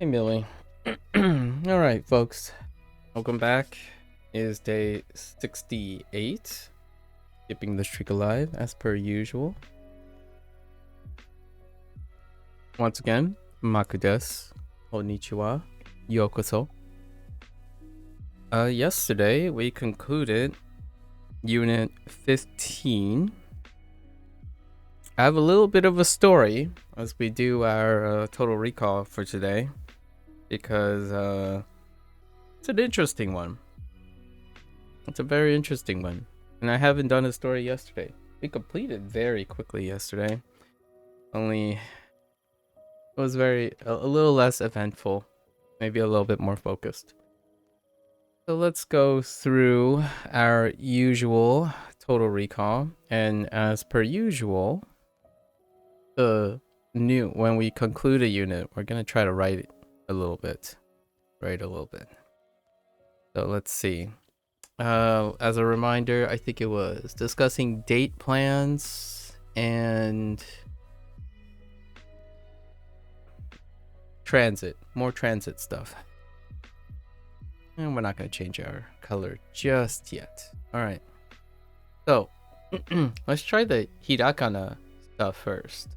Hey, Millie. All right, folks. Welcome back. It is day 68. Keeping the streak alive as per usual. Once again, MAKU desu. Konnichiwa. Yokoso. Yesterday we concluded Unit 15. I have a little bit of a story as we do our total recall for today because it's an interesting one. It's a very interesting one. And I haven't done a story yesterday. We completed very quickly yesterday. Only it was a little less eventful. Maybe a little bit more focused. So let's go through our usual total recall. And as per usual, when we conclude a unit, we're gonna try to write a little bit. So let's see. As a reminder, I think it was discussing date plans and more transit stuff. And we're not going to change our color just yet. All right. So let's try the hirakana stuff first.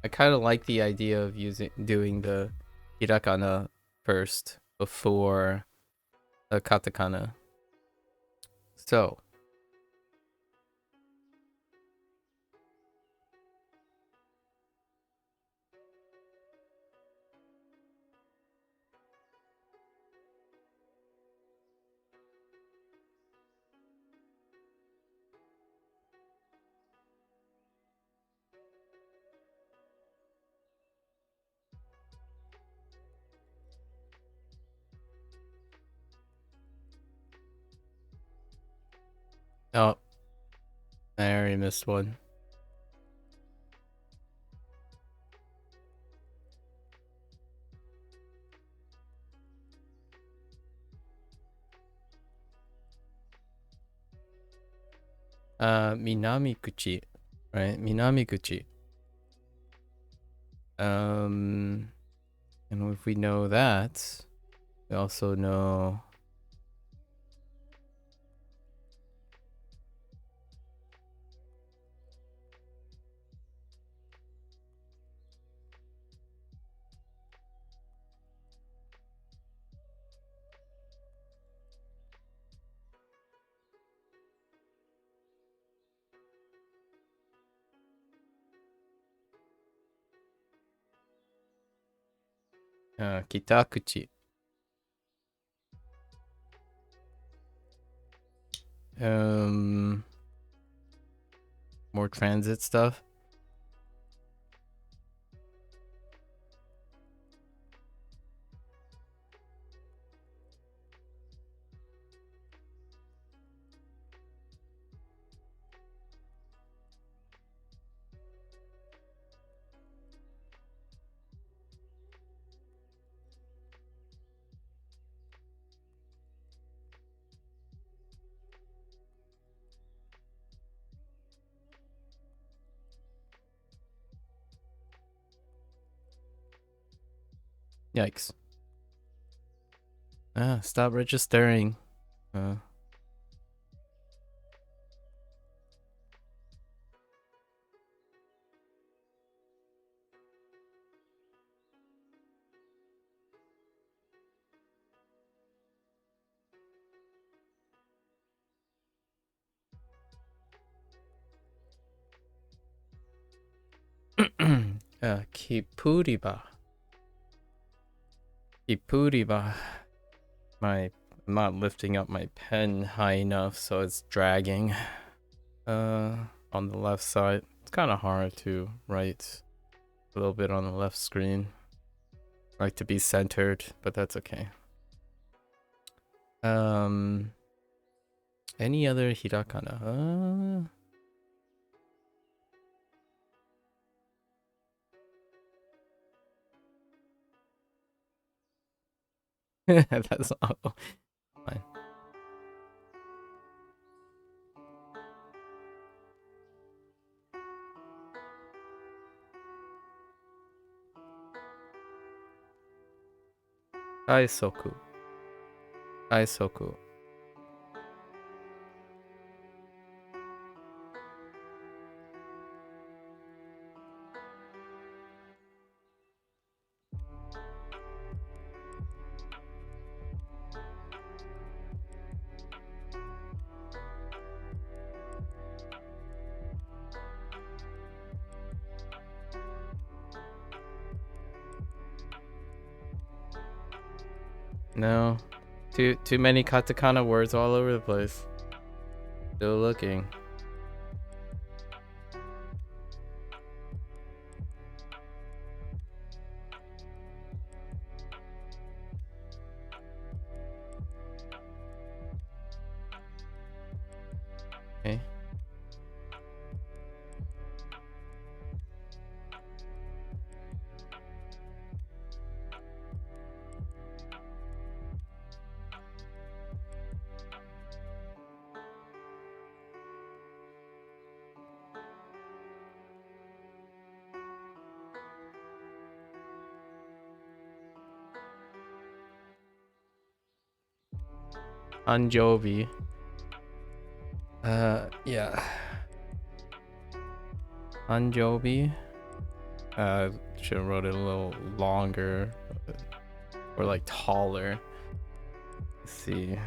I kind of like the idea of doing the hirakana first before the katakana. So oh, I already missed one. Minami Gucci, right? Minami Gucci. And if we know that, we also know Kitakuchi. More transit stuff. Yikes. Stop registering. Kipuriba. Kipuriba. I'm not lifting up my pen high enough, so it's dragging. On the left side. It's kind of hard to write a little bit on the left screen. I like to be centered, but that's okay. Any other hirakana? That's all. Fine. Aisoku. Aisoku. No. Too many katakana words all over the place. Still looking. Okay. Anjovi. Yeah. Anjovi. Should have wrote it a little longer, or like taller. Let's see.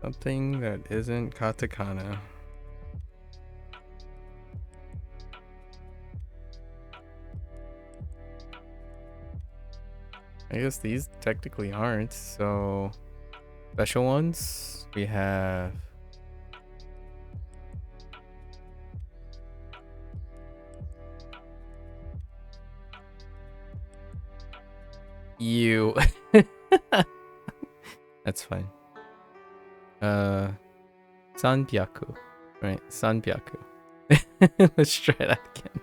Something that isn't katakana. I guess these technically aren't, so special ones we have you. That's fine. Sanbyaku, right? Sanbyaku. Let's try that again.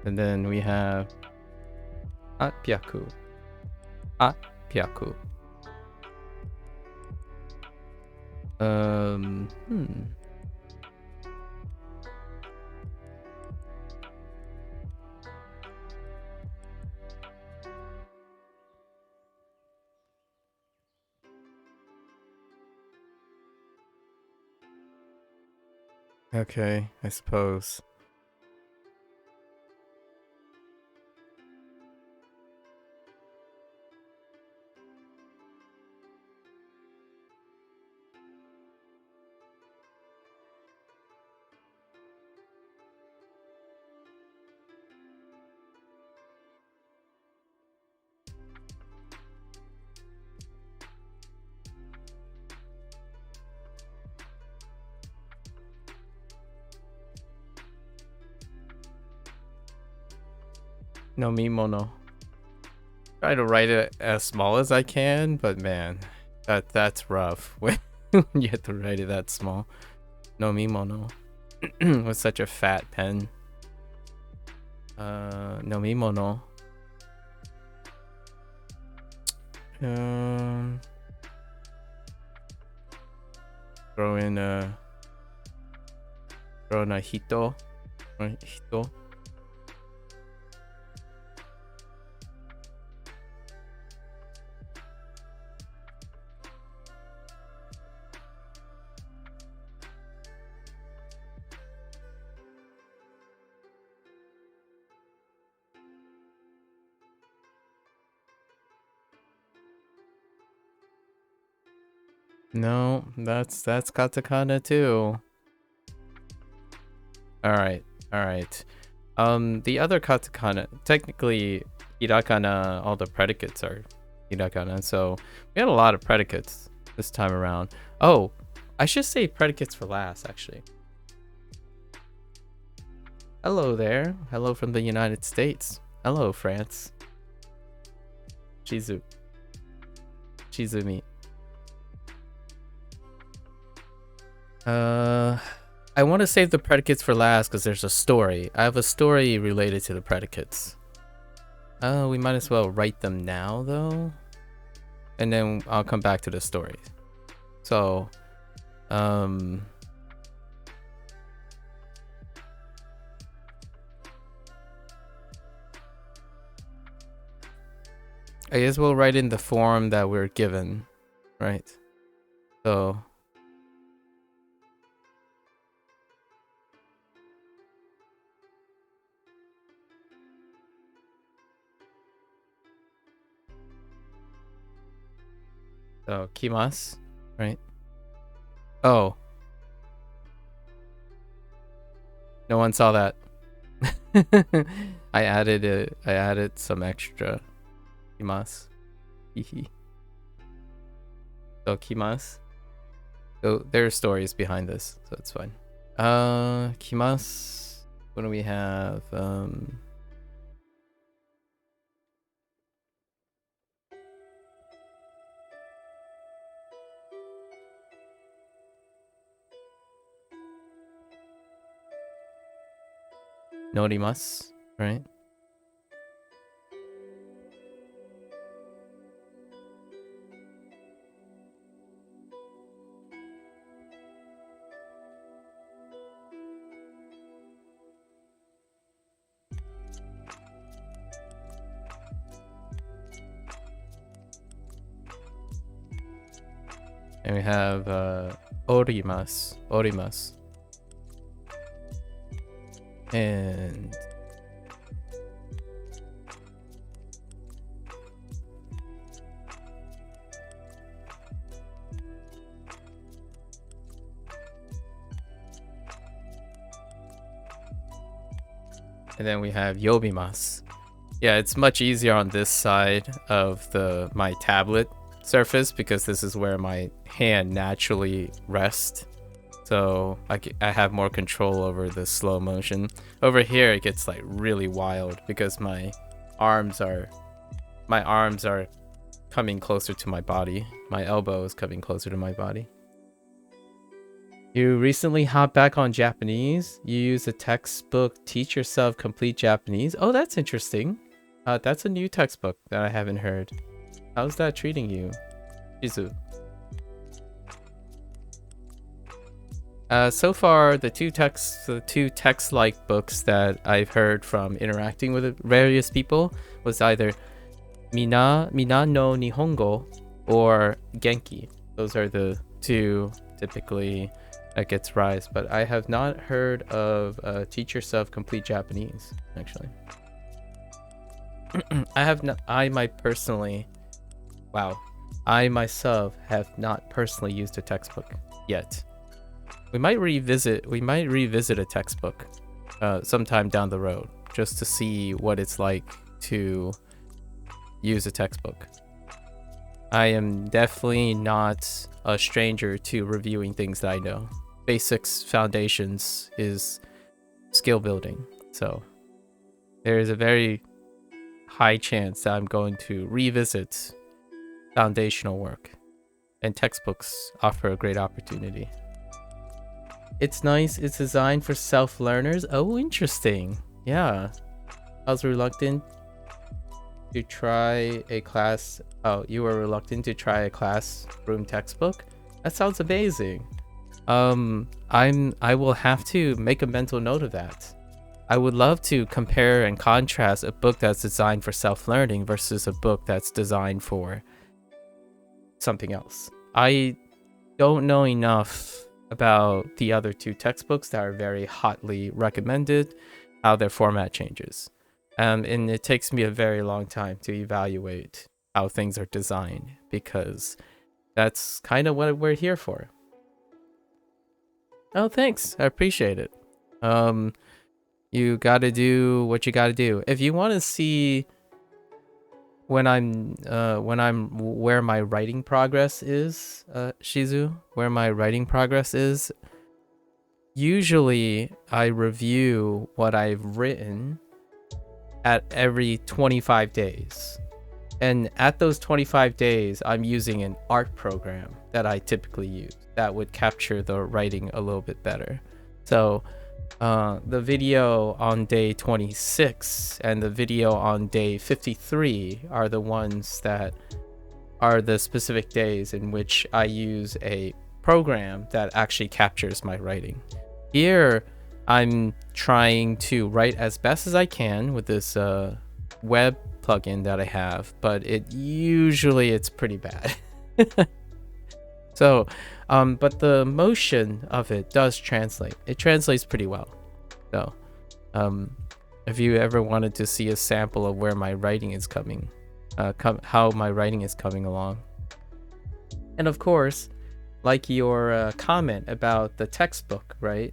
And then we have Atbyaku. Atbyaku. Okay, I suppose. No mimono. Try to write it as small as I can, but man, that's rough when you have to write it that small. No mimono. With such a fat pen. No mimono. Throw in a hito. Hito. No, that's katakana too. All right. The other katakana, technically hiragana, all the predicates are hiragana, so we had a lot of predicates this time around. Oh, I should say predicates for last, actually. Hello there. Hello from the United States. Hello, France. Chizumi. I want to save the predicates for last because there's a story. I have a story related to the predicates. Oh, we might as well write them now, though. And then I'll come back to the story. So, I guess we'll write in the form that we're given, right? So, kimasu, right? Oh, no one saw that. I added some extra kimasu. So kimasu. So there are stories behind this, so it's fine. Kimasu. What do we have? Norimasu, right? And we have orimasu. And then we have yobimasu. Yeah, it's much easier on this side of my tablet surface because this is where my hand naturally rests. So I have more control over the slow motion. Over here it gets like really wild because my arms are coming closer to my body. My elbow is coming closer to my body. You recently hopped back on Japanese. You use a textbook, Teach Yourself Complete Japanese. Oh, that's interesting. That's a new textbook that I haven't heard. How's that treating you, Shizu? So far, the two text-like books that I've heard from interacting with various people was either Mina no Nihongo or Genki. Those are the two typically that gets rise, but I have not heard of Teach Yourself Complete Japanese, actually. I myself have not personally used a textbook yet. We might revisit a textbook sometime down the road just to see what it's like to use a textbook. I am definitely not a stranger to reviewing things that I know. Basics, foundations is skill building. So there is a very high chance that I'm going to revisit foundational work, and textbooks offer a great opportunity. It's nice. It's designed for self-learners. Oh, interesting. Yeah. I was reluctant to try a class. Oh, you were reluctant to try a classroom textbook? That sounds amazing. I will have to make a mental note of that. I would love to compare and contrast a book that's designed for self-learning versus a book that's designed for something else. I don't know enough about the other two textbooks that are very hotly recommended, how their format changes. And it takes me a very long time to evaluate how things are designed because that's kind of what we're here for. Oh, thanks. I appreciate it. You gotta do what you gotta do. If you want to see when I'm where my writing progress is, Shizu, where my writing progress is, usually I review what I've written at every 25 days. And at those 25 days, I'm using an art program that I typically use that would capture the writing a little bit better. So the video on day 26 and the video on day 53 are the ones that are the specific days in which I use a program that actually captures my writing. Here, I'm trying to write as best as I can with this web plugin that I have, but it's pretty bad. So, but the motion of it does translate. It translates pretty well. So, if you ever wanted to see a sample of where my writing is coming, how my writing is coming along. And of course, like your comment about the textbook, right?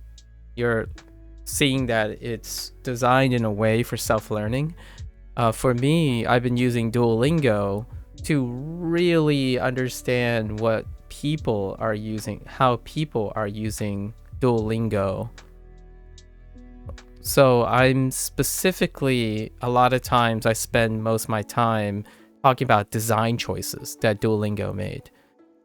You're seeing that it's designed in a way for self-learning. For me, I've been using Duolingo to really understand what people are using, how people are using Duolingo. So I'm specifically, a lot of times I spend most of my time talking about design choices that Duolingo made.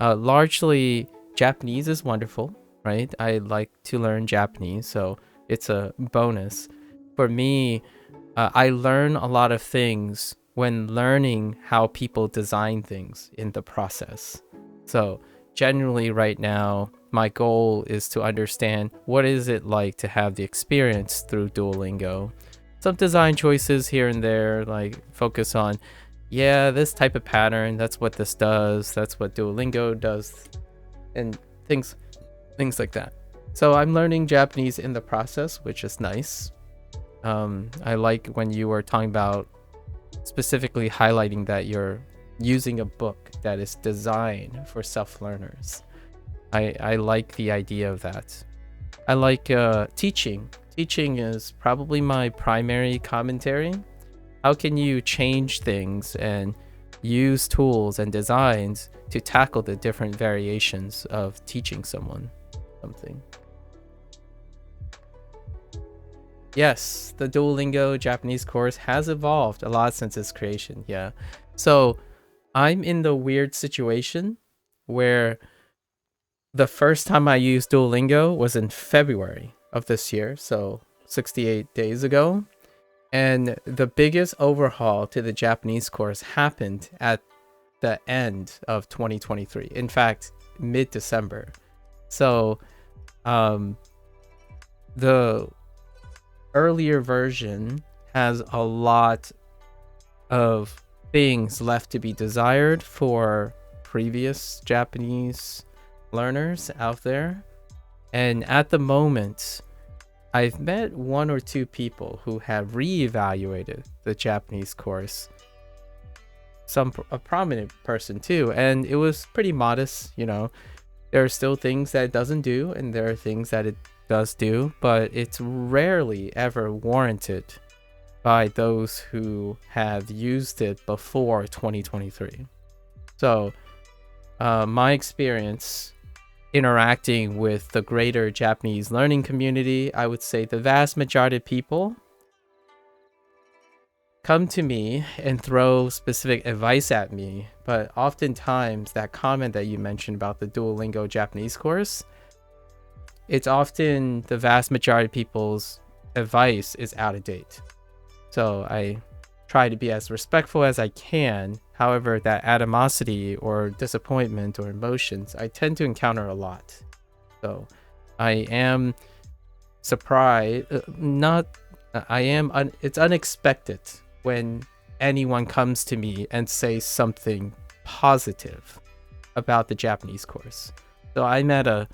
Largely, Japanese is wonderful, right? I like to learn Japanese, so it's a bonus. For me, I learn a lot of things when learning how people design things in the process. So generally right now, my goal is to understand what is it like to have the experience through Duolingo. Some design choices here and there, like focus on, yeah, this type of pattern, that's what this does, that's what Duolingo does, and things like that. So I'm learning Japanese in the process, which is nice. I like when you were talking about specifically highlighting that you're using a book that is designed for self-learners. I like the idea of that. I like teaching. Teaching is probably my primary commentary. How can you change things and use tools and designs to tackle the different variations of teaching someone something? Yes, the Duolingo Japanese course has evolved a lot since its creation. Yeah. So I'm in the weird situation where the first time I used Duolingo was in February of this year, so 68 days ago. And the biggest overhaul to the Japanese course happened at the end of 2023. In fact, mid-December. So the earlier version has a lot of things left to be desired for previous Japanese learners out there. And at the moment, I've met one or two people who have reevaluated the Japanese course. A prominent person too, and it was pretty modest. You know, there are still things that it doesn't do, and there are things that it does do, but it's rarely ever warranted by those who have used it before 2023. So my experience interacting with the greater Japanese learning community, I would say the vast majority of people come to me and throw specific advice at me, but oftentimes that comment that you mentioned about the Duolingo Japanese course, it's often the vast majority of people's advice is out of date. So I try to be as respectful as I can. However, that animosity or disappointment or emotions, I tend to encounter a lot. So I am surprised, it's unexpected when anyone comes to me and says something positive about the Japanese course. So I'm at a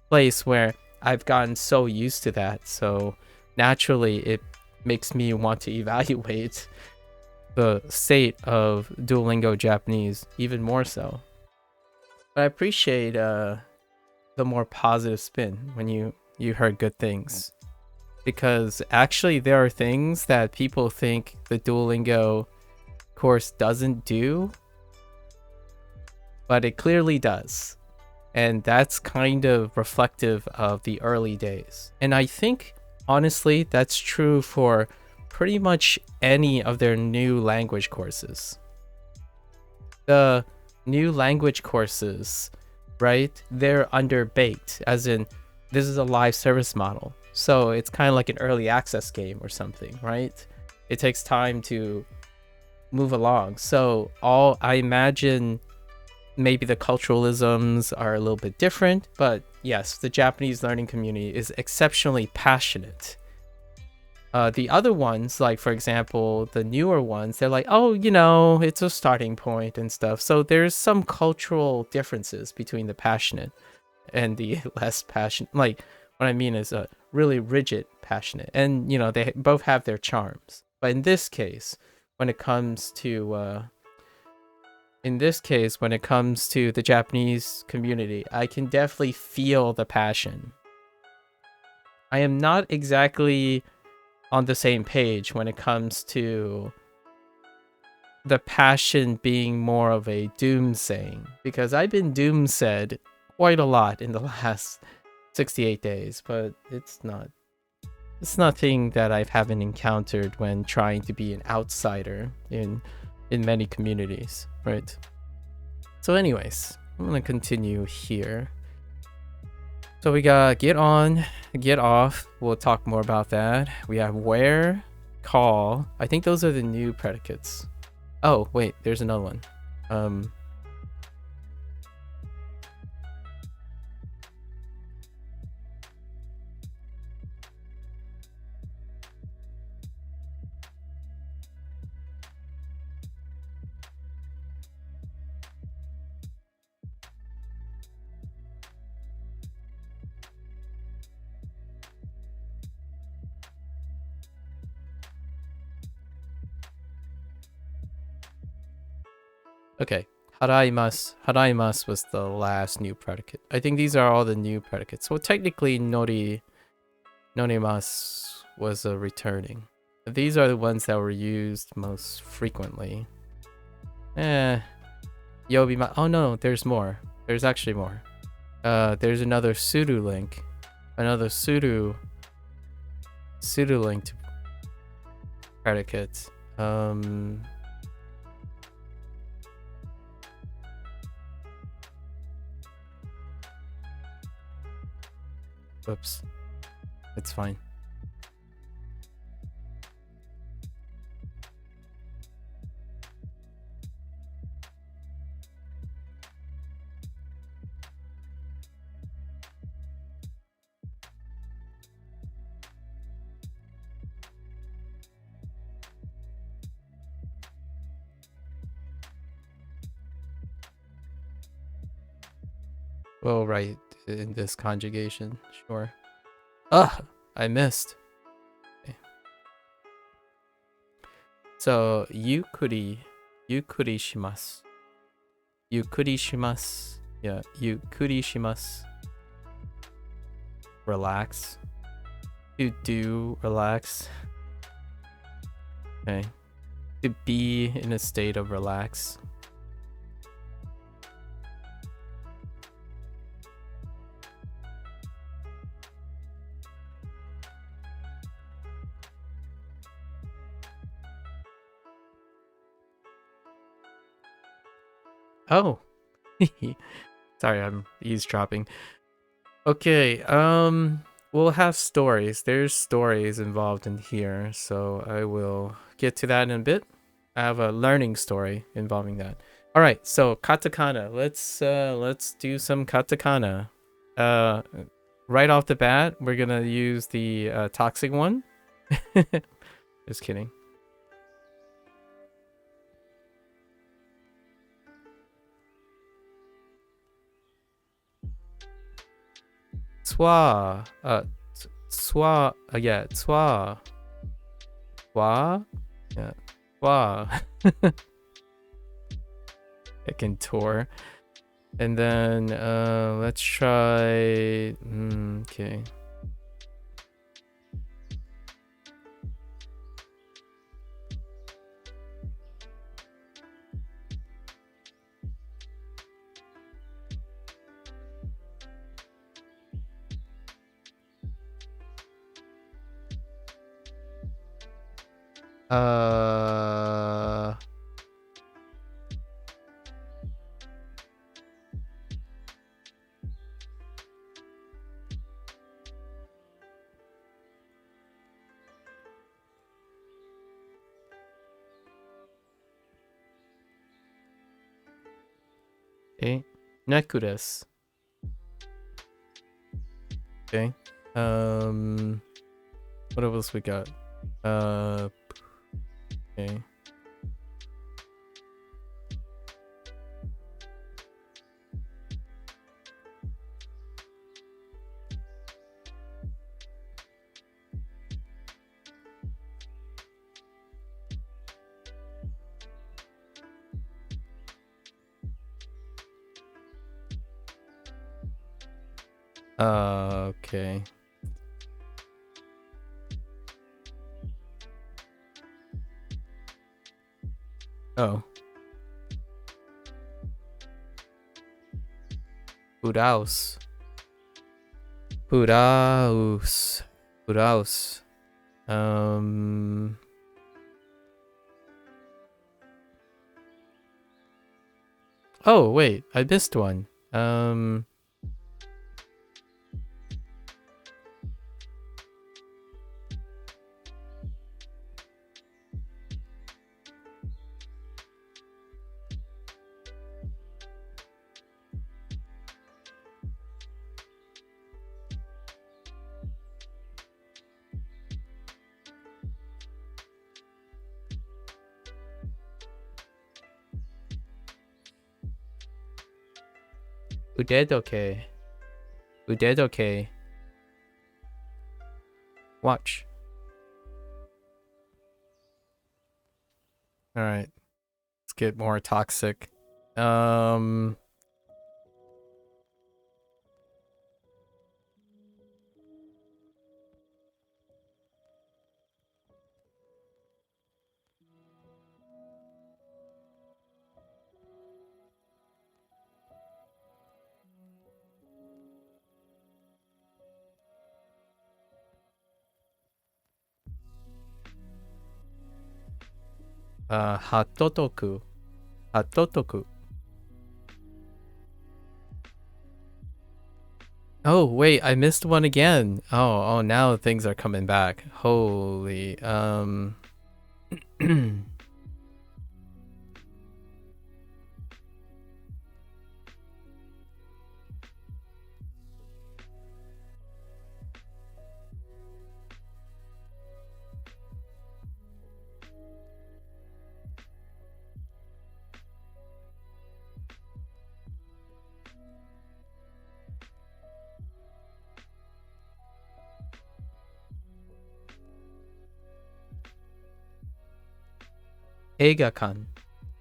place where I've gotten so used to that, so naturally it makes me want to evaluate the state of Duolingo Japanese even more so. But I appreciate the more positive spin when you heard good things, because actually there are things that people think the Duolingo course doesn't do, but it clearly does. And that's kind of reflective of the early days. And I think, honestly, that's true for pretty much any of their new language courses. The new language courses, right? They're underbaked, as in, this is a live service model. So it's kind of like an early access game or something, right? It takes time to move along. So I imagine maybe the culturalisms are a little bit different, but yes, the Japanese learning community is exceptionally passionate. The other ones, like for example, the newer ones, they're like, oh, it's a starting point and stuff. So there's some cultural differences between the passionate and the less passionate. Like what I mean is a really rigid passionate, and they both have their charms. But in this case, when it comes to the Japanese community, I can definitely feel the passion. I am not exactly on the same page when it comes to the passion being more of a doomsaying, because I've been doomsaid quite a lot in the last 68 days, but it's nothing that I haven't encountered when trying to be an outsider in many communities, right? So anyways, I'm gonna continue here. So we got get on, get off. We'll talk more about that. We have where, call. I think those are the new predicates. Oh, wait, there's another one. Okay. Haraimasu was the last new predicate. I think these are all the new predicates. So technically, norimasu was a returning. These are the ones that were used most frequently. Yobima. Oh no, there's more. There's actually more. There's another sudo link. Another sudo link to predicate. Whoops. It's fine. Oh, right. In this conjugation. Sure. Ugh! I missed. Okay. So, yukuri shimasu. Yukuri shimasu. Yeah, yukuri shimasu. Relax. To do relax. Okay. To be in a state of relax. Oh. Sorry, I'm eavesdropping. Okay, we'll have stories. There's stories involved in here, so I will get to that in a bit. I have a learning story involving that. All right, so katakana. Let's do some katakana. Right off the bat, we're gonna use the toxic one. Just kidding. Swa. Swa. Yeah, swa. Swa. Yeah. Swa. I can tour. And then let's try. Okay. Necklace. Okay. What else we got? Okay. Okay. Oh. Puraus. Puraus. Puraus. Oh, wait. I missed one. Udedoke. Udedoke. Watch. Alright. Let's get more toxic. Hatotoku. Hatotoku. Oh, wait, I missed one again. Oh, now things are coming back. Holy, Eigakan.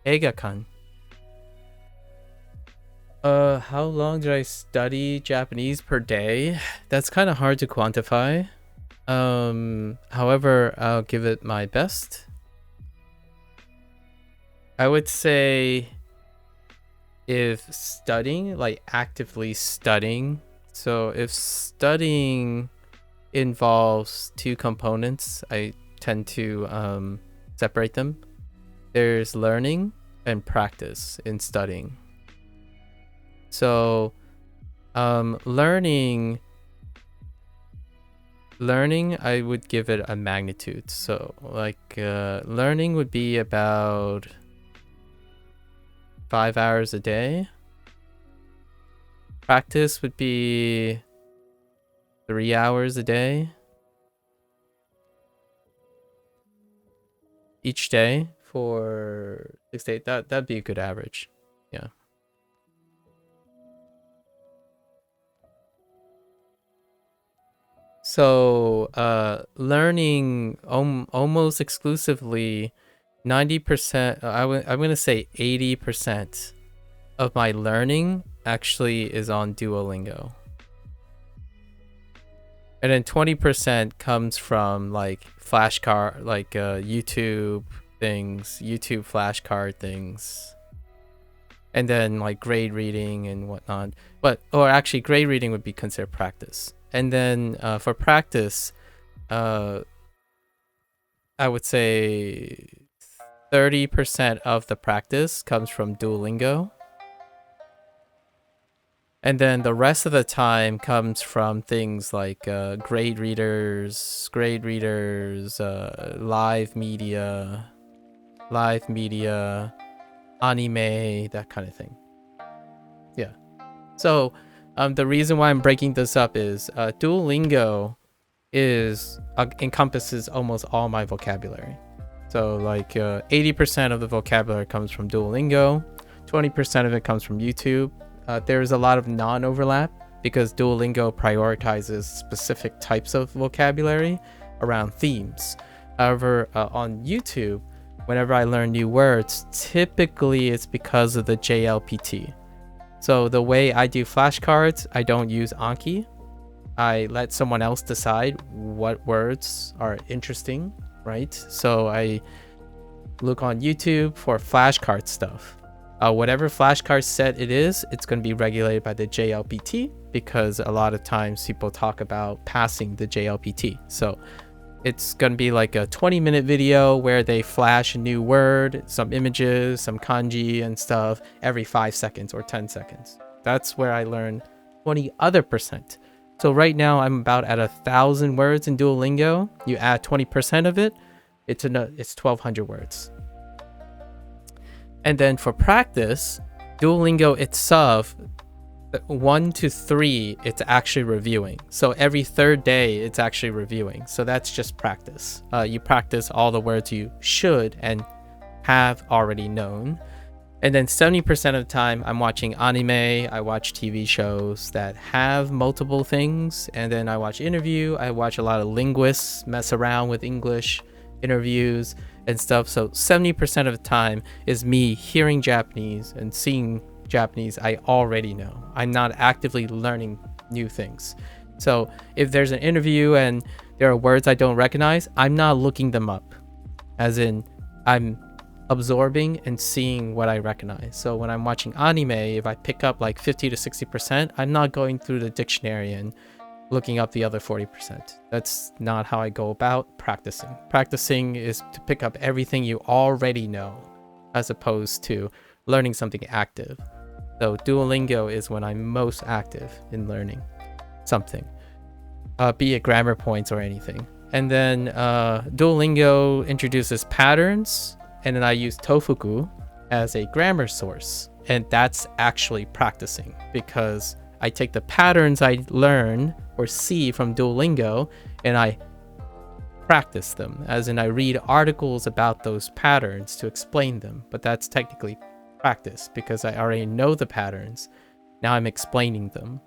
Eigakan. How long did I study Japanese per day? That's kind of hard to quantify. However, I'll give it my best. I would say if studying, like actively studying, so if studying involves two components, I tend to separate them. There's learning and practice in studying. So learning I would give it a magnitude. So like learning would be about 5 hours a day. Practice would be 3 hours a day each day for 6 to 8. That'd be a good average. Yeah. So learning almost exclusively 90%, I'm going to say 80% of my learning actually is on Duolingo. And then 20% comes from like flashcard, like YouTube things, YouTube flashcard things. And then like grade reading and whatnot. Or actually grade reading would be considered practice. And then for practice, I would say 30% of the practice comes from Duolingo. And then the rest of the time comes from things like grade readers, live media, anime, that kind of thing. Yeah. So the reason why I'm breaking this up is Duolingo encompasses almost all my vocabulary. So like 80% of the vocabulary comes from Duolingo, 20% of it comes from YouTube. There's a lot of non-overlap because Duolingo prioritizes specific types of vocabulary around themes. However, on YouTube, whenever I learn new words, typically it's because of the JLPT. So the way I do flashcards, I don't use Anki. I let someone else decide what words are interesting, right? So I look on YouTube for flashcard stuff. Whatever flashcard set it is, it's going to be regulated by the JLPT because a lot of times people talk about passing the JLPT. So it's going to be like a 20-minute video where they flash a new word, some images, some kanji and stuff every 5 seconds or 10 seconds. That's where I learn 20 other percent. So right now I'm about at 1,000 words in Duolingo. You add 20% of it, it's 1,200 words. And then for practice, Duolingo itself, 1 to 3, it's actually reviewing. So every third day, it's actually reviewing. So that's just practice. You practice all the words you should and have already known. And then 70% of the time, I'm watching anime. I watch TV shows that have multiple things. And then I watch interview. I watch a lot of linguists mess around with English interviews and stuff. So 70% of the time is me hearing Japanese and seeing Japanese I already know. I'm not actively learning new things. So if there's an interview and there are words I don't recognize, I'm not looking them up. As in, I'm absorbing and seeing what I recognize. So when I'm watching anime, if I pick up like 50 to 60%, I'm not going through the dictionary and looking up the other 40%. That's not how I go about practicing. Practicing is to pick up everything you already know as opposed to learning something active. So Duolingo is when I'm most active in learning something, be it grammar points or anything. And then Duolingo introduces patterns, and then I use Tofuku as a grammar source. And that's actually practicing because I take the patterns I learn or see from Duolingo and I practice them, as in I read articles about those patterns to explain them. But that's technically practice because I already know the patterns. Now I'm explaining them,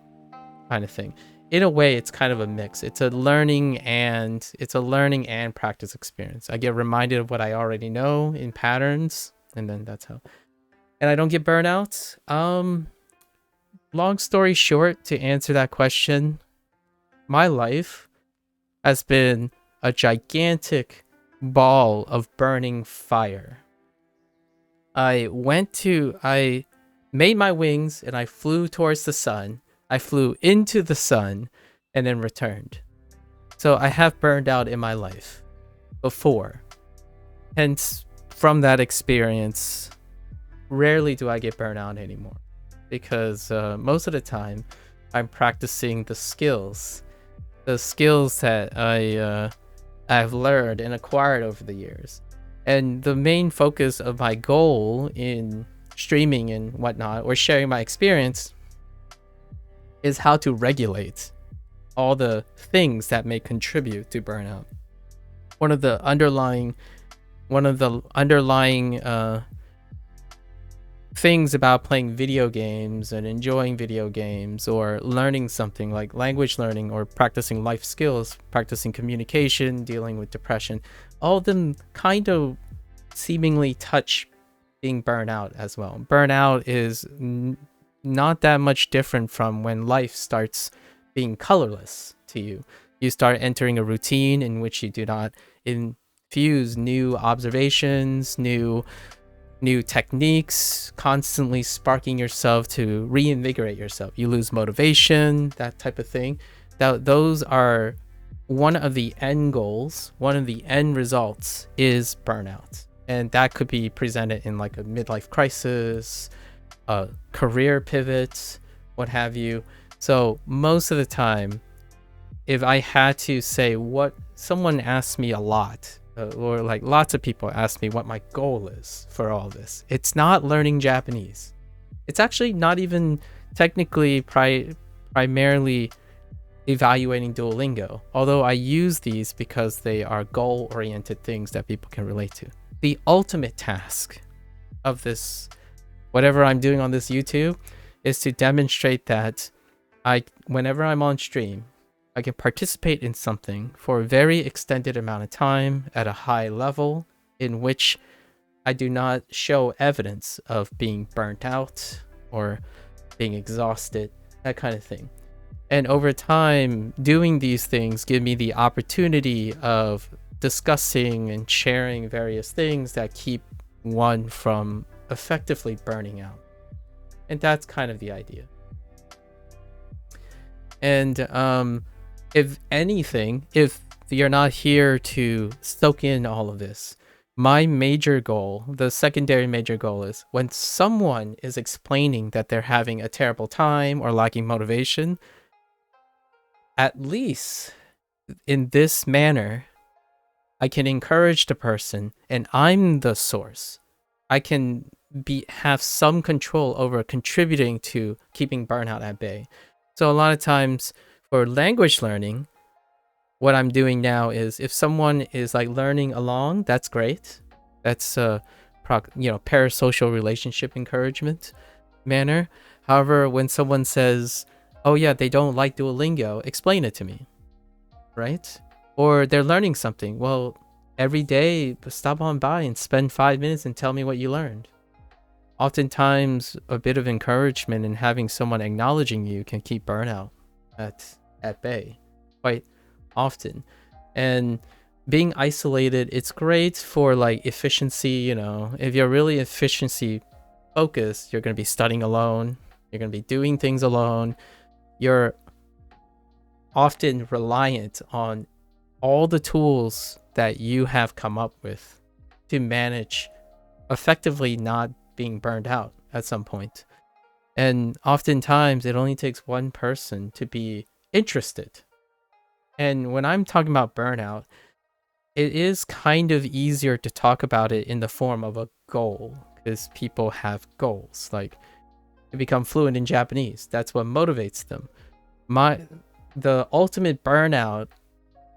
kind of thing. In a way, it's kind of a mix. It's a learning and practice experience. I get reminded of what I already know in patterns, and then that's how. And I don't get burnout. Long story short, to answer that question, my life has been a gigantic ball of burning fire. I made my wings and I flew towards the sun. I flew into the sun and then returned. So I have burned out in my life before. Hence, from that experience, rarely do I get burnt out anymore. Because most of the time, I'm practicing the skills that I've learned and acquired over the years. And the main focus of my goal in streaming and whatnot, or sharing my experience, is how to regulate all the things that may contribute to burnout. One of the underlying things about playing video games and enjoying video games or learning something like language learning or practicing life skills, practicing communication, dealing with depression, all of them kind of seemingly touch being burnt out as well. Burnout is not that much different from when life starts being colorless to you. You start entering a routine in which you do not infuse new observations, new techniques, constantly sparking yourself to reinvigorate yourself. You lose motivation, that type of thing. Those are one of the end goals, one of the end results is burnout. And that could be presented in like a midlife crisis, a career pivot, what have you. So most of the time, if I had to say what someone asked me a lot, or like lots of people ask me what my goal is for all this, it's not learning Japanese. It's actually not even technically primarily evaluating Duolingo, although I use these because they are goal-oriented things that people can relate to. The ultimate task of this, whatever I'm doing on this YouTube, is to demonstrate that whenever I'm on stream, I can participate in something for a very extended amount of time at a high level in which I do not show evidence of being burnt out or being exhausted, that kind of thing. And over time, doing these things give me the opportunity of discussing and sharing various things that keep one from effectively burning out. And that's kind of the idea. And if anything, if you're not here to soak in all of this, my major goal, the secondary major goal, is when someone is explaining that they're having a terrible time or lacking motivation, at least in this manner, I can encourage the person, and I'm the source. I can have some control over contributing to keeping burnout at bay. So a lot of times for language learning, what I'm doing now is if someone is like learning along, that's great. That's parasocial relationship encouragement manner. However, when someone says, oh yeah, they don't like Duolingo, explain it to me, right? Or they're learning something. Well, every day, stop on by and spend 5 minutes and tell me what you learned. Oftentimes, a bit of encouragement and having someone acknowledging you can keep burnout at bay quite often. And being isolated, it's great for like efficiency. If you're really efficiency focused, you're going to be studying alone. You're going to be doing things alone. You're often reliant on all the tools that you have come up with to manage effectively not being burned out at some point. And oftentimes it only takes one person to be interested. And when I'm talking about burnout, it is kind of easier to talk about it in the form of a goal, because people have goals, like to become fluent in Japanese. That's what motivates them. The ultimate burnout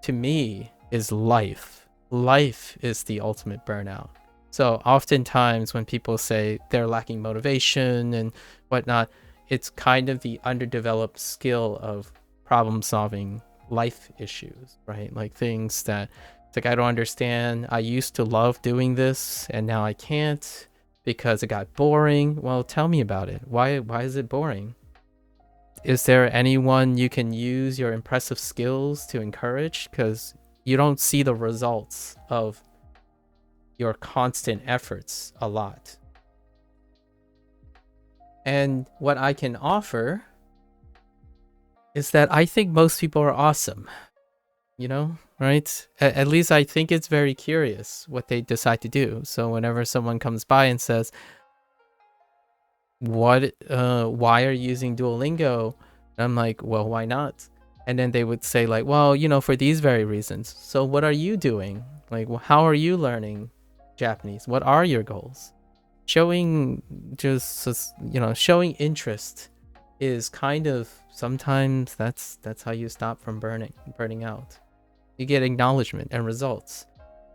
to me is life. Life is the ultimate burnout. So oftentimes when people say they're lacking motivation and whatnot, it's kind of the underdeveloped skill of problem solving life issues, right? Like things that it's like, I don't understand. I used to love doing this and now I can't because it got boring. Well, tell me about it. Why is it boring? Is there anyone you can use your impressive skills to encourage? Because you don't see the results of your constant efforts a lot. And what I can offer is that I think most people are awesome, right? At least I think it's very curious what they decide to do. So whenever someone comes by and says, why are you using Duolingo? I'm like, well, why not? And then they would say like, well, for these very reasons. So what are you doing? Like, well, how are you learning Japanese? What are your goals? Showing interest is kind of, sometimes that's how you stop from burning out. You get acknowledgement and results,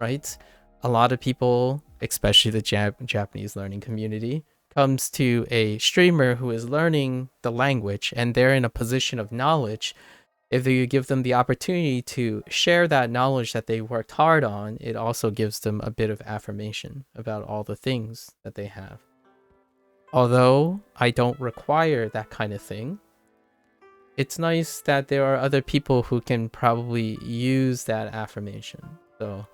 right? A lot of people, especially the Japanese learning community, comes to a streamer who is learning the language and they're in a position of knowledge. If you give them the opportunity to share that knowledge that they worked hard on, it also gives them a bit of affirmation about all the things that they have. Although I don't require that kind of thing, it's nice that there are other people who can probably use that affirmation. So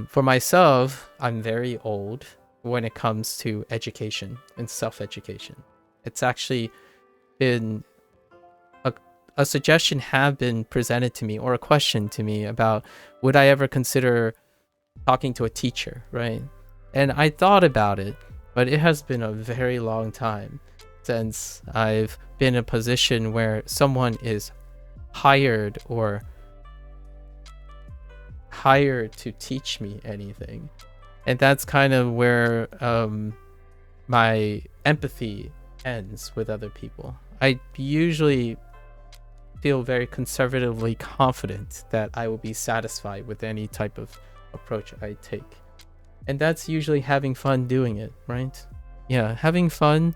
for myself, I'm very old when it comes to education and self-education. It's actually been a suggestion have been presented to me, or a question to me about, would I ever consider talking to a teacher, right? And I thought about it, but it has been a very long time since I've been in a position where someone is hired to teach me anything. And that's kind of where my empathy ends with other people. I usually feel very conservatively confident that I will be satisfied with any type of approach I take. And that's usually having fun doing it, right? Yeah, having fun.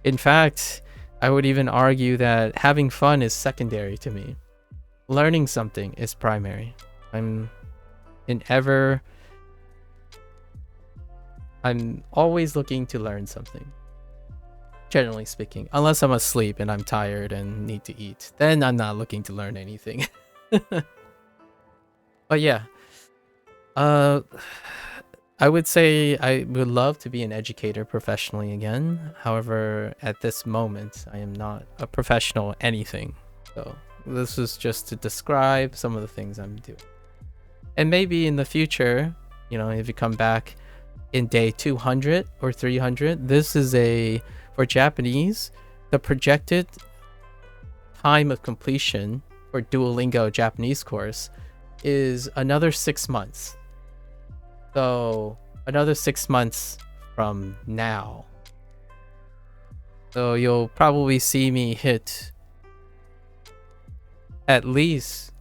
In fact, I would even argue that having fun is secondary to me. Learning something is primary. I'm always looking to learn something. Generally speaking, unless I'm asleep and I'm tired and need to eat, then I'm not looking to learn anything. But yeah, I would say I would love to be an educator professionally again. However, at this moment, I am not a professional anything. So this is just to describe some of the things I'm doing. And maybe in the future, you know, if you come back in day 200 or 300, this is for Japanese, the projected time of completion for Duolingo Japanese course is another 6 months. So another 6 months from now. So you'll probably see me hit at least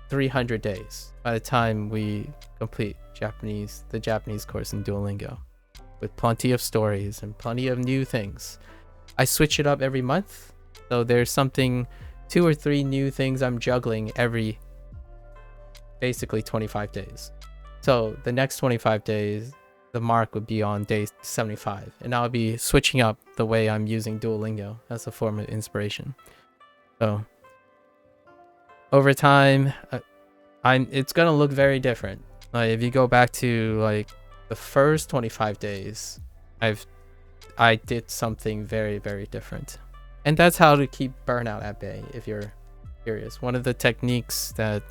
300 days by the time we complete the Japanese course in Duolingo, with plenty of stories and plenty of new things. I switch it up every month, so there's 2 or 3 new things I'm juggling every basically 25 days. So the next 25 days, the mark would be on day 75, and I'll be switching up the way I'm using Duolingo as a form of inspiration. So over time, it's gonna look very different. Like if you go back to like the first 25 days, I did something very, very different. And that's how to keep burnout at bay, if you're curious. One of the techniques that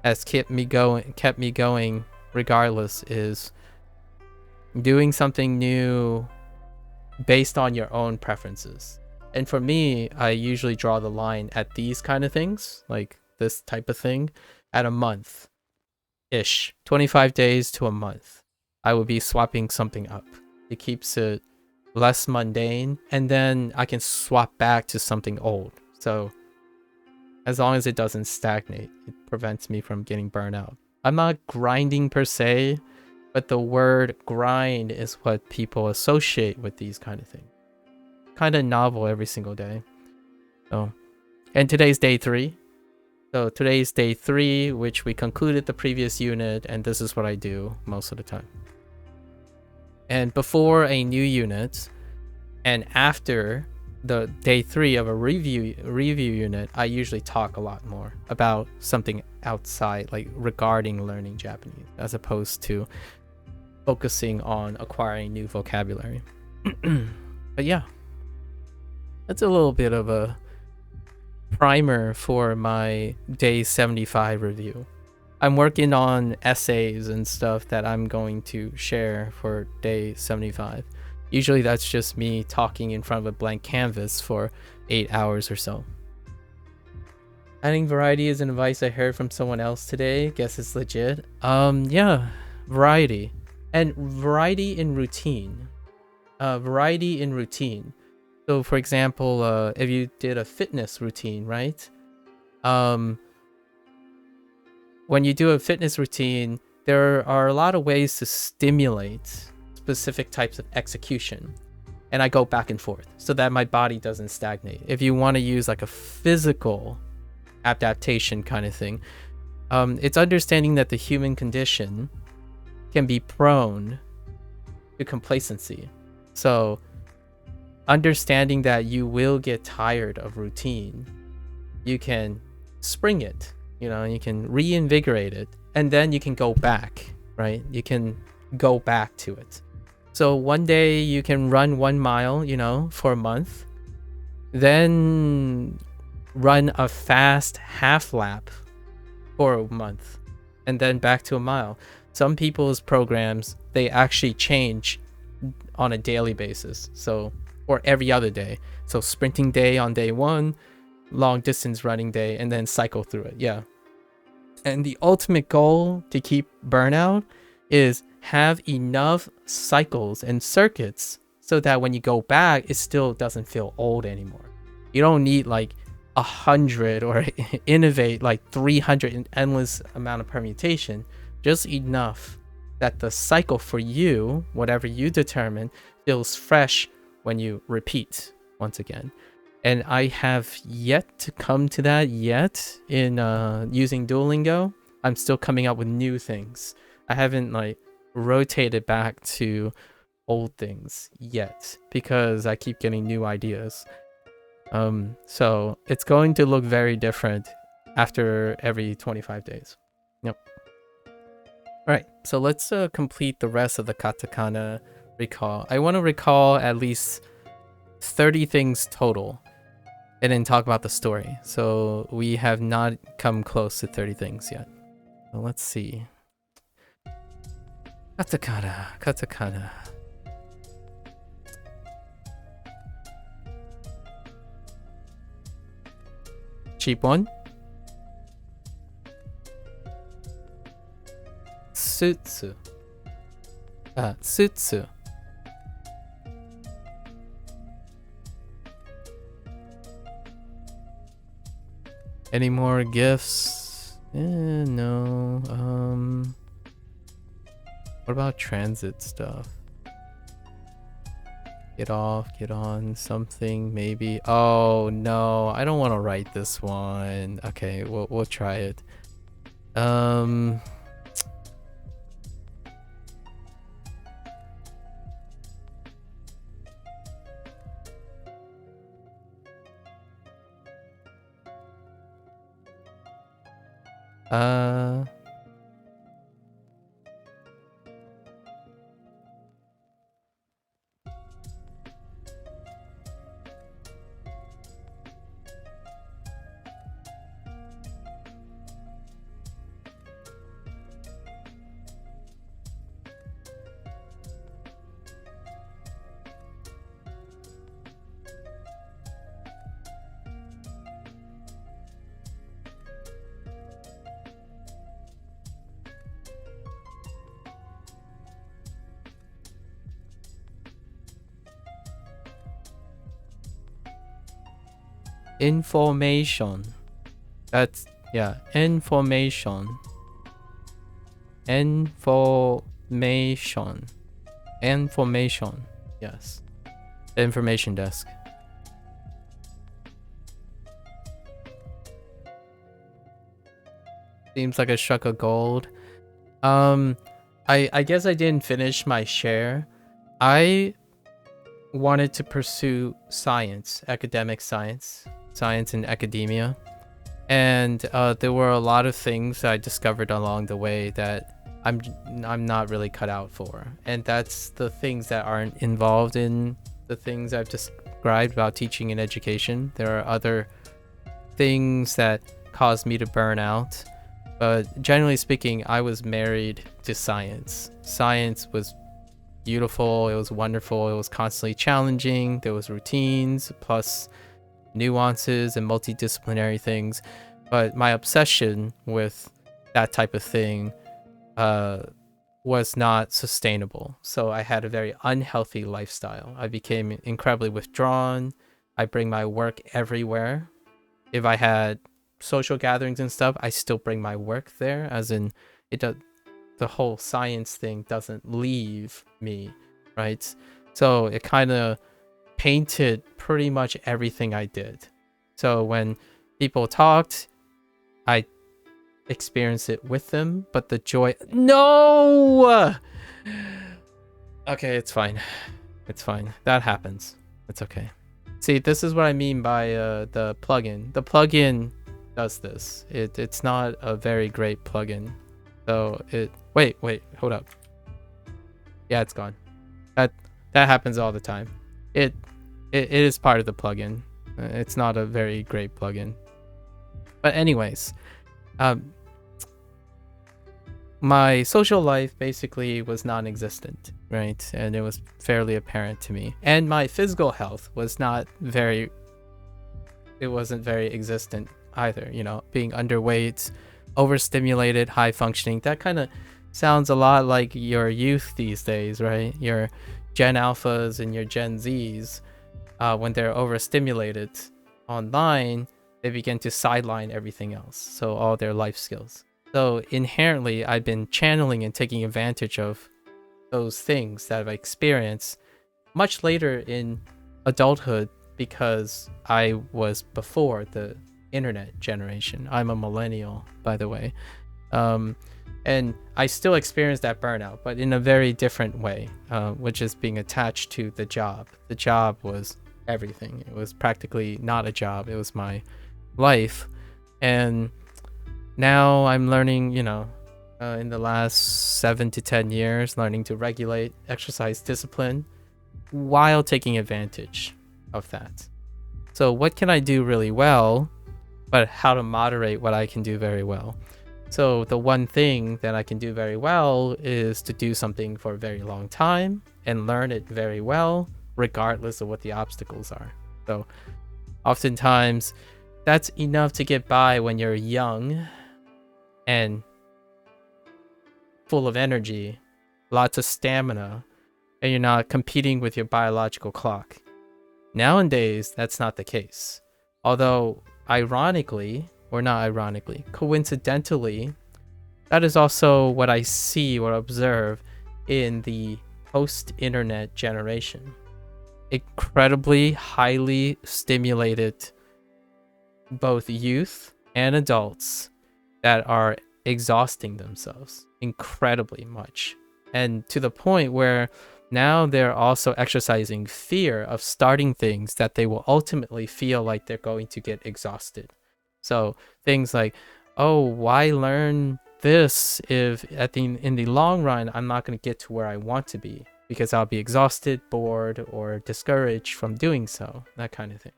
has kept me going regardless is doing something new based on your own preferences. And for me, I usually draw the line at these kind of things, like this type of thing, at a month-ish, 25 days to a month. I will be swapping something up. It keeps it less mundane, and then I can swap back to something old. So as long as it doesn't stagnate, it prevents me from getting burnout. I'm not grinding per se, but the word grind is what people associate with these kind of things. Kind of novel every single day. So, and today's day 3. So today's day 3, which we concluded the previous unit, and this is what I do most of the time. And before a new unit, and after the day 3 of a review unit, I usually talk a lot more about something outside, like regarding learning Japanese, as opposed to focusing on acquiring new vocabulary. But yeah, that's a little bit of a primer for my day 75 review. I'm working on essays and stuff that I'm going to share for day 75. Usually that's just me talking in front of a blank canvas for 8 hours or so. Adding variety is an advice I heard from someone else today. Guess it's legit. Yeah, variety. And variety in routine. Variety in routine. So for example, if you did a fitness routine, right? When you do a fitness routine, there are a lot of ways to stimulate specific types of execution. And I go back and forth so that my body doesn't stagnate. If you want to use like a physical adaptation kind of thing, it's understanding that the human condition can be prone to complacency. So understanding that you will get tired of routine, you can spring it, you know, you can reinvigorate it, and then you can go back, right? You can go back to it. So one day you can run 1 mile, you know, for a month, then run a fast half lap for a month, and then back to a mile. Some people's programs, they actually change on a daily basis. So, or every other day. So sprinting day on day 1, long distance running day, and then cycle through it. Yeah. And the ultimate goal to keep burnout is have enough cycles and circuits so so that when you go back, it still doesn't feel old anymore. You don't need like 100 or innovate like 300 in endless amount of permutation, just enough that the cycle for you, whatever you determine, feels fresh when you repeat once again. And I have yet to come to that yet in using Duolingo. I'm still coming up with new things. I haven't like rotated back to old things yet because I keep getting new ideas. So it's going to look very different after every 25 days. Yep. All right, so let's complete the rest of the Katakana Recall. I want to recall at least 30 things total and then talk about the story. So we have not come close to 30 things yet. So let's see. Katakana. Cheap one. Sutsu. Sutsu. Any more gifts? No. What about transit stuff? Get off, get on, something, maybe. Oh no, I don't want to write this one. Okay, we'll try it. Information. That's, yeah, information. Information. Yes. Information desk. Seems like a struck of gold. I guess I didn't finish my share. I wanted to pursue science, academic science in academia, and there were a lot of things I discovered along the way that I'm not really cut out for, and that's the things that aren't involved in the things I've described about teaching and education. There are other things that caused me to burn out, but generally speaking, I was married to science. Science was beautiful, it was wonderful, it was constantly challenging, there was routines plus nuances and multidisciplinary things, but my obsession with that type of thing was not sustainable. So I had a very unhealthy lifestyle. I became incredibly withdrawn. I bring my work everywhere. If I had social gatherings and stuff, I still bring my work there, as in it does. The whole science thing doesn't leave me, right? So it kind of painted pretty much everything I did. So when people talked, I experienced it with them, but the joy... No! Okay, it's fine. It's fine. That happens. It's okay. See, this is what I mean by the plugin. The plugin does this. It's not a very great plugin. So it... Wait, hold up. Yeah, it's gone. That happens all the time. It is part of the plugin. It's not a very great plugin. But anyways, my social life basically was non-existent, right? And it was fairly apparent to me. And my physical health was not very... It wasn't very existent either, you know, being underweight, overstimulated, high functioning. That kind of sounds a lot like your youth these days, right? Your Gen Alphas and your Gen Zs, when they're overstimulated online, they begin to sideline everything else. So all their life skills. So inherently, I've been channeling and taking advantage of those things that I've experienced much later in adulthood because I was before the internet generation. I'm a millennial, by the way. And I still experience that burnout, but in a very different way, which is being attached to the job. The job was everything. It was practically not a job. It was my life. And now I'm learning, in the last 7 to 10 years, learning to regulate exercise discipline while taking advantage of that. So what can I do really well, but how to moderate what I can do very well. So the one thing that I can do very well is to do something for a very long time and learn it very well, regardless of what the obstacles are. So oftentimes that's enough to get by when you're young and full of energy, lots of stamina, and you're not competing with your biological clock. Nowadays, that's not the case. Although, ironically, or not ironically, coincidentally, that is also what I see or observe in the post-internet generation. Incredibly highly stimulated both youth and adults that are exhausting themselves incredibly much. And to the point where now they're also exercising fear of starting things that they will ultimately feel like they're going to get exhausted. So things like, oh, why learn this if in the long run, I'm not going to get to where I want to be because I'll be exhausted, bored, or discouraged from doing so, that kind of thing.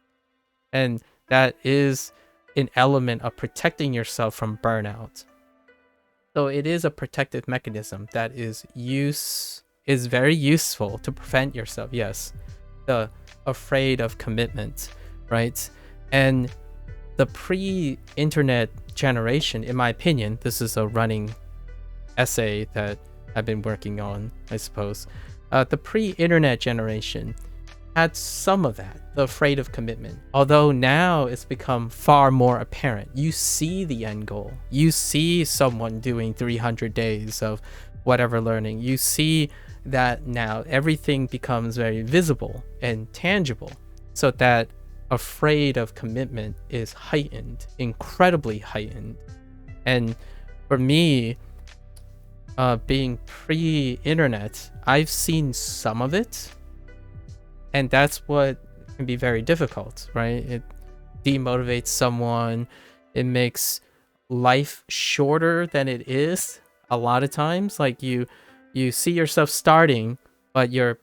And that is an element of protecting yourself from burnout. So it is a protective mechanism that is very useful to prevent yourself, yes, the afraid of commitment, right? And the pre-internet generation, in my opinion, this is a running essay that I've been working on, I suppose. The pre-internet generation had some of that, the afraid of commitment. Although now it's become far more apparent. You see the end goal. You see someone doing 300 days of whatever learning. You see that now everything becomes very visible and tangible, so that afraid of commitment is heightened, incredibly heightened. And for me, being pre-internet, I've seen some of it, and that's what can be very difficult, right? It demotivates someone. It makes life shorter than it is a lot of times. Like you see yourself starting, but you're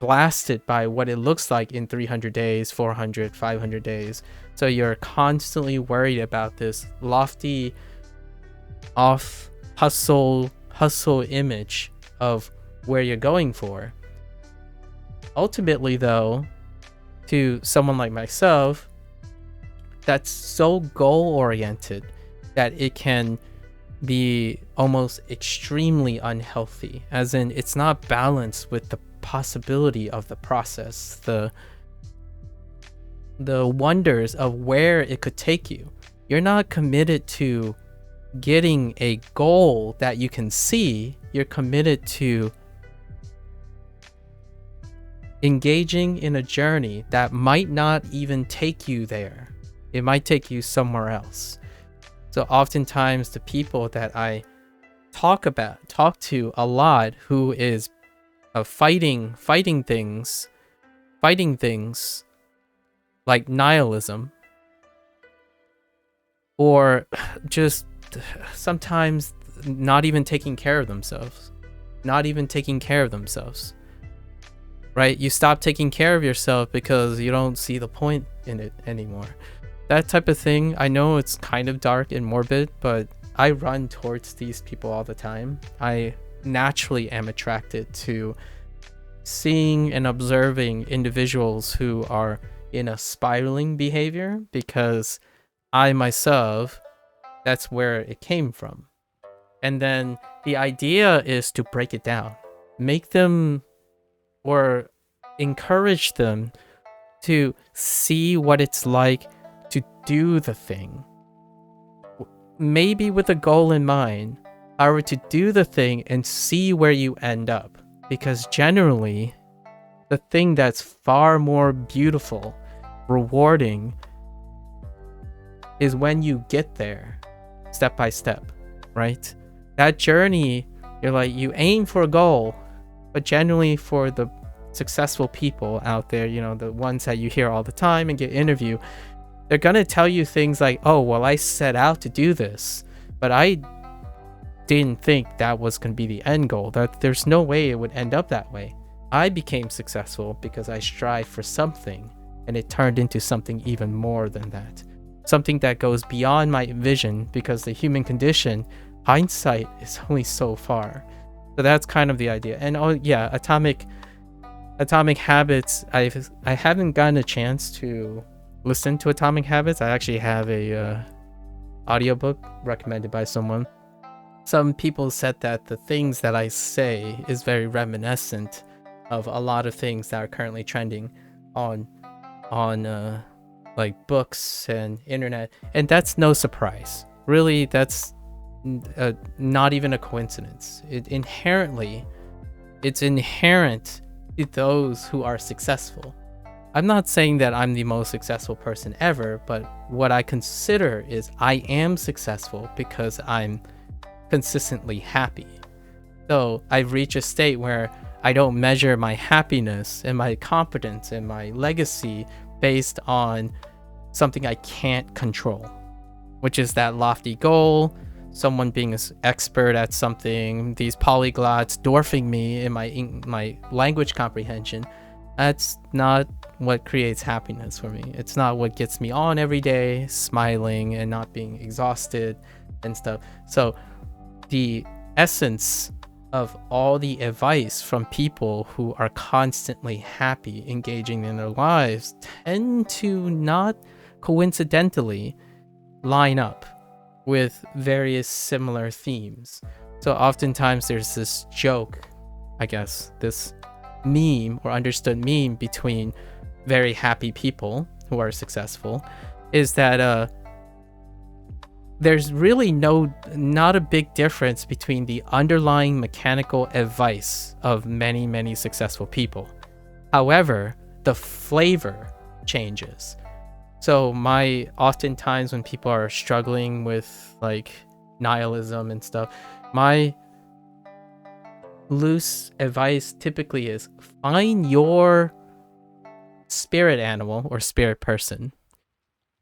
blasted by what it looks like in 300 days, 400, 500 days. So you're constantly worried about this lofty hustle image of where you're going for. Ultimately, though, to someone like myself, that's so goal-oriented that it can be almost extremely unhealthy, as in it's not balanced with the possibility of the process, the wonders of where it could take you. You're not committed to getting a goal that you can see. You're committed to engaging in a journey that might not even take you there. It might take you somewhere else. So oftentimes the people that I talk to a lot, who is fighting things like nihilism, or just sometimes not even taking care of themselves, right? You stop taking care of yourself because you don't see the point in it anymore. That type of thing, I know it's kind of dark and morbid, but I run towards these people all the time. I naturally am attracted to seeing and observing individuals who are in a spiraling behavior, because I myself, that's where it came from. And then the idea is to break it down, make them or encourage them to see what it's like to do the thing. Maybe with a goal in mind, or to do the thing and see where you end up. Because generally, the thing that's far more beautiful, rewarding, is when you get there, step by step, right? That journey, you're like, you aim for a goal, but generally for the successful people out there, you know, the ones that you hear all the time and get interviewed, they're gonna tell you things like, oh, well, I set out to do this, but I didn't think that was gonna be the end goal. That there's no way it would end up that way. I became successful because I strived for something, and it turned into something even more than that. Something that goes beyond my vision, because the human condition, hindsight is only so far. So that's kind of the idea. And oh yeah, Atomic Habits, I haven't gotten a chance to listen to Atomic Habits. I actually have a audiobook recommended by someone. Some people said that the things that I say is very reminiscent of a lot of things that are currently trending on like books and internet, and that's no surprise. Really, that's not even a coincidence. It's inherent to those who are successful. I'm not saying that I'm the most successful person ever, but what I consider is I am successful because I'm consistently happy. So I've reached a state where I don't measure my happiness and my competence and my legacy based on something I can't control, which is that lofty goal, someone being an expert at something, these polyglots dwarfing me in my language comprehension. That's not what creates happiness for me. It's not what gets me on every day, smiling and not being exhausted and stuff. So the essence of all the advice from people who are constantly happy, engaging in their lives, tend to not coincidentally line up with various similar themes. So oftentimes there's this joke, I guess, this meme or understood meme between very happy people who are successful, is that there's really not a big difference between the underlying mechanical advice of many successful people. However, the flavor changes. So oftentimes when people are struggling with like nihilism and stuff, my loose advice typically is find your spirit animal or spirit person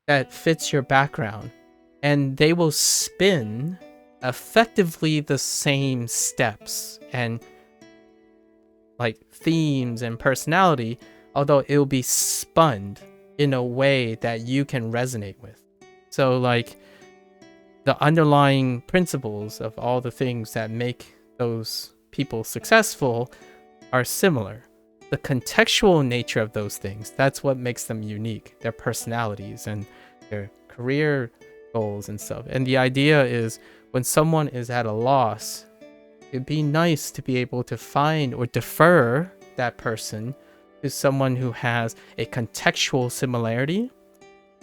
that fits your background, and they will spin effectively the same steps and like themes and personality, although it will be spun in a way that you can resonate with. So like the underlying principles of all the things that make those people successful are similar. The contextual nature of those things, that's what makes them unique, their personalities and their career goals and stuff. And the idea is when someone is at a loss, it'd be nice to be able to find or defer that person to someone who has a contextual similarity,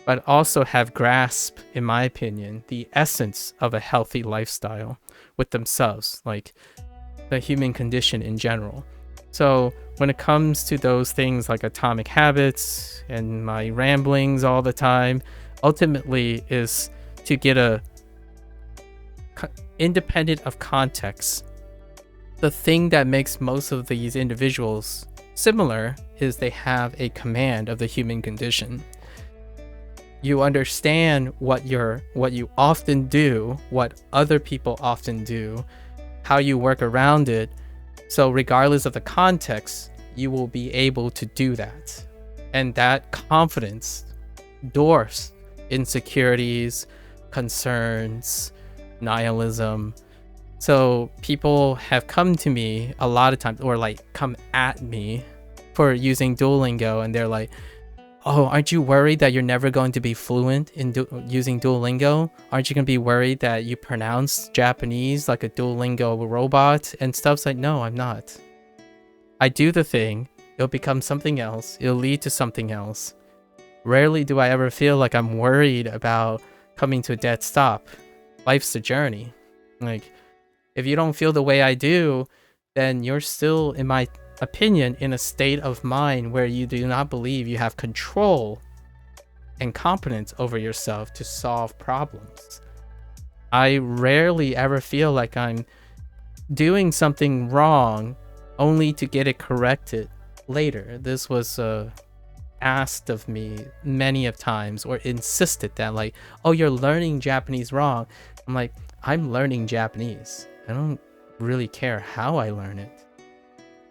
but also have grasp, in my opinion, the essence of a healthy lifestyle with themselves, like the human condition in general. So when it comes to those things like Atomic Habits and my ramblings all the time, ultimately is to get independent of context. The thing that makes most of these individuals similar is they have a command of the human condition. You understand what you often do, what other people often do, how you work around it. So regardless of the context, you will be able to do that. And that confidence dwarfs insecurities, concerns, nihilism. So people have come to me a lot of times, or like come at me for using Duolingo, and they're like, oh, aren't you worried that you're never going to be fluent in using Duolingo? Aren't you going to be worried that you pronounce Japanese like a Duolingo robot and stuff? It's like, no, I'm not. I do the thing, it'll become something else, it'll lead to something else. Rarely do I ever feel like I'm worried about coming to a dead stop. Life's a journey. Like, if you don't feel the way I do, then you're still, in my opinion, in a state of mind where you do not believe you have control and competence over yourself to solve problems. I rarely ever feel like I'm doing something wrong only to get it corrected later. This was asked of me many of times, or insisted that, like, oh, you're learning Japanese wrong. I'm like, I'm learning Japanese. I don't really care how I learn it.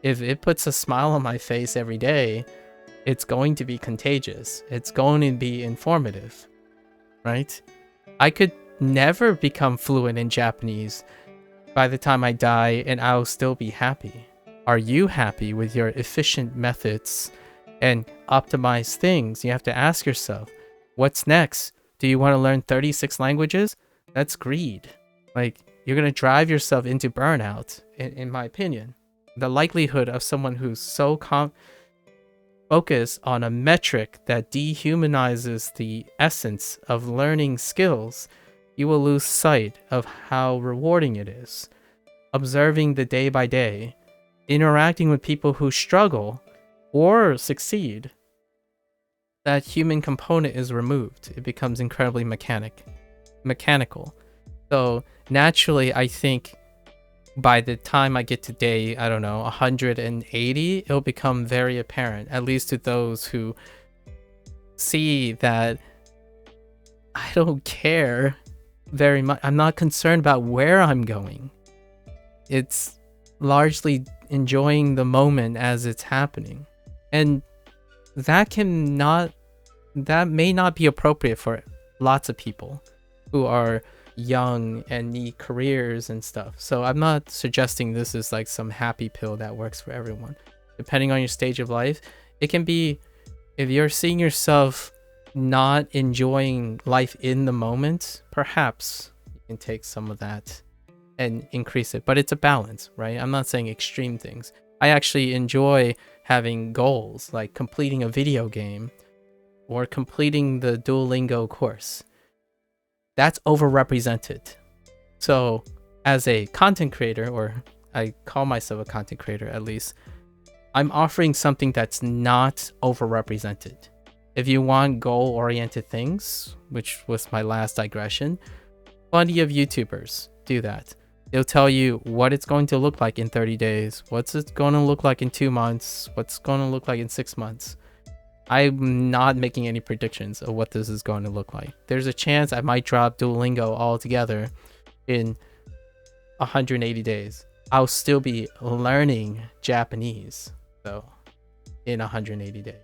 If it puts a smile on my face every day, it's going to be contagious. It's going to be informative, right? I could never become fluent in Japanese by the time I die, and I'll still be happy. Are you happy with your efficient methods and optimized things? You have to ask yourself, what's next? Do you want to learn 36 languages? That's greed. Like, you're going to drive yourself into burnout, in my opinion. The likelihood of someone who's so focused on a metric that dehumanizes the essence of learning skills, you will lose sight of how rewarding it is. Observing the day by day, interacting with people who struggle or succeed, that human component is removed. It becomes incredibly mechanical. So naturally, I think by the time I get to day, I don't know, 180, it'll become very apparent, at least to those who see that I don't care very much. I'm not concerned about where I'm going. It's largely enjoying the moment as it's happening. And that may not be appropriate for lots of people who are young and need careers and stuff. So I'm not suggesting this is like some happy pill that works for everyone. Depending on your stage of life, it can be, if you're seeing yourself not enjoying life in the moment, perhaps you can take some of that and increase it. But it's a balance, right? I'm not saying extreme things. I actually enjoy having goals, like completing a video game or completing the Duolingo course. That's overrepresented. So as a content creator, or I call myself a content creator at least, I'm offering something that's not overrepresented. If you want goal-oriented things, which was my last digression, plenty of YouTubers do that. They'll tell you what it's going to look like in 30 days, what's it going to look like in 2 months, what's going to look like in 6 months. I'm not making any predictions of what this is going to look like. There's a chance I might drop Duolingo altogether in 180 days. I'll still be learning Japanese, though, in 180 days.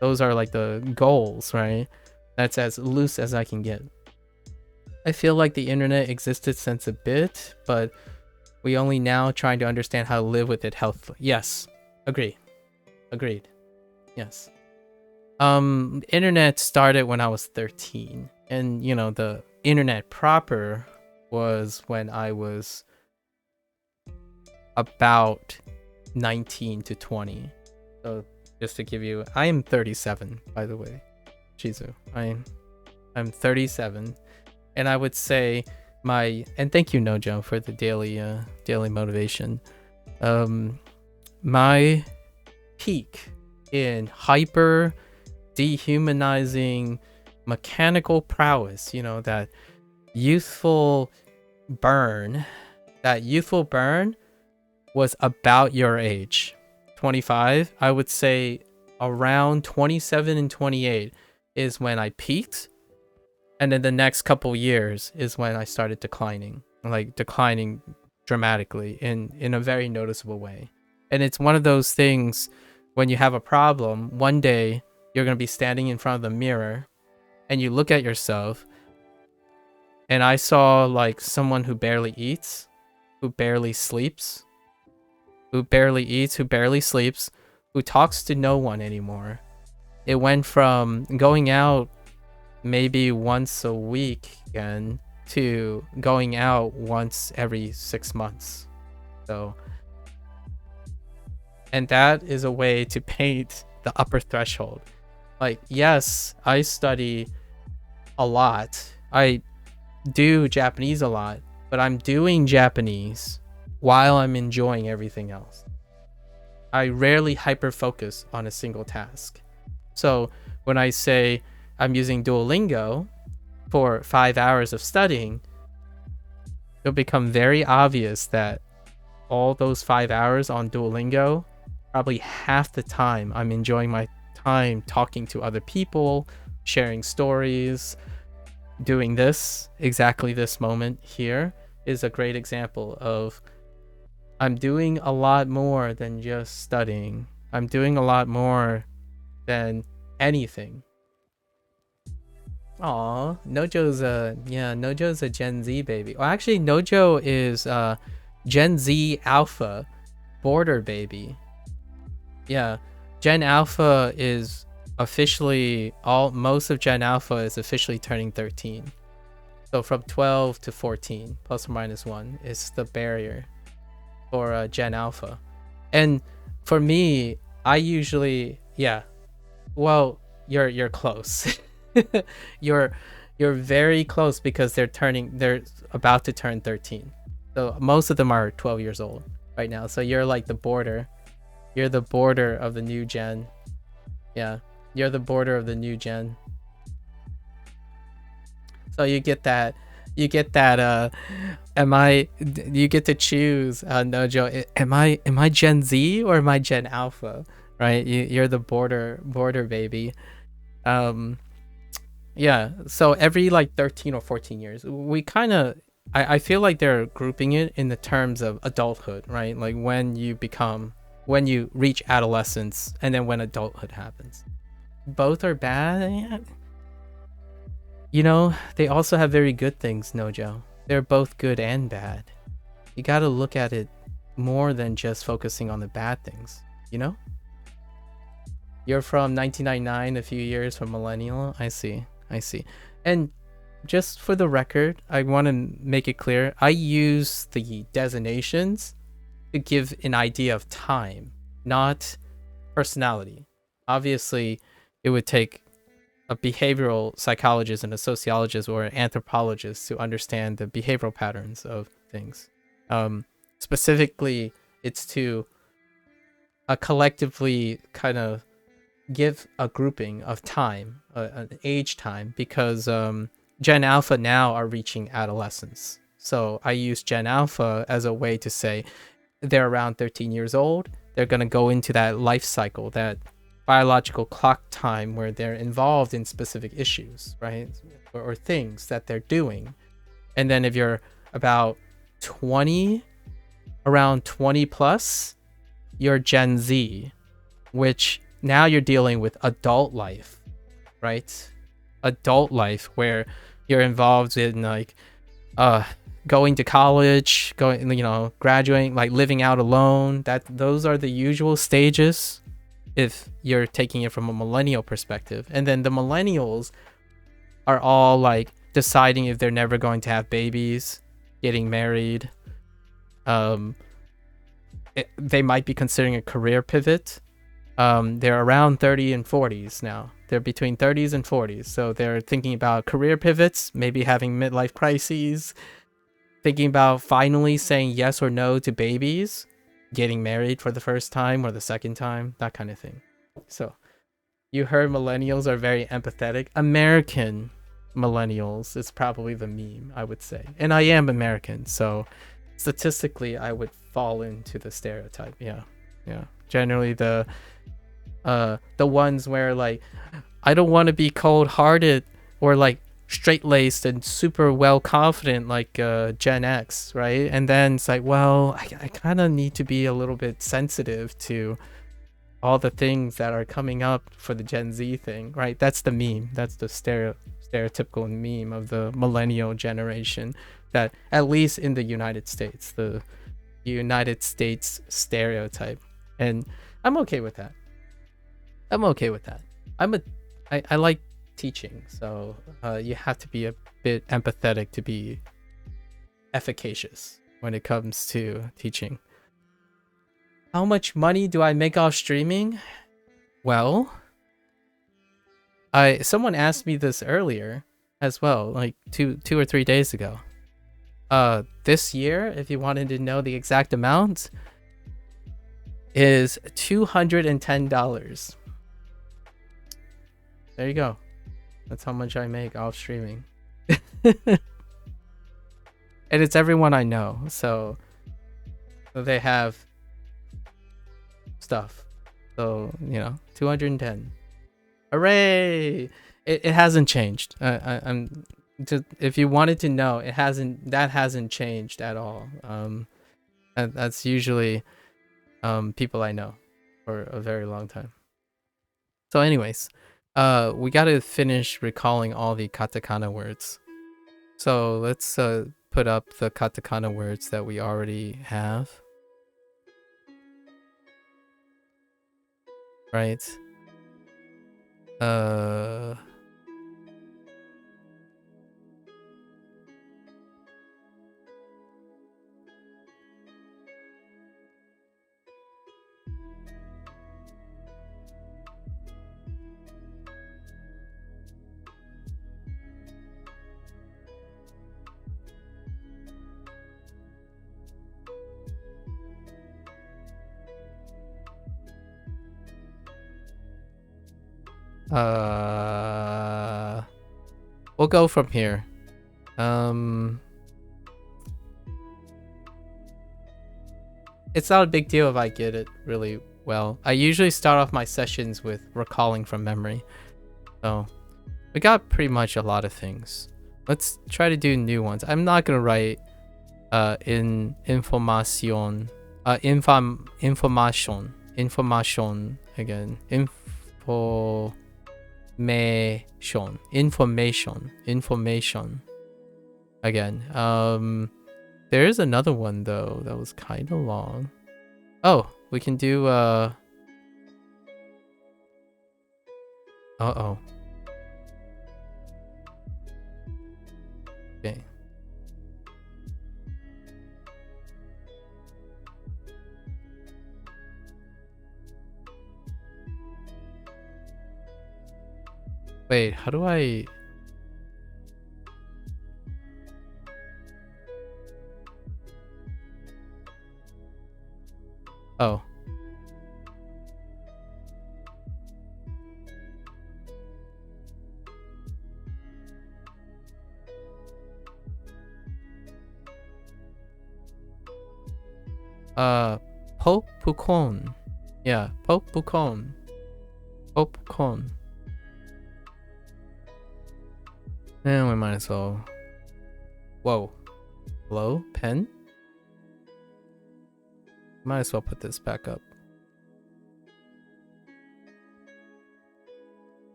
Those are like the goals, right? That's as loose as I can get. I feel like the internet existed since a bit, but we only now trying to understand how to live with it healthfully. Yes, agreed. Yes. Internet started when I was 13, and you know, the internet proper was when I was about 19 to 20. So just to give you, I am 37, by the way, Shizu. I'm 37, and I would say and thank you, Nojo, for the daily motivation. My peak in hyper dehumanizing mechanical prowess, you know, that youthful burn was about your age, 25. I would say around 27 and 28 is when I peaked, and then the next couple years is when I started declining dramatically in a very noticeable way. And it's one of those things, when you have a problem, one day you're going to be standing in front of the mirror and you look at yourself, and I saw like someone who barely eats, who barely sleeps, who talks to no one anymore. It went from going out maybe once a week again to going out once every 6 months. So, And that is a way to paint the upper threshold. Like, yes, I study a lot. I do Japanese a lot, but I'm doing Japanese while I'm enjoying everything else. I rarely hyper focus on a single task. So when I say I'm using Duolingo for 5 hours of studying, it'll become very obvious that all those 5 hours on Duolingo, probably half the time I'm enjoying my time talking to other people, sharing stories, doing this. Exactly this moment here is a great example of I'm doing a lot more than just studying. I'm doing a lot more than anything. Aw, Nojo's a Gen Z baby. Well, actually, Nojo is Gen Z Alpha border baby. Yeah, Gen Alpha is officially most of Gen Alpha is officially turning 13. So from 12 to 14, plus or minus 1, is the barrier for Gen Alpha. And for me, I usually, well, you're close. you're very close because they're about to turn 13. So most of them are 12 years old right now. So you're like the border. You're the border of the new gen. Yeah, you're the border of the new gen. So you get that you get to choose, Nojo, am I Gen Z or am I Gen Alpha, right? You're the border baby. Yeah, so every like 13 or 14 years we kind of I feel like they're grouping it in the terms of adulthood, right? Like when you reach adolescence and then when adulthood happens. Both are bad. You know, they also have very good things, Nojo. They're both good and bad. You gotta look at it more than just focusing on the bad things, you know? You're from 1999, a few years from millennial. I see. And just for the record, I want to make it clear, I use the designations to give an idea of time, not personality. Obviously, it would take a behavioral psychologist and a sociologist or an anthropologist to understand the behavioral patterns of things. Specifically, it's to collectively kind of give a grouping of time, an age time, because Gen Alpha now are reaching adolescence. So I use Gen Alpha as a way to say they're around 13 years old. They're going to go into that life cycle, that biological clock time where they're involved in specific issues, right? Or things that they're doing. And then if you're about 20, around 20 plus, you're Gen Z, which now you're dealing with adult life, right? Adult life where you're involved in like going to college, graduating, like living out alone. Those are the usual stages if you're taking it from a millennial perspective. And then the millennials are all like deciding if they're never going to have babies, getting married. They might be considering a career pivot. They're around 30 and 40s now. They're between 30s and 40s. So they're thinking about career pivots, maybe having midlife crises, thinking about finally saying yes or no to babies, getting married for the first time or the second time, that kind of thing. So you heard millennials are very empathetic. American millennials is probably the meme, I would say. And I am American, so statistically I would fall into the stereotype. Yeah. Generally the ones where like I don't want to be cold-hearted or like straight-laced and super well confident like Gen X, right? And then it's like, well, I kind of need to be a little bit sensitive to all the things that are coming up for the Gen Z thing, right? That's the meme. That's the stereotypical meme of the millennial generation, that at least in the United States, the United States stereotype. And I'm okay with that. I like teaching, so you have to be a bit empathetic to be efficacious when it comes to teaching. How much money do I make off streaming? Well, someone asked me this earlier as well, like two or 3 days ago. This year, if you wanted to know the exact amount, is $210. There you go. That's how much I make off streaming. And it's everyone I know, so they have stuff. So, 210. Hooray! It hasn't changed. I'm just, if you wanted to know, that hasn't changed at all. That's usually people I know for a very long time. So anyways, we gotta finish recalling all the katakana words. So let's put up the katakana words that we already have. Right. We'll go from here. It's not a big deal if I get it really well. I usually start off my sessions with recalling from memory. So we got pretty much a lot of things. Let's try to do new ones. I'm not gonna write information again. Information again. There is another one though that was kind of long. Oh, we can do uh-oh. Okay. Wait, how do I... Oh. Popcorn. Yeah, popcorn. Popcorn. And we might as well... Whoa. Hello? Pen? Might as well put this back up.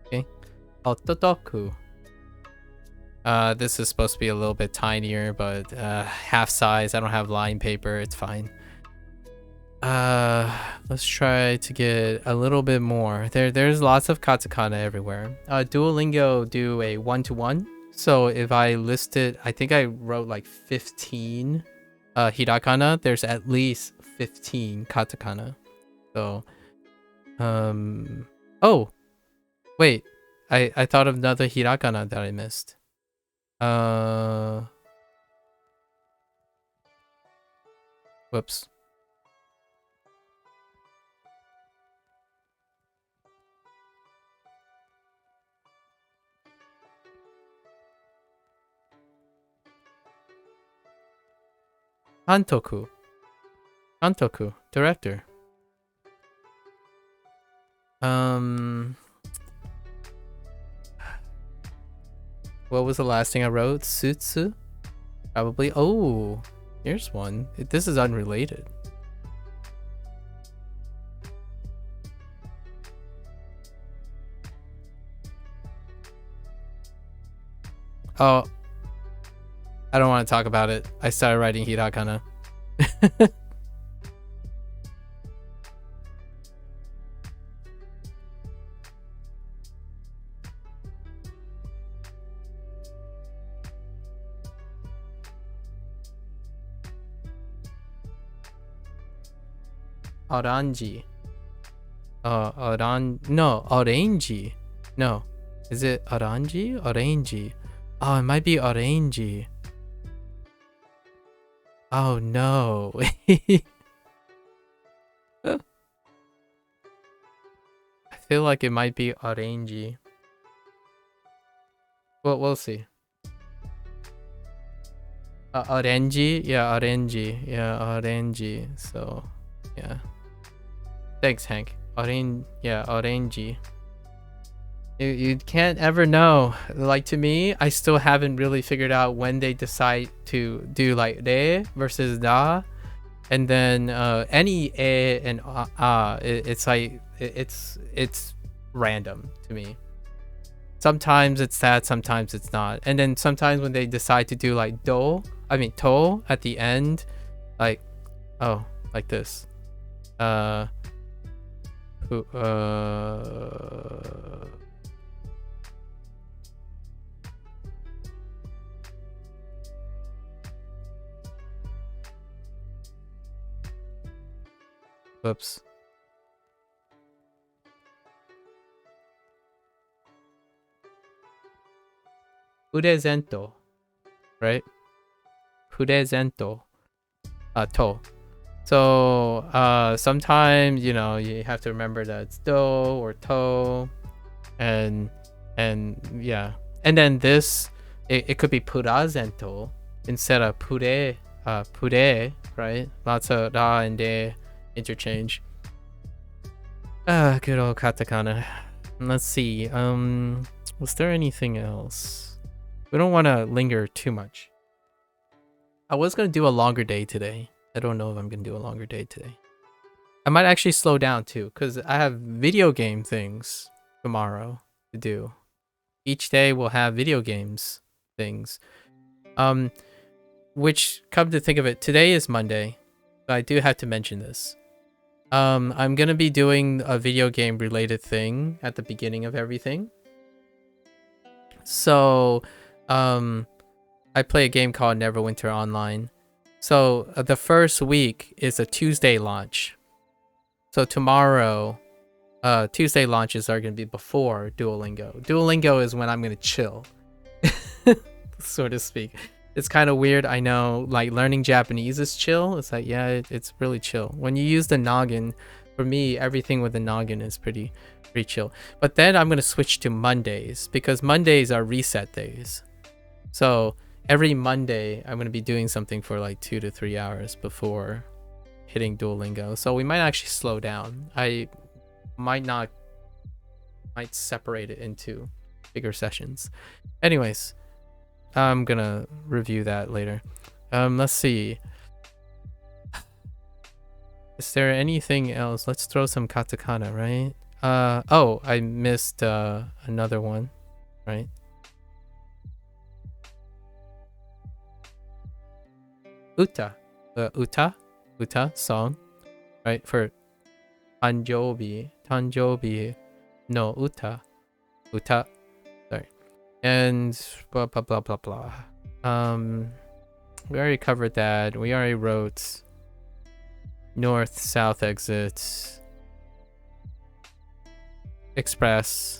Okay. Ototoku. This is supposed to be a little bit tinier, but half size. I don't have line paper. It's fine. Let's try to get a little bit more. There's lots of katakana everywhere. Duolingo do a 1-to-1. So if I listed, I think I wrote like 15 hiragana, there's at least 15 katakana. So oh wait, I thought of another hiragana that I missed. Whoops. Antoku, director. What was the last thing I wrote? Sutsu? Probably. Oh, here's one. This is unrelated. Oh, I don't want to talk about it. I started writing hiragana. Orange. No, orange. No. Is it orange? Orange. Oh, it might be orange. Oh no. I feel like it might be orange. Well, we'll see. Orange? Yeah, orange. Yeah, orange. So, yeah. Thanks, Hank. Orange. Yeah, orange. You can't ever know. Like, to me, I still haven't really figured out when they decide to do like re versus da, and then any e and it's like it's random to me. Sometimes it's that, sometimes it's not, and then sometimes when they decide to do like to at the end, like like this, whoops. Purezento, right? Purezento. To. So sometimes, you know, you have to remember that it's do or to, and yeah. And then this, it could be purazento instead of pure, right? Lots of ra and de interchange. Good old katakana. Let's see. Was there anything else? We don't want to linger too much. I was gonna do a longer day today. I don't know if I'm gonna do a longer day today. I might actually slow down too, because I have video game things tomorrow to do. Each day we'll have video games things. Which, come to think of it, today is Monday, but I do have to mention this. I'm gonna be doing a video game related thing at the beginning of everything. So, I play a game called Neverwinter Online. So the first week is a Tuesday launch. So tomorrow, Tuesday launches are going to be before Duolingo. Duolingo is when I'm going to chill, so to speak. It's kind of weird, I know. Like, learning Japanese is chill. It's like, yeah, it's really chill. When you use the noggin, for me, everything with the noggin is pretty chill. But then I'm going to switch to Mondays, because Mondays are reset days. So every Monday, I'm going to be doing something for like 2 to 3 hours before hitting Duolingo. So we might actually slow down. I might separate it into bigger sessions. Anyways, I'm going to review that later. Let's see. Is there anything else? Let's throw some katakana, right? Oh, I missed another one, right? Uta, uta song, right? For Tanjobi no uta, sorry, and blah blah blah blah blah. We already covered that. We already wrote north south exits, express.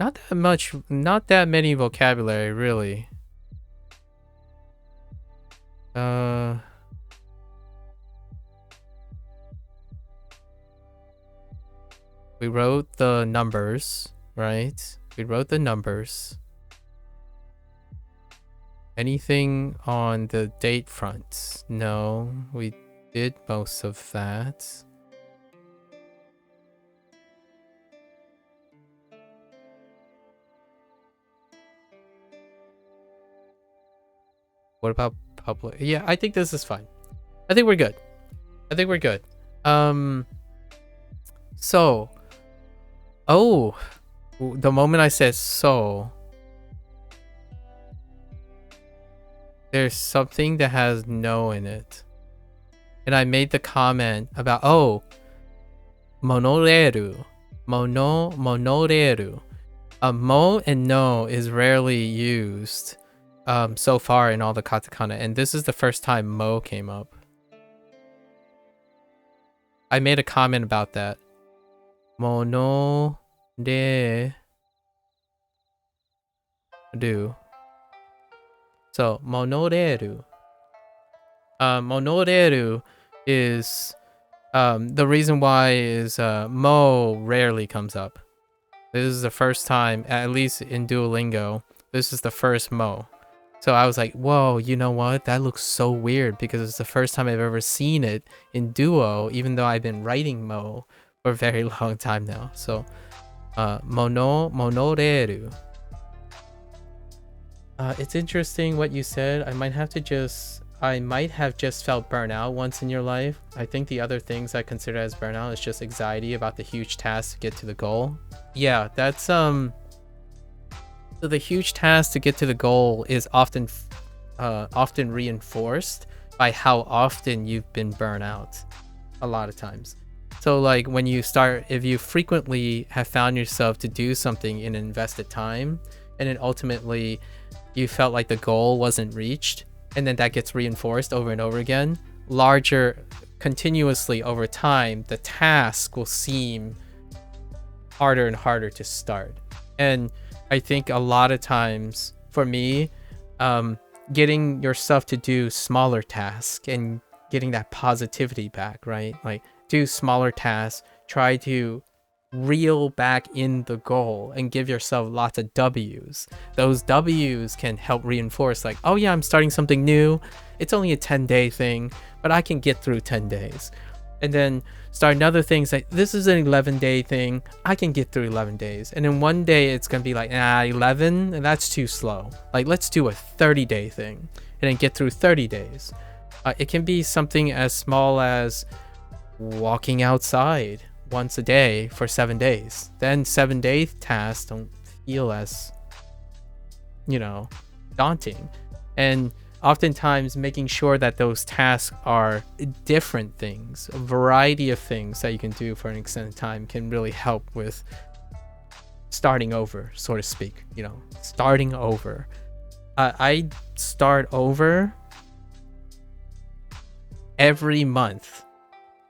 Not that much, not that many vocabulary, really. We wrote the numbers, right? We wrote the numbers. Anything on the date front? No, we did most of that. What about public? Yeah, I think this is fine. I think we're good. So, oh, the moment I said so, there's something that has no in it. and I made the comment about, oh, monoreru, monoreru. Mo and no is rarely used so far in all the katakana, and this is the first time mo came up. I made a comment about that. Monoreru. So monoreru. Monoreru is the reason why is mo rarely comes up. This is the first time, at least in Duolingo, this is the first mo. So I was like, whoa, you know what? That looks so weird because it's the first time I've ever seen it in Duo, even though I've been writing mo for a very long time now. So monoreru. It's interesting what you said. I might have just felt burnout once in your life. I think the other things I consider as burnout is just anxiety about the huge task to get to the goal. Yeah, that's so the huge task to get to the goal is often reinforced by how often you've been burnt out a lot of times. So like when you start, if you frequently have found yourself to do something in invested time, and then ultimately you felt like the goal wasn't reached, and then that gets reinforced over and over again, continuously over time, the task will seem harder and harder to start. And I think a lot of times for me, getting yourself to do smaller tasks and getting that positivity back, right? Like do smaller tasks, try to reel back in the goal and give yourself lots of W's. Those W's can help reinforce like, oh yeah, I'm starting something new. It's only a 10-day thing, but I can get through 10 days. And then start another thing, like this is an 11-day thing. I can get through 11 days. And then one day it's going to be like, 11, and that's too slow. Like let's do a 30-day thing and then get through 30 days. It can be something as small as walking outside once a day for 7 days. Then 7-day tasks don't feel as, daunting. And oftentimes making sure that those tasks are different things, a variety of things that you can do for an extended time can really help with starting over, so to speak. Starting over. I start over every month,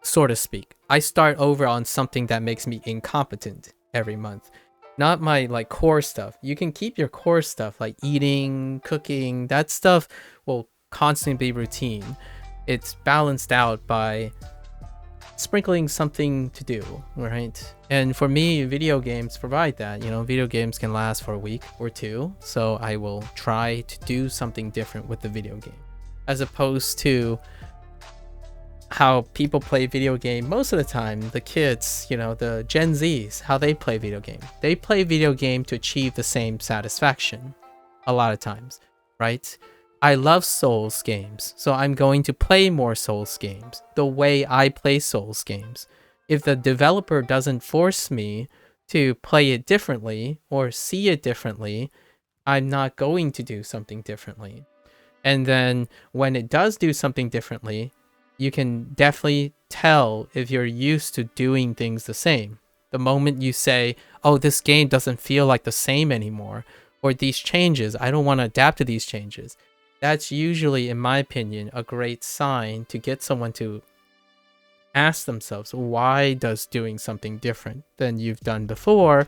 so to speak. I start over on something that makes me incompetent every month. Not my core stuff. You can keep your core stuff like eating, cooking. That stuff will constantly be routine. It's balanced out by sprinkling something to do, right? And for me, video games provide that. Video games can last for a week or two. So I will try to do something different with the video game, as opposed to how people play video game most of the time. The kids, the Gen Zs, how they play video game. They play video game to achieve the same satisfaction a lot of times, right? I love Souls games, so I'm going to play more Souls games the way I play Souls games. If the developer doesn't force me to play it differently or see it differently, I'm not going to do something differently. And then when it does do something differently, you can definitely tell if you're used to doing things the same. The moment you say, oh, this game doesn't feel like the same anymore, or these changes, I don't want to adapt to these changes, that's usually, in my opinion, a great sign to get someone to ask themselves, why does doing something different than you've done before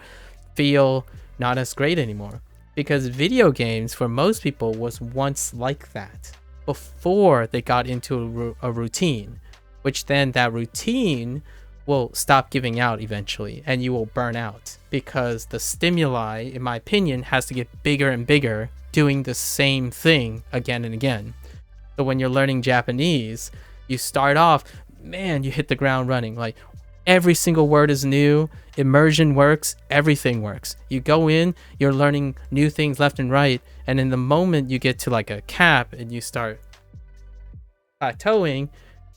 feel not as great anymore? Because video games, for most people, was once like that before they got into a routine, which then that routine will stop giving out eventually, and you will burn out because the stimuli, in my opinion, has to get bigger and bigger doing the same thing again and again. So when you're learning Japanese, you start off, man, you hit the ground running. Like every single word is new, immersion works, everything works. You go in, you're learning new things left and right, and in the moment you get to like a cap and you start plateauing,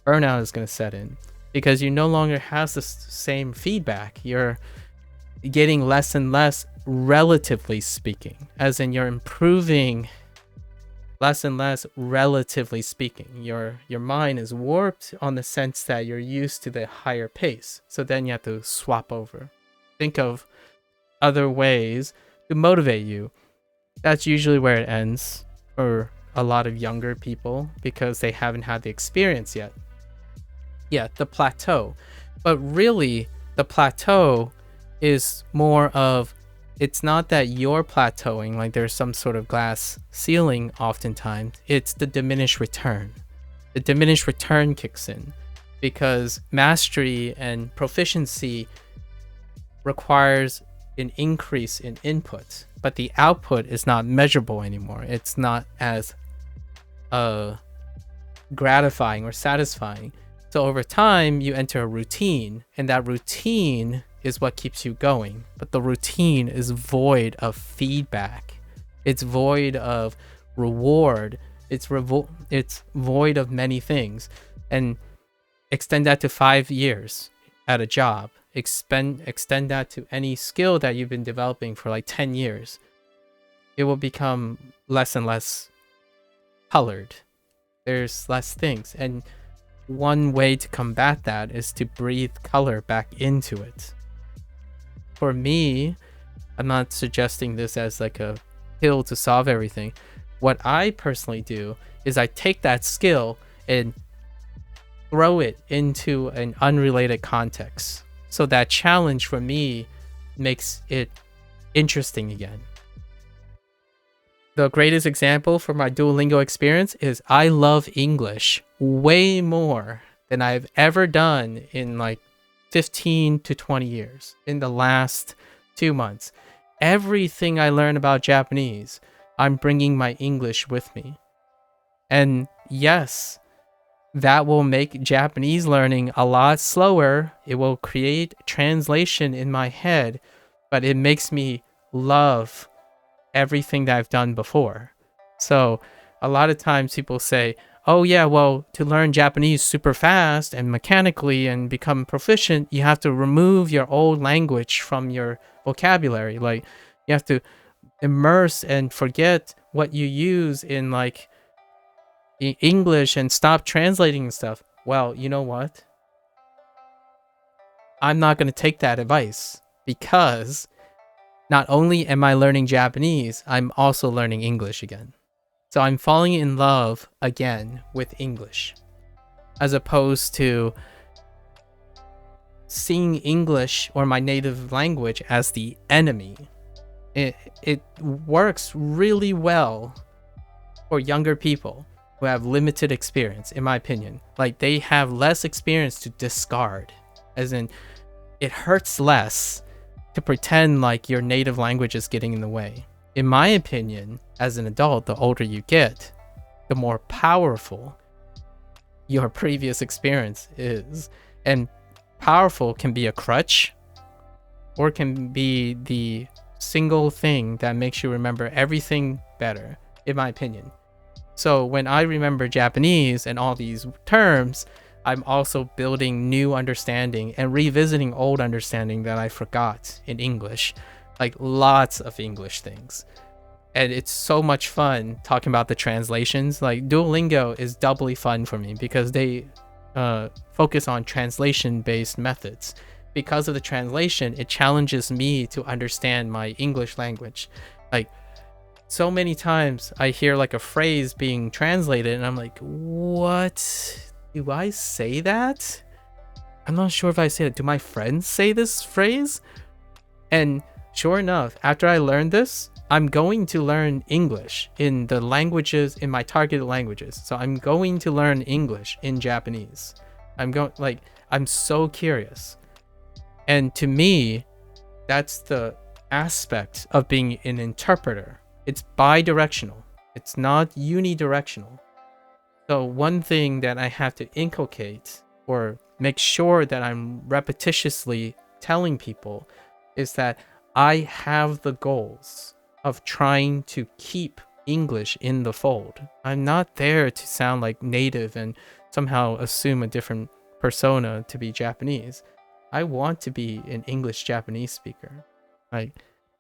burnout is going to set in because you no longer have the same feedback. You're getting less and less, relatively speaking, as in you're improving less and less, relatively speaking. Your mind is warped on the sense that you're used to the higher pace. So then you have to swap over. Think of other ways to motivate you. That's usually where it ends for a lot of younger people because they haven't had the experience yet. Yeah, the plateau. But really, the plateau is more of, it's not that you're plateauing, like there's some sort of glass ceiling oftentimes. It's the diminished return. The diminished return kicks in because mastery and proficiency requires an increase in input, but the output is not measurable anymore. It's not as gratifying or satisfying. So over time, you enter a routine, and that routine is what keeps you going. But the routine is void of feedback. It's void of reward. It's void of many things. And extend that to 5 years at a job. Extend that to any skill that you've been developing for like 10 years. It will become less and less colored. There's less things. And one way to combat that is to breathe color back into it. For me, I'm not suggesting this as like a pill to solve everything. What I personally do is I take that skill and throw it into an unrelated context. So that challenge for me makes it interesting again. The greatest example for my Duolingo experience is I love English way more than I've ever done in like 15 to 20 years in the last 2 months. Everything I learn about Japanese, I'm bringing my English with me. And yes, that will make Japanese learning a lot slower. It will create translation in my head, but it makes me love everything that I've done before. So a lot of times people say, oh yeah, well, to learn Japanese super fast and mechanically and become proficient, you have to remove your old language from your vocabulary. Like you have to immerse and forget what you use in like English and stop translating stuff. Well, you know what? I'm not going to take that advice because not only am I learning Japanese, I'm also learning English again. So I'm falling in love again with English, as opposed to seeing English or my native language as the enemy. It works really well for younger people who have limited experience, in my opinion. Like they have less experience to discard, as in it hurts less to pretend like your native language is getting in the way. In my opinion, as an adult, the older you get, the more powerful your previous experience is. And powerful can be a crutch or can be the single thing that makes you remember everything better, in my opinion. So when I remember Japanese and all these terms, I'm also building new understanding and revisiting old understanding that I forgot in English, like lots of English things. And it's so much fun talking about the translations. Like Duolingo is doubly fun for me because they focus on translation-based methods. Because of the translation, it challenges me to understand my English language. Like so many times I hear like a phrase being translated and I'm like, what? Do I say that? I'm not sure if I say it. Do my friends say this phrase? And sure enough, after I learned this, I'm going to learn English in the languages, in my targeted languages. So I'm going to learn English in Japanese. I'm so curious. And to me, that's the aspect of being an interpreter. It's bi-directional. It's not unidirectional. So one thing that I have to inculcate or make sure that I'm repetitiously telling people is that I have the goals of trying to keep English in the fold. I'm not there to sound like native and somehow assume a different persona to be Japanese. I want to be an English Japanese speaker.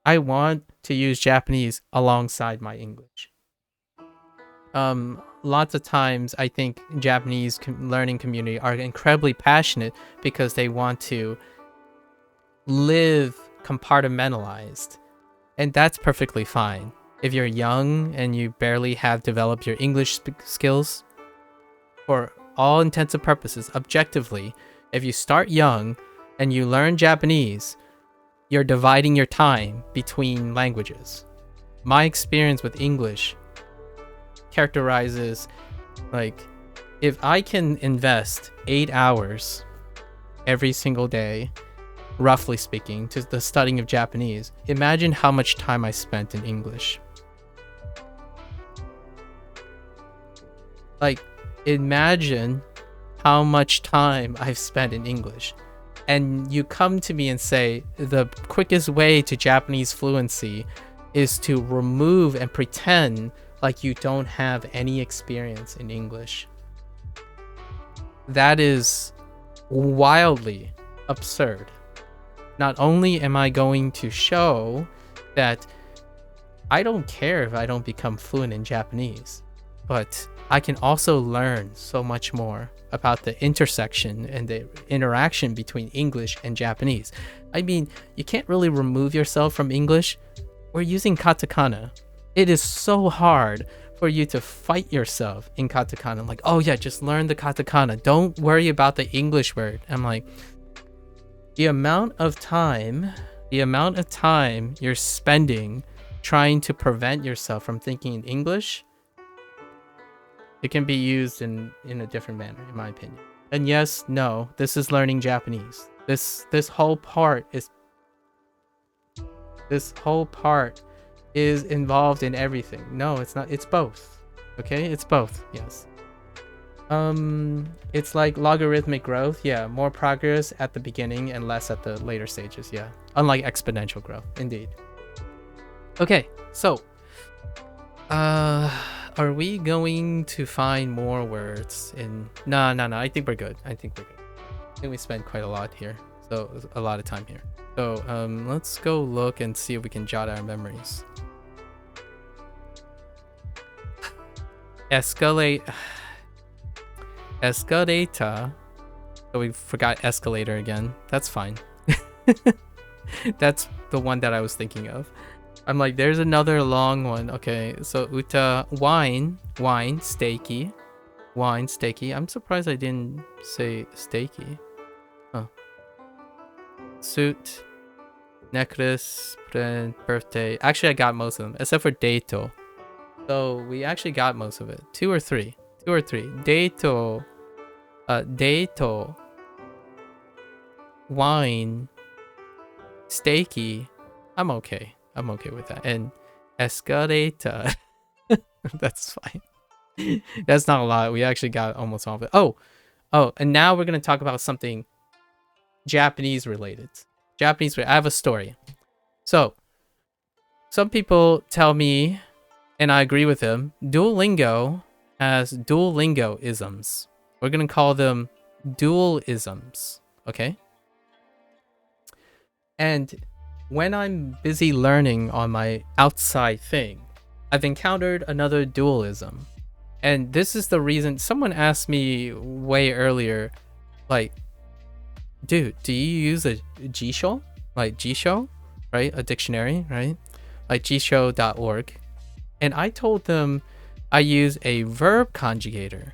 I want to use Japanese alongside my English. Lots of times I think Japanese learning community are incredibly passionate because they want to live compartmentalized, and that's perfectly fine. If you're young and you barely have developed your English skills, for all intents and purposes, objectively, if you start young and you learn Japanese, you're dividing your time between languages. My experience with English characterizes, like, if I can invest 8 hours every single day, roughly speaking, to the studying of Japanese, imagine how much time I spent in English. Like, imagine how much time I've spent in English. And you come to me and say the quickest way to Japanese fluency is to remove and pretend like you don't have any experience in English. That is wildly absurd. Not only am I going to show that I don't care if I don't become fluent in Japanese, but I can also learn so much more about the intersection and the interaction between English and Japanese. I mean, you can't really remove yourself from English. We're using katakana. It is so hard for you to fight yourself in katakana. I'm like, oh yeah, just learn the katakana. Don't worry about the English word. I'm like, the amount of time you're spending trying to prevent yourself from thinking in English, it can be used in a different manner, in my opinion. And yes, no, this is learning Japanese. This whole part is involved in everything. No, it's not. It's both. Okay, it's both. Yes. It's like logarithmic growth. Yeah, more progress at the beginning and less at the later stages. Yeah, unlike exponential growth, indeed. Okay, so, are we going to find more words in? No. I think we're good. I think we spent quite a lot here. So a lot of time here. So let's go look and see if we can jot our memories. Escalator. So we forgot escalator again. That's fine. That's the one that I was thinking of. I'm like, there's another long one. Okay, so uta, wine, steaky. I'm surprised I didn't say steaky. Huh. Suit, necklace, birthday. Actually, I got most of them, except for dato. So we actually got most of it. Two or three. Dato, wine, steaky. I'm okay with that. And escalator. That's fine. That's not a lot. We actually got almost all of it. Oh, and now we're gonna talk about something Japanese related. I have a story. So some people tell me, and I agree with them, Duolingo has Duolingo-isms. We're gonna call them dual-isms. Okay? And when I'm busy learning on my outside thing, I've encountered another dualism. And this is the reason someone asked me way earlier, like, dude, do you use a Jisho? Like Jisho, right? A dictionary, right? Like jisho.org. And I told them I use a verb conjugator.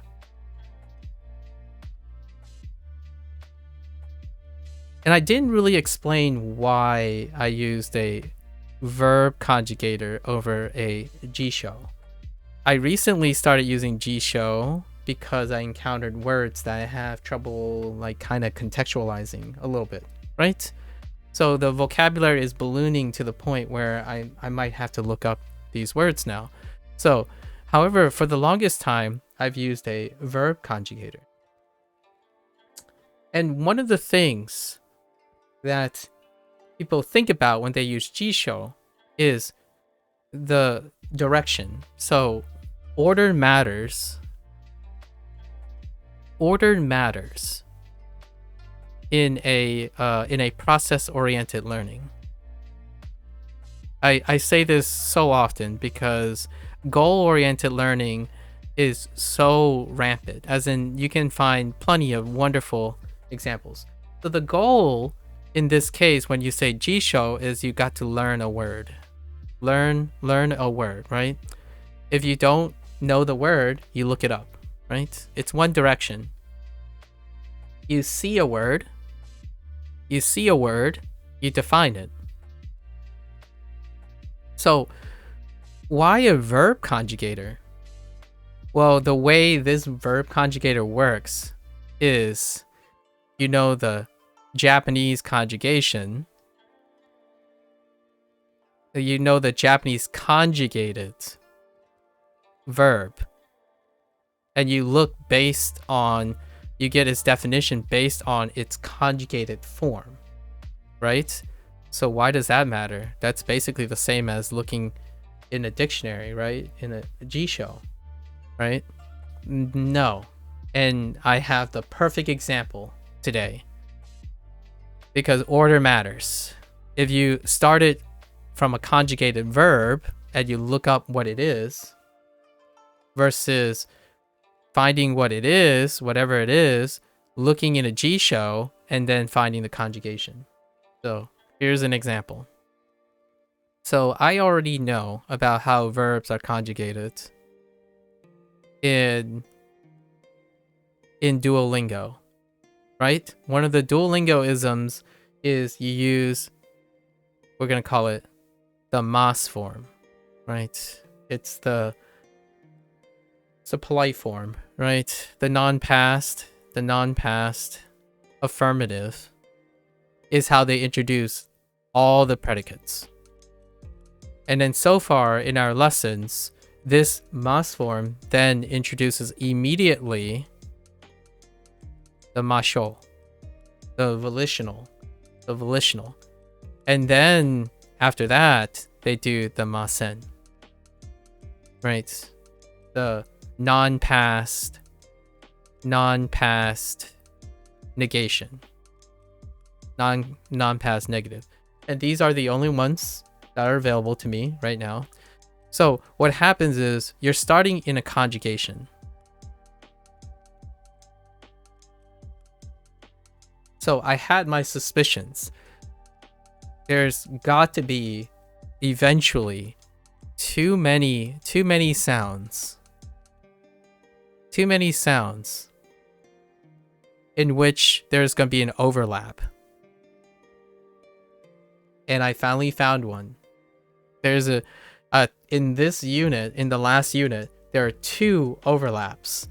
And I didn't really explain why I used a verb conjugator over a Jisho. I recently started using Jisho because I encountered words that I have trouble like kind of contextualizing a little bit, right? So the vocabulary is ballooning to the point where I might have to look up these words now. So, however, for the longest time, I've used a verb conjugator. And one of the things that people think about when they use Jisho is the direction. So order matters. Order matters in a process-oriented learning. I say this so often because goal-oriented learning is so rampant, as in you can find plenty of wonderful examples. So the goal in this case, when you say jisho, is you got to learn a word. Learn a word, right? If you don't know the word, you look it up, right? It's one direction. You see a word, you define it. So why a verb conjugator? Well, the way this verb conjugator works is, you know, the Japanese conjugation. You know the Japanese conjugated verb. And you look you get its definition based on its conjugated form, right? So why does that matter? That's basically the same as looking in a dictionary, right? In a jisho, right? No. And I have the perfect example today. Because order matters. If you started from a conjugated verb and you look up what it is versus finding what it is, whatever it is, looking in a jisho and then finding the conjugation. So here's an example. So I already know about how verbs are conjugated in Duolingo, right? One of the Duolingo isms is you use, we're going to call it the mas form, right? It's a polite form, right? The non-past affirmative is how they introduce all the predicates. And then so far in our lessons, this mas form then introduces immediately the masho, the volitional. And then after that, they do the masen, right? The non-past negation, non-past negative. And these are the only ones that are available to me right now. So what happens is you're starting in a conjugation. So I had my suspicions. There's got to be eventually too many sounds in which there's going to be an overlap. And I finally found one. There's in this unit, in the last unit, there are 2 overlaps.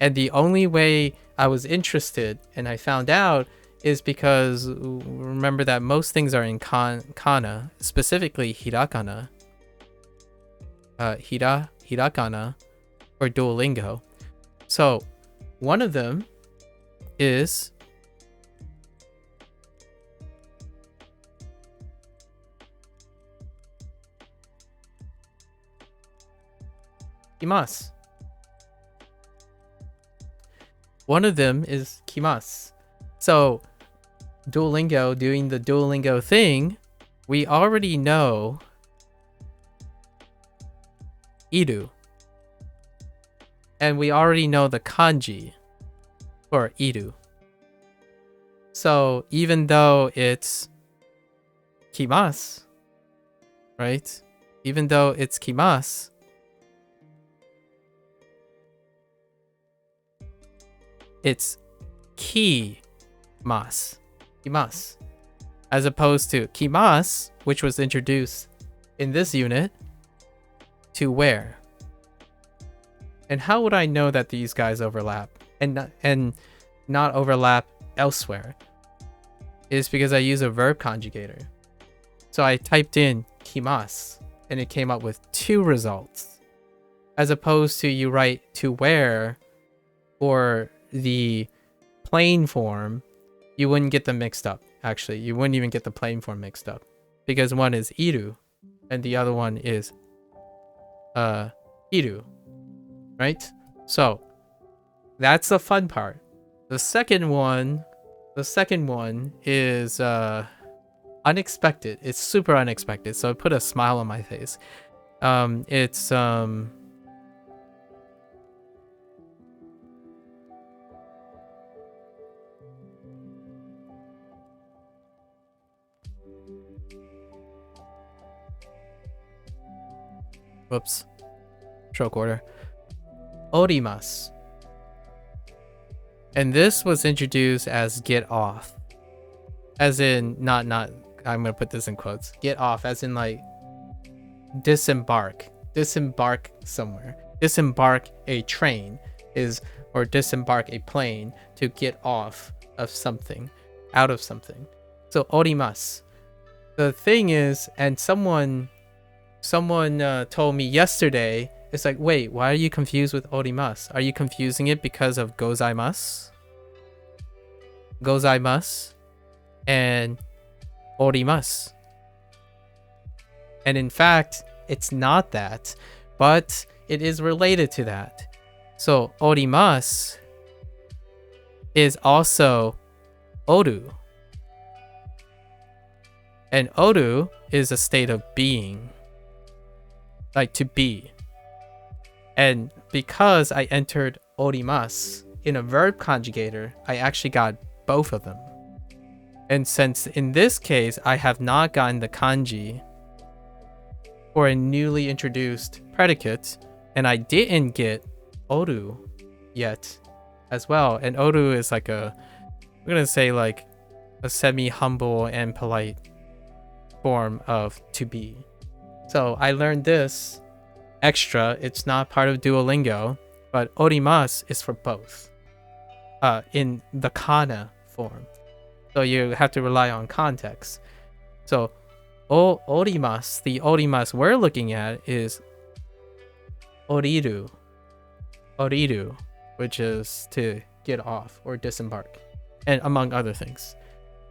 And the only way I was interested and I found out is because remember that most things are in kana, specifically hirakana. Hirakana or Duolingo. So one of them is kimasu. One of them is kimasu. So Duolingo, doing the Duolingo thing, we already know iru. And we already know the kanji for iru. So even though it's kimasu, right? Even though it's kimasu, it's kimasu, as opposed to kimasu, which was introduced in this unit, to wear. And how would I know that these guys overlap and not overlap elsewhere? Is because I use a verb conjugator. So I typed in kimasu and it came up with 2 results, as opposed to you write to wear or the plain form. You wouldn't get them mixed up. Actually, you wouldn't even get the plain form mixed up, because one is iru and the other one is iru, right? So that's the fun part. The second one is unexpected. It's super unexpected, so it put a smile on my face. It's Whoops. Stroke order. Orimasu. And this was introduced as get off. As in, not, I'm gonna put this in quotes. Get off, as in like, disembark. Disembark somewhere. Disembark a train or disembark a plane to get off of something, out of something. So, orimasu. The thing is, and someone told me yesterday, it's like, wait, why are you confused with orimasu? Are you confusing it because of gozaimasu? Gozaimasu and orimasu. And in fact, it's not that, but it is related to that. So orimasu is also oru. And oru is a state of being. Like to be. And because I entered orimasu in a verb conjugator, I actually got both of them. And since in this case, I have not gotten the kanji for a newly introduced predicate, and I didn't get oru yet as well. And oru is like I'm gonna say like a semi-humble and polite form of to be. So I learned this extra. It's not part of Duolingo, but orimasu is for both in the kana form. So you have to rely on context. So orimasu, the orimasu we're looking at is oriru. Oriru, which is to get off or disembark, and among other things.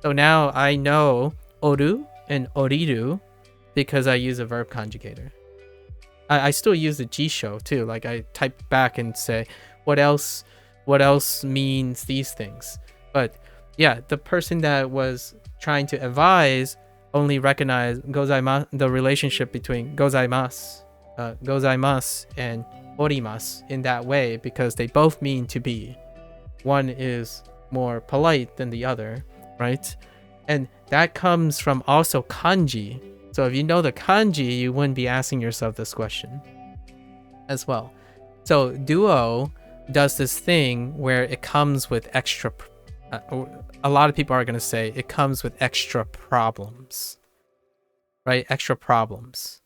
So now I know oru and oriru because I use a verb conjugator. I still use the jisho too. Like I type back and say, what else means these things? But yeah, the person that was trying to advise only recognized the relationship between gozaimasu and orimasu in that way because they both mean to be. One is more polite than the other, right? And that comes from also kanji. So if you know the kanji, you wouldn't be asking yourself this question as well. So Duo does this thing where it comes with extra a lot of people are going to say it comes with extra problems, right? Extra problems,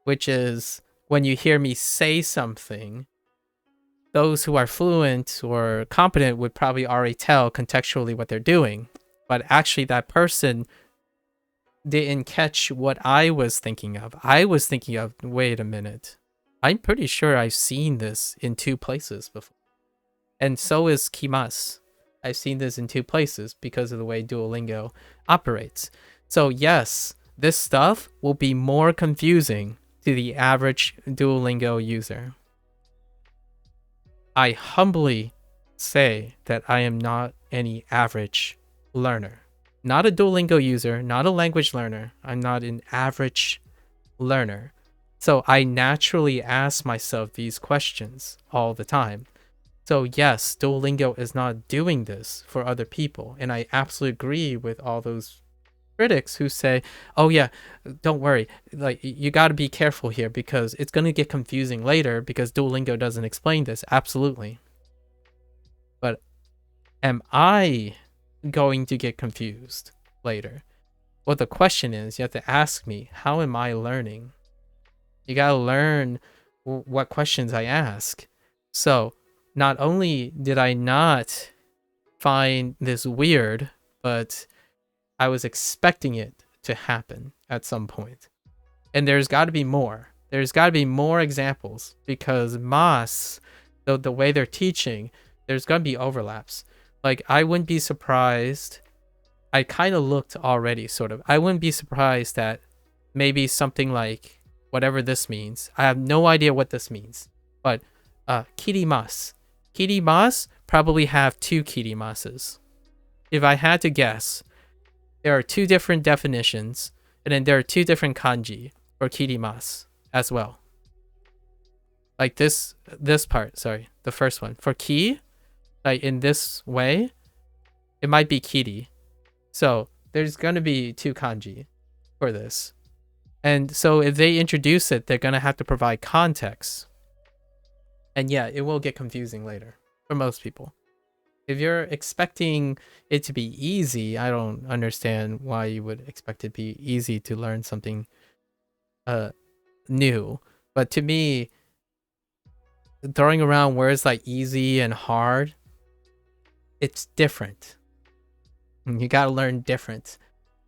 which is when you hear me say something, those who are fluent or competent would probably already tell contextually what they're doing. But actually that person didn't catch what I was thinking of. I was thinking of, wait a minute. I'm pretty sure I've seen this in 2 places before. And so is kimasu. I've seen this in 2 places because of the way Duolingo operates. So yes, this stuff will be more confusing to the average Duolingo user. I humbly say that I am not any average learner. Not a Duolingo user, not a language learner. I'm not an average learner. So I naturally ask myself these questions all the time. So yes, Duolingo is not doing this for other people. And I absolutely agree with all those critics who say, oh yeah, don't worry. Like you got to be careful here because it's going to get confusing later because Duolingo doesn't explain this. Absolutely. But am I going to get confused later? Well, the question is, you have to ask me, how am I learning? You got to learn what questions I ask. So not only did I not find this weird, but I was expecting it to happen at some point. And there's got to be more. There's got to be more examples because the way they're teaching, there's going to be overlaps. Like, I wouldn't be surprised. I kind of looked already, sort of. I wouldn't be surprised that maybe something like whatever this means. I have no idea what this means. But kirimasu. Kirimasu probably have 2 kirimasus. If I had to guess, there are 2 different definitions, and then there are 2 different kanji for kirimasu as well. Like this part, sorry, the first one. For ki, like in this way, it might be kiri. So there's going to be 2 kanji for this. And so if they introduce it, they're going to have to provide context. And yeah, it will get confusing later for most people. If you're expecting it to be easy, I don't understand why you would expect it to be easy to learn something new. But to me, throwing around words like easy and hard, it's different. You gotta learn different.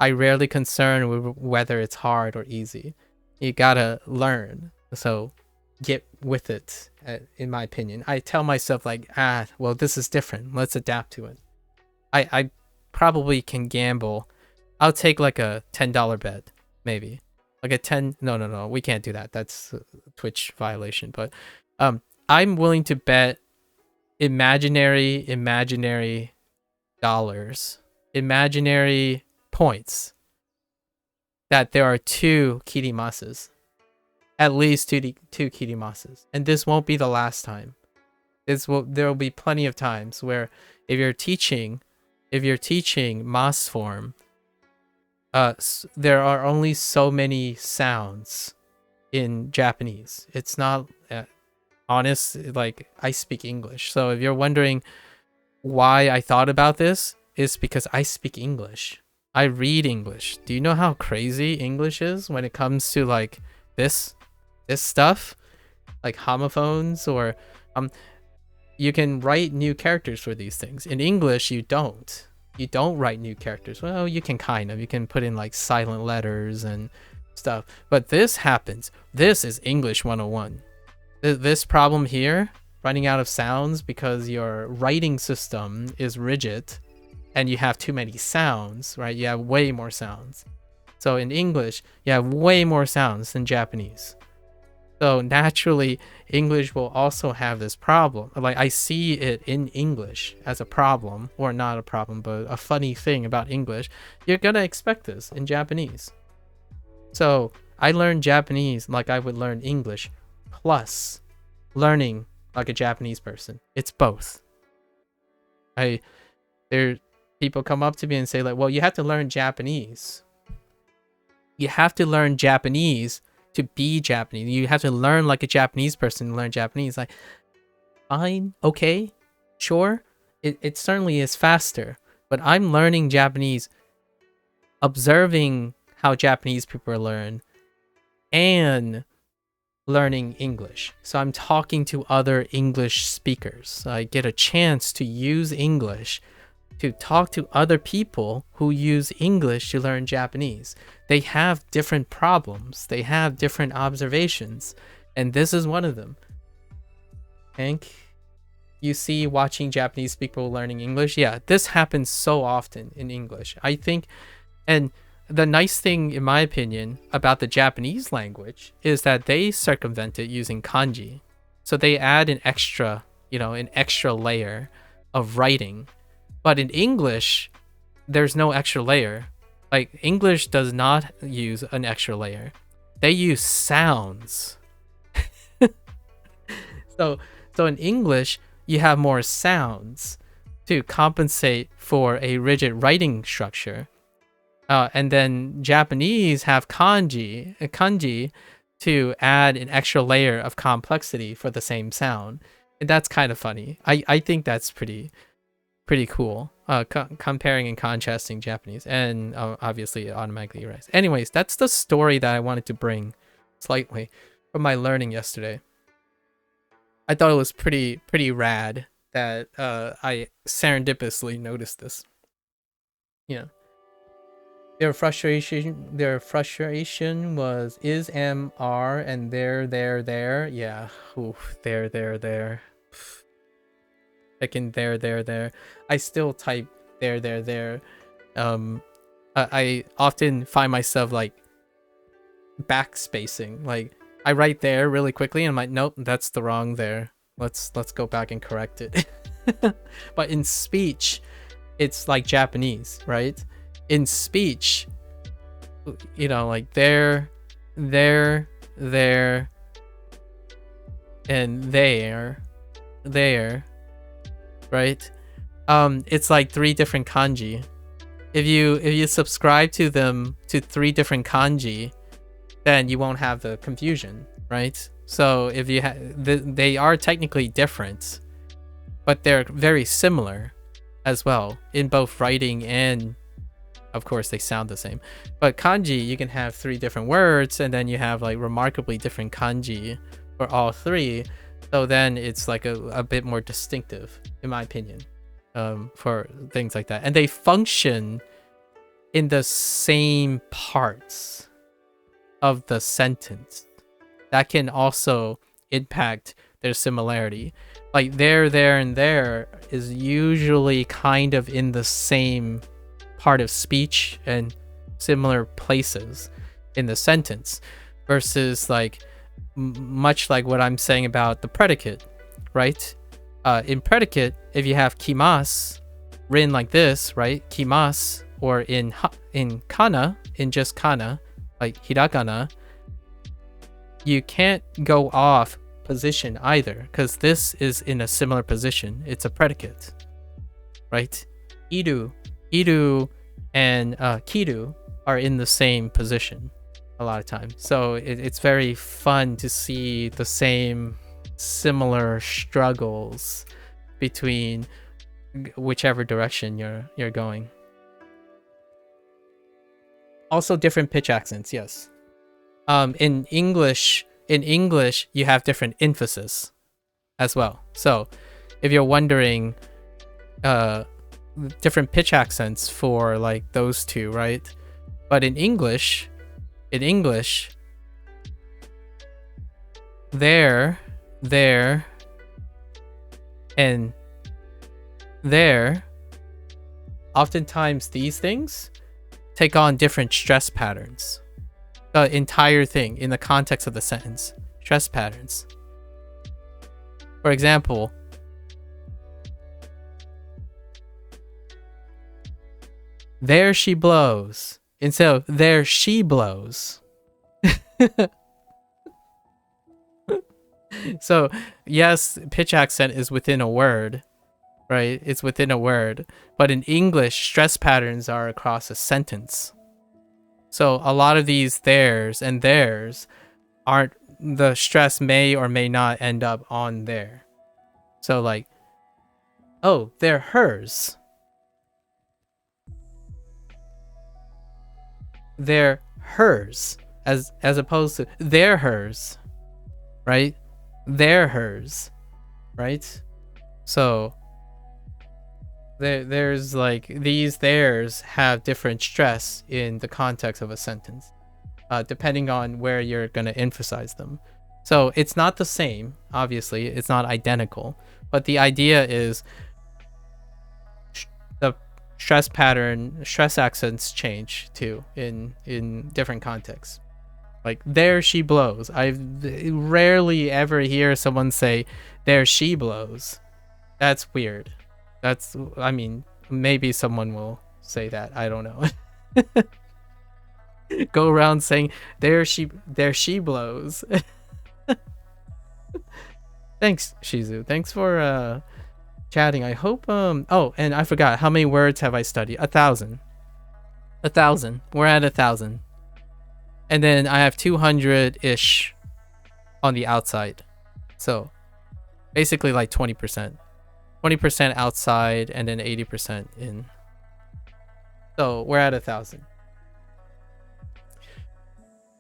I rarely concern with whether it's hard or easy. You gotta learn. So get with it, in my opinion. I tell myself like, well, this is different. Let's adapt to it. I probably can gamble. I'll take like a $10 bet, maybe. Like a 10, no, we can't do that. That's a Twitch violation. But I'm willing to bet imaginary dollars, imaginary points, that there are 2 kirimasus. At least two kirimasus. And this won't be the last time. There will be plenty of times where if you're teaching mas form, there are only so many sounds in Japanese. It's not honest, like I speak English. So if you're wondering why I thought about this, it's because I speak English. I read English. Do you know how crazy English is when it comes to like this stuff? Like homophones, or you can write new characters for these things. In English, you don't. You don't write new characters. Well, you can you can put in like silent letters and stuff. But this happens. This is English 101. This problem here, running out of sounds because your writing system is rigid and you have too many sounds, right? You have way more sounds. So in English, you have way more sounds than Japanese. So naturally, English will also have this problem. Like I see it in English as a problem, or not a problem, but a funny thing about English. You're gonna expect this in Japanese. So I learned Japanese like I would learn English, plus learning like a Japanese person. It's both. People come up to me and say like, well, you have to learn Japanese. You have to learn Japanese to be Japanese. You have to learn like a Japanese person to learn Japanese. Like, fine, okay, sure. It certainly is faster, but I'm learning Japanese, observing how Japanese people learn, and learning English. So I'm talking to other English speakers. I get a chance to use English to talk to other people who use English to learn Japanese. They have different problems. They have different observations. And this is one of them. Hank, you see watching Japanese people learning English? Yeah, this happens so often in English. I think, and the nice thing, in my opinion, about the Japanese language is that they circumvent it using kanji. So they add an extra layer of writing. But in English, there's no extra layer. Like, English does not use an extra layer. They use sounds. So in English, you have more sounds to compensate for a rigid writing structure. And then Japanese have kanji to add an extra layer of complexity for the same sound. And that's kind of funny. I think that's pretty cool, comparing and contrasting Japanese, and obviously it automatically erased. Anyways, that's the story that I wanted to bring slightly from my learning yesterday. I thought it was pretty rad that I serendipitously noticed this. Their frustration was is MR and there. Yeah, oof, there. Second there. I still type there. I often find myself like backspacing. Like I write there really quickly and I'm like, nope, that's the wrong there. Let's go back and correct it. But in speech, it's like Japanese, right? In speech, like there, and there. Right? It's like 3 different kanji. If you subscribe to them to 3 different kanji, then you won't have the confusion, right? So if you they are technically different, but they're very similar as well in both writing, and of course they sound the same. But kanji, you can have 3 different words, and then you have like remarkably different kanji for all 3. So then it's like a bit more distinctive, in my opinion, for things like that. And they function in the same parts of the sentence. That can also impact their similarity. Like there, and there is usually kind of in the same part of speech and similar places in the sentence, versus like much like what I'm saying about the predicate, right? In predicate, if you have kimasu written like this, right? Kimasu, or in kana, in just kana, like hiragana, you can't go off position either, because this is in a similar position. It's a predicate, right? Iru and kiru are in the same position a lot of times. So it's very fun to see the same similar struggles between whichever direction you're going. Also different pitch accents, yes. In English, you have different emphasis as well. So if you're wondering, different pitch accents for like those two, right? But in English, there, and there, oftentimes these things take on different stress patterns. The entire thing in the context of the sentence, stress patterns. For example, there she blows instead of there she blows. So yes, pitch accent is within a word, right? It's within a word, but in English, stress patterns are across a sentence. So a lot of these theirs and theirs aren't, the stress may or may not end up on there. So like, oh, they're hers. They're hers, as opposed to they're hers, right? They're hers, right? So there's like these theirs have different stress in the context of a sentence, depending on where you're going to emphasize them. So it's not the same, obviously, it's not identical, but the idea is the stress pattern, stress accents change too in different contexts. Like there she blows. I rarely ever hear someone say there she blows. That's weird. That's, I mean, maybe someone will say that. I don't know. Go around saying there she blows. Thanks, Shizu. Thanks for chatting. I hope oh, and I forgot, how many words have I studied? 1,000. 1,000. We're at 1,000. And then I have 200-ish on the outside. So basically like 20%. 20% outside and then 80% in. So we're at 1,000.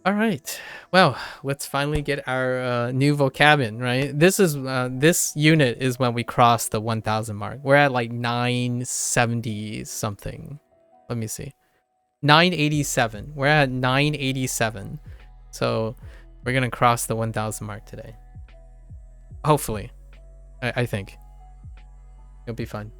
All right. Well, let's finally get our new vocab in, right? This is this unit is when we cross the 1,000 mark. We're at like 970 something. Let me see. 987. We're at 987. So we're gonna cross the 1,000 mark today. Hopefully. I think. It'll be fun.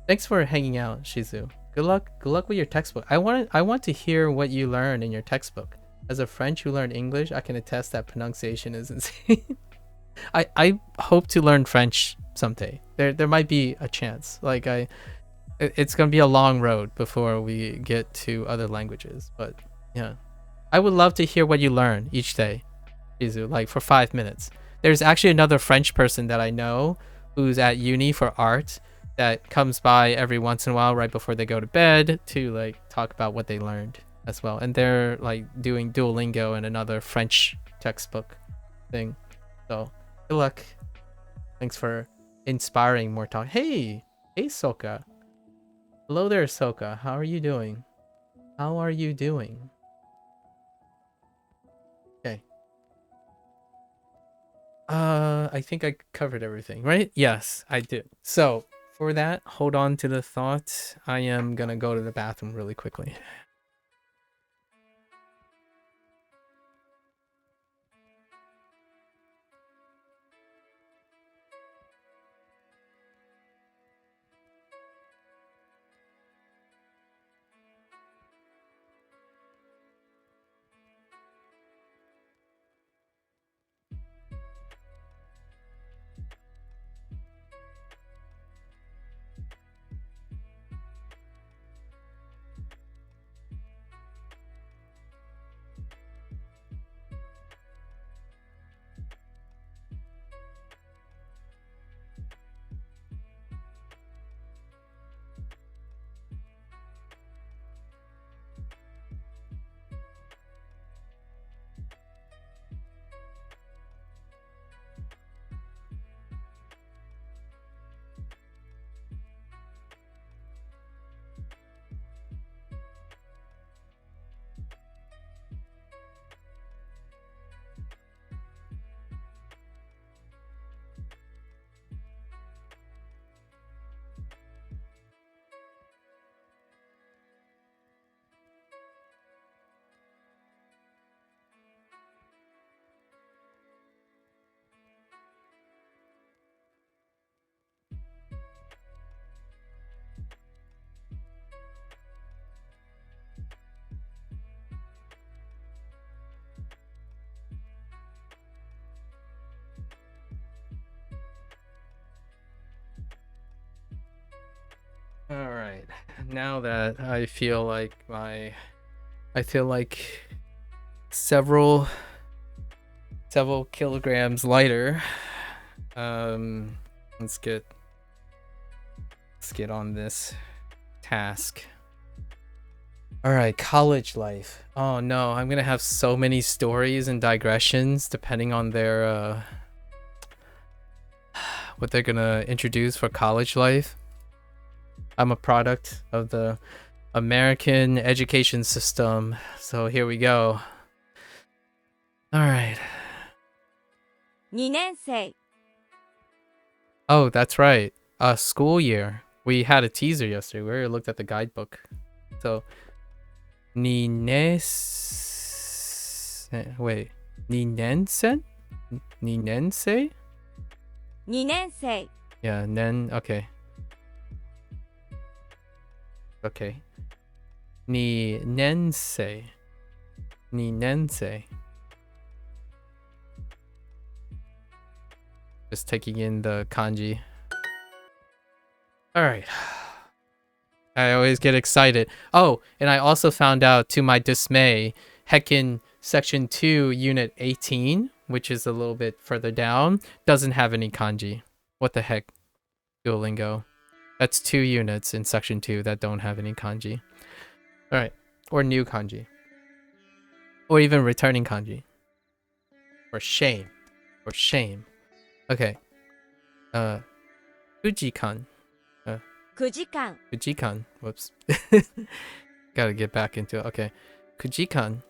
Thanks for hanging out, Shizu. Good luck with your textbook. I want to hear what you learned in your textbook. As a French who learned English, I can attest that pronunciation is insane. I hope to learn French someday. There might be a chance. Like it's gonna be a long road before we get to other languages. But yeah, I would love to hear what you learn each day, Shizu. Like for 5 minutes. There's actually another French person that I know who's at uni for art that comes by every once in a while right before they go to bed to like talk about what they learned. as well. And they're like doing Duolingo and another French textbook thing. So good luck. Thanks for inspiring more talk. Hey Soka. Hello there, Soka. How are you doing? How are you doing? Okay. I think I covered everything, right? Yes, I did. So for that, hold on to the thought. I am gonna go to the bathroom really quickly. All right. Now that I feel like several kilograms lighter. Let's get on this task. All right, college life. Oh no, I'm gonna have so many stories and digressions depending on their what they're gonna introduce for college life. I'm a product of the American education system, so here we go. All right. 2年生 Oh, that's right. School year. We had a teaser yesterday. We already looked at the guidebook. So, wait. 2年生? 2年生? 2年生 Yeah, nen. Okay. Okay. 2年生. 2年生. Just taking in the kanji. All right. I always get excited. Oh, and I also found out, to my dismay, Heckin Section 2, Unit 18, which is a little bit further down, doesn't have any kanji. What the heck, Duolingo? That's 2 units in Section 2 that don't have any kanji. All right. Or new kanji. Or even returning kanji. For shame. For shame. Okay. Fujikan. 9時間 Fujikan. Whoops. Gotta get back into it. Okay. Fujikan.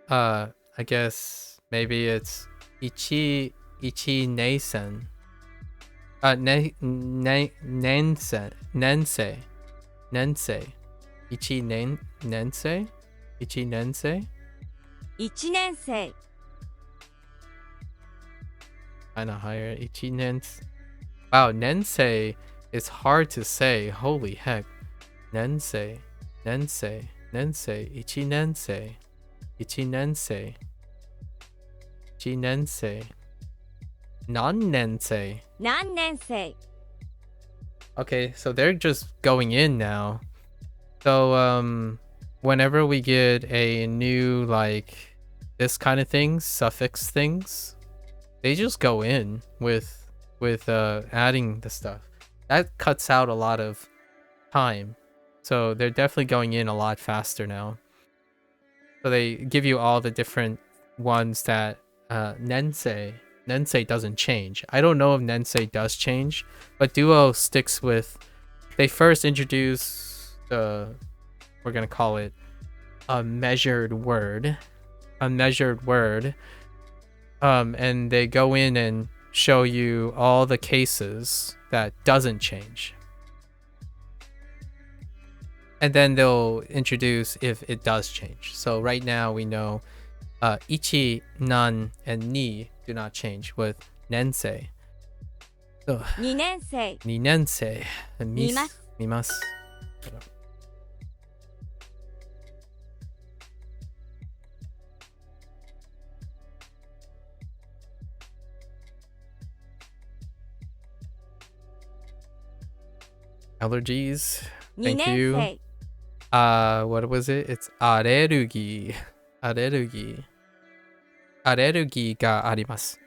I guess maybe it's ichi neisen. Nensei. Ichi nensei. 1年生 Kinda higher. Ichi nensei. Wow, nensei is hard to say. Holy heck. Nensei. Ichi nensei. Non-nensei. 何年生 Okay, so they're just going in now. So, whenever we get a new, like, this kind of things, suffix things, they just go in with adding the stuff. That cuts out a lot of time. So they're definitely going in a lot faster now. So they give you all the different ones that Nensei doesn't change. I don't know if Nensei does change, but Duo sticks with. They first introduce we're gonna call it a measured word, and they go in and show you all the cases that doesn't change. And then they'll introduce if it does change. So right now we know ichi, nan, and ni do not change with nensei. So, 2年生 2年生 and 見ます. Allergies. 2 Thank 年 you. 生 What was it? It's アレルギーがあります。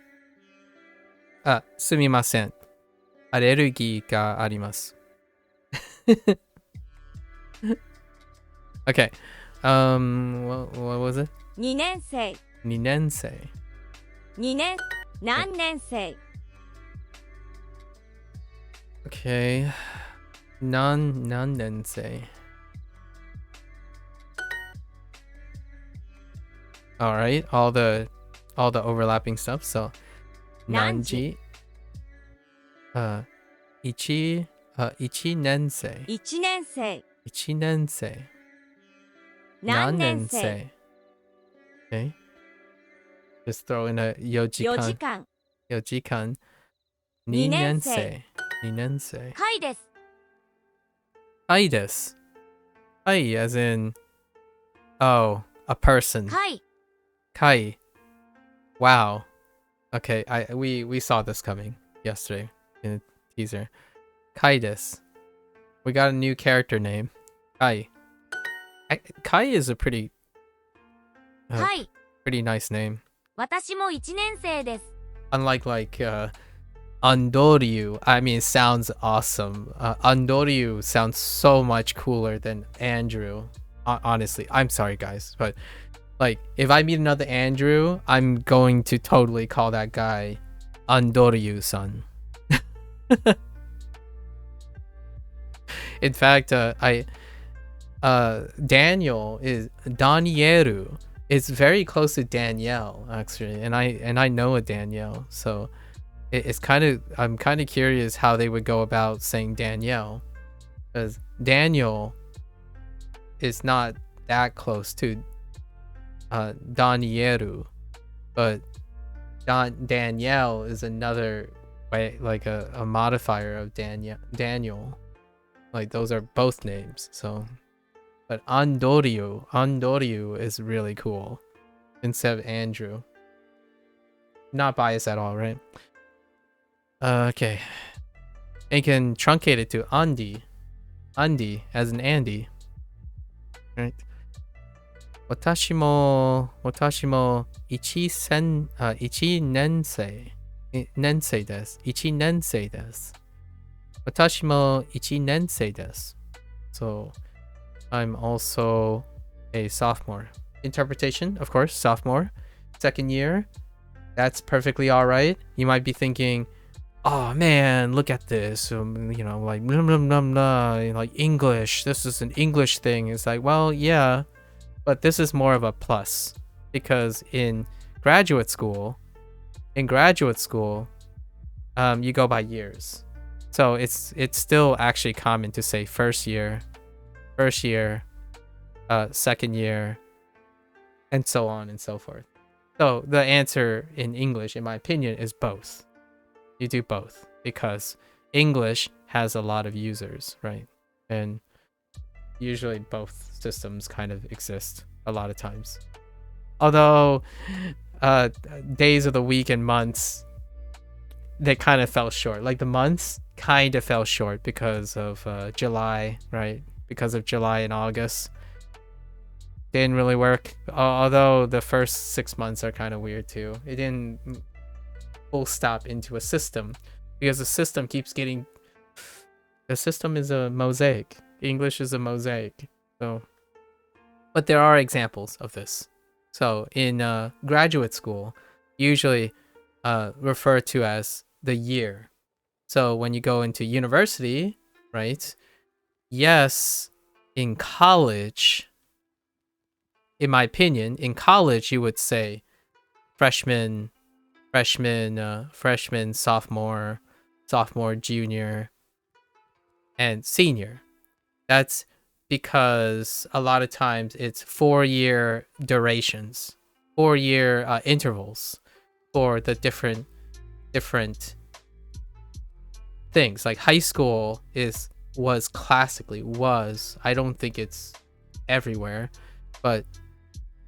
すみません。アレルギーがあります。Okay. What was it? 2年生2年生。2年何年生 Okay. 何年生 All right, all the overlapping stuff. So, 何時 1年生 1年生1年生何年生 Okay. Just throw in a 4時4時間間4時間2 2年年生生2年生はいです Hi です Hi as in a person はい Kai. Wow. Okay, we saw this coming yesterday in a teaser. Kai desu. We got a new character name. Kai. Kai is a pretty はい pretty nice name. 私も1年生です Unlike Andoryu. I mean, it sounds awesome. Andoryu sounds so much cooler than Andrew. Honestly, I'm sorry guys, but like, if I meet another Andrew, I'm going to totally call that guy Andoryu-san. In fact, Daniel is Danieru is very close to Danielle actually, and I know a Danielle, so I'm kind of curious how they would go about saying Danielle, because Daniel is not that close to Danieru, but Danielle is another way, like a modifier of Daniel. Like those are both names. So, but Andoryu is really cool instead of Andrew. Not biased at all, right? Okay. And you can truncate it to Andy as in Andy, right? 私も1年生です。1年生です。私も1年生です。So, I'm also a sophomore. Interpretation, of course, sophomore. Second year, that's perfectly alright. You might be thinking, oh man, look at this. Like, blah, blah, blah, blah, like English. This is an English thing. It's like, well, yeah. But this is more of a plus because in graduate school, you go by years. So it's still actually common to say first year, second year, and so on and so forth. So the answer in English, in my opinion, is both. You do both because English has a lot of users, right? And usually both systems kind of exist a lot of times. Although days of the week and months, they kind of fell short. Like the months kind of fell short because of July, right? Because of July and August. Didn't really work. Although the first 6 months are kind of weird too. It didn't full stop into a system because the system keeps getting... The system is a mosaic. English is a mosaic. So, but there are examples of this. So in graduate school, usually referred to as the year. So when you go into university, right? Yes, in college, in my opinion, in college you would say freshman, sophomore, junior, and senior. That's because a lot of times it's 4-year durations, 4-year intervals for the different things. Like high school was I don't think it's everywhere, but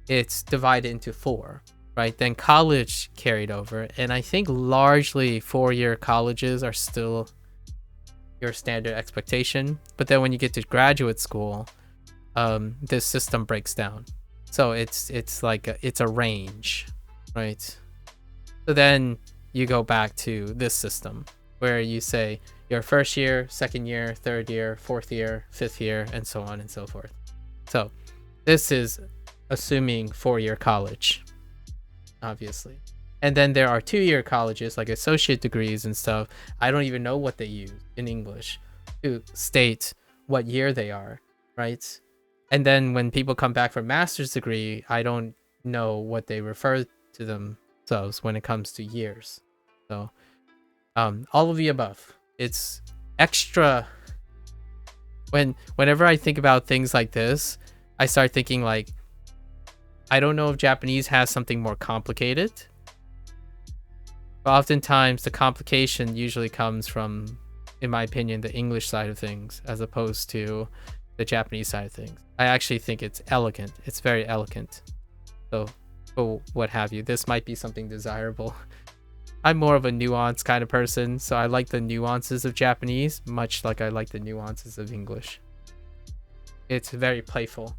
it's divided into 4, right? Then college carried over, and I think largely 4-year colleges are still your standard expectation. But then when you get to graduate school, this system breaks down. So it's like it's a range, right? So then you go back to this system where you say your first year, second year, third year, fourth year, fifth year, and so on and so forth. So this is assuming 4-year college, obviously. And then there are 2-year colleges like associate degrees and stuff. I don't even know what they use in English to state what year they are, right? And then when people come back for master's degree, I don't know what they refer to themselves when it comes to years. So all of the above. It's extra. Whenever I think about things like this, I start thinking like, I don't know if Japanese has something more complicated. But oftentimes the complication usually comes from, in my opinion, the English side of things as opposed to the Japanese side of things. I actually think it's elegant. It's very elegant. So, what have you. This might be something desirable. I'm more of a nuanced kind of person, so I like the nuances of Japanese, much like I like the nuances of English. It's very playful.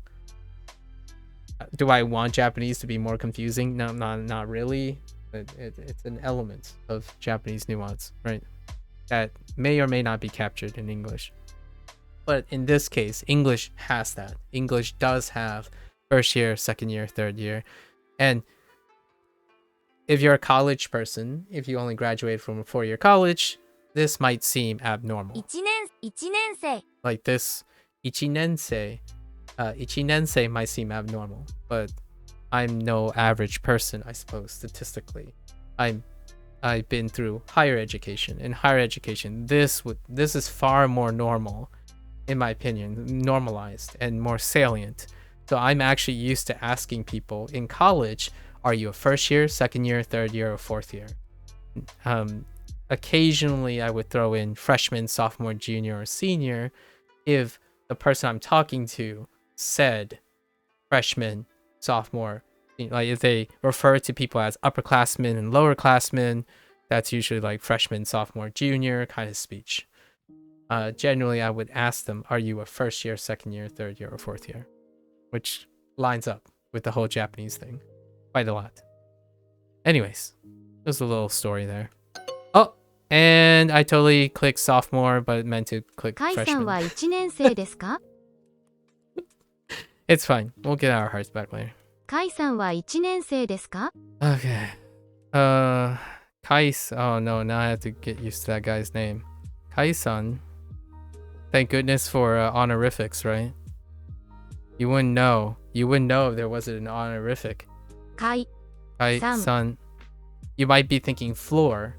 Do I want Japanese to be more confusing? No, not really. It's an element of Japanese nuance, right? That may or may not be captured in English. But in this case, English has that. English does have first year, second year, third year. And if you're a college person, if you only graduated from a 4-year college, this might seem abnormal. 1年生 Like this, ichinensei might seem abnormal, but I'm no average person, I suppose, statistically. I've been through higher education. In higher education, this is far more normal, in my opinion, normalized and more salient. So I'm actually used to asking people in college, are you a first year, second year, third year, or fourth year? Occasionally I would throw in freshman, sophomore, junior, or senior if the person I'm talking to said freshman, sophomore. Like if they refer to people as upperclassmen and lowerclassmen, that's usually like freshman, sophomore, junior kind of speech. Generally, I would ask them, are you a first year, second year, third year, or fourth year? Which lines up with the whole Japanese thing quite a lot. Anyways, there's a little story there. Oh, and I totally clicked sophomore, but meant to click 甲斐さんは freshman. 1年生ですか It's fine. We'll get our hearts back later. 甲斐さんは1年生ですか Okay. Kais. Oh no, now I have to get used to that guy's name. Kai-san. Thank goodness for honorifics, right? You wouldn't know. You wouldn't know if there wasn't an honorific. 甲斐 Kai-san. You might be thinking floor.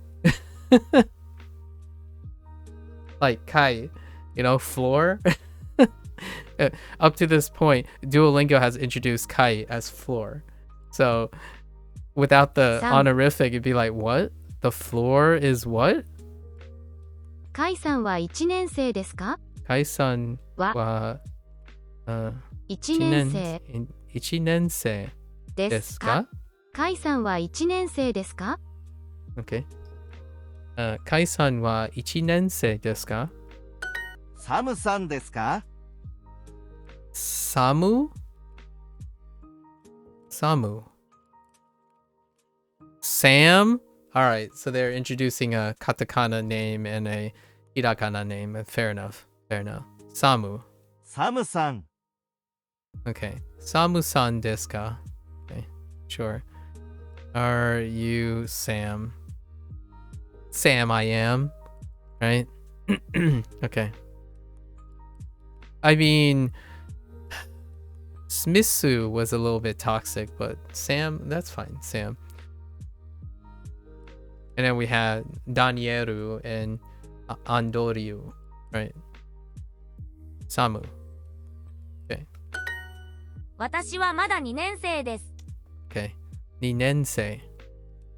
Like Kai, floor. Up to this point, Duolingo has introduced Kai as floor. So without the Sam. honorific, it'd be like, what? The floor is what? 甲斐さんは1年生ですか Kai-san は wa 1年生 1年生 で ですすかか甲斐さんは1年生ですか Okay. Kai-san wa 1年生ですかサムさんですか Samu? Samu. Sam? Alright, so they're introducing a katakana name and a hirakana name. Fair enough. Fair enough. Samu. サムさん。 Okay. Samu-san desu ka? Okay. Sure. Are you Sam? Sam, I am. Right? Okay. I mean, Smitsu was a little bit toxic, but Sam, that's fine. Sam. And then we had Danieru and Andoryu, right? Samu. Okay. 私はまだ2年生です。 Okay. Ninensei.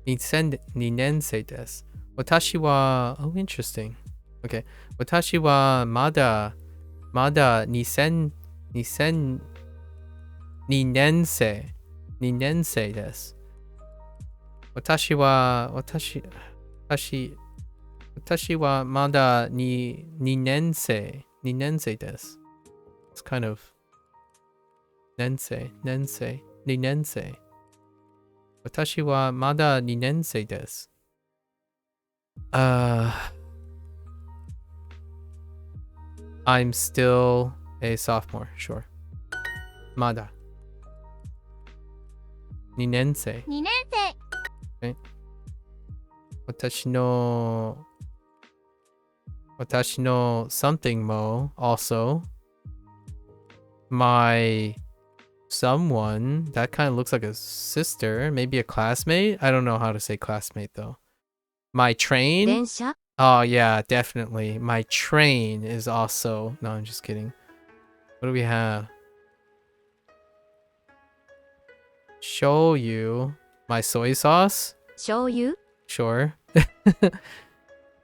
Ninensei desu. Watashi wa... Oh, interesting. Okay. Watashi wa mada nisen ninensei desu. Watashi wa mada ninensei desu. It's kind of ninensei. Watashi wa mada ninensei desu. I'm still a sophomore, sure. Mada. Ninensei. 2年生。 Watashi no something mo also. My someone that kind of looks like a sister, maybe a classmate. I don't know how to say classmate though. My train. 電車 Oh yeah, definitely. My train is also. No, I'm just kidding. What do we have? Show you my soy sauce. 醤油 Sure.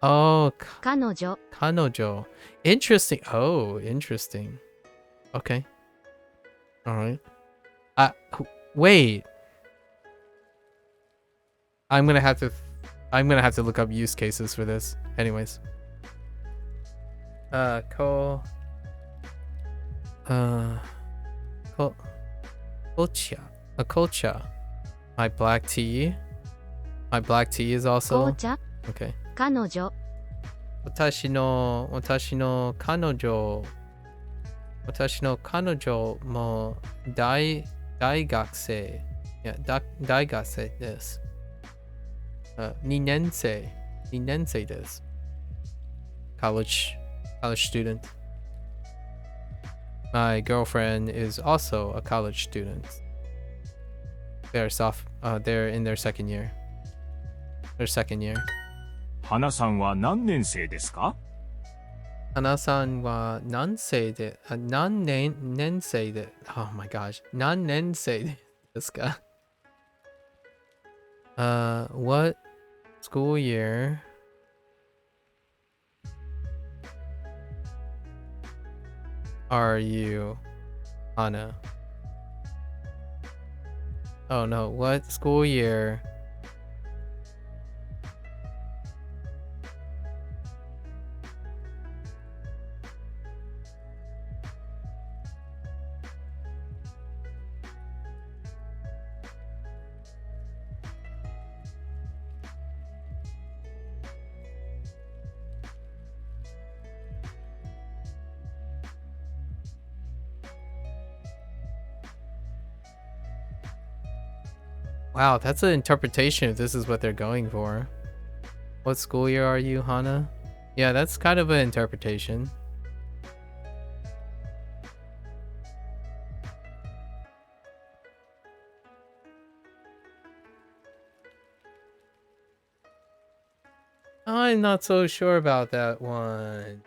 Oh, 彼女 kanojo. Interesting. Oh, interesting. Okay. All right. Wait. I'm gonna have to look up use cases for this. Anyways. Kocha. My black tea. My black tea is 紅 also 茶 okay. 彼女 Watashi no kanojo mo daigakusei. Yeah, daigakusei desu. 2年生 desu. College student. My girlfriend is also a college student. They're in their second year. Their second year. 花さんは何年生ですか？ Hana-san wa nansei de nensei de. Oh my gosh. Nensei desu ka? What school year are you, Hana? Oh no, what school year? Wow, that's an interpretation if this is what they're going for. What school year are you, Hana? Yeah, that's kind of an interpretation. I'm not so sure about that one.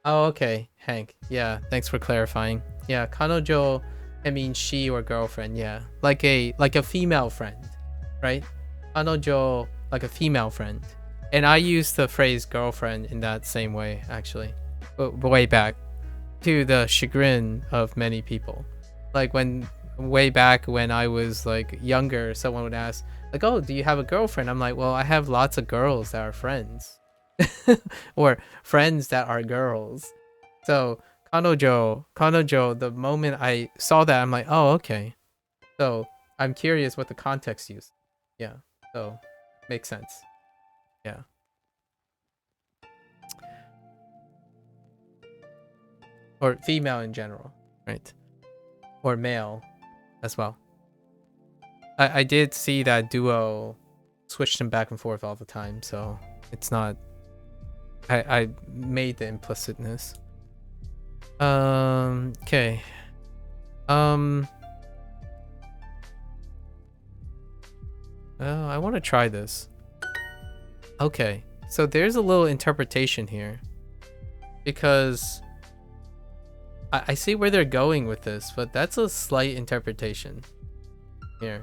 Oh, okay, Hank. Yeah, thanks for clarifying. Yeah, kanojo, I mean she or girlfriend. Yeah, like a female friend, right? Kanojo, like a female friend. And I use the phrase girlfriend in that same way, actually, but way back, to the chagrin of many people. Like way back when I was like younger, someone would ask, like, "Oh, do you have a girlfriend?" I'm like, "Well, I have lots of girls that are friends." Or friends that are girls. So kanojo, the moment I saw that, I'm like, oh, okay. So I'm curious what the context used. Yeah, so makes sense. Yeah. or female in general, right? Or male as well. I did see that Duo switched them back and forth all the time, so it's not. I made the implicitness. Okay. I want to try this. Okay, so there's a little interpretation here, because I see where they're going with this, but that's a slight interpretation here.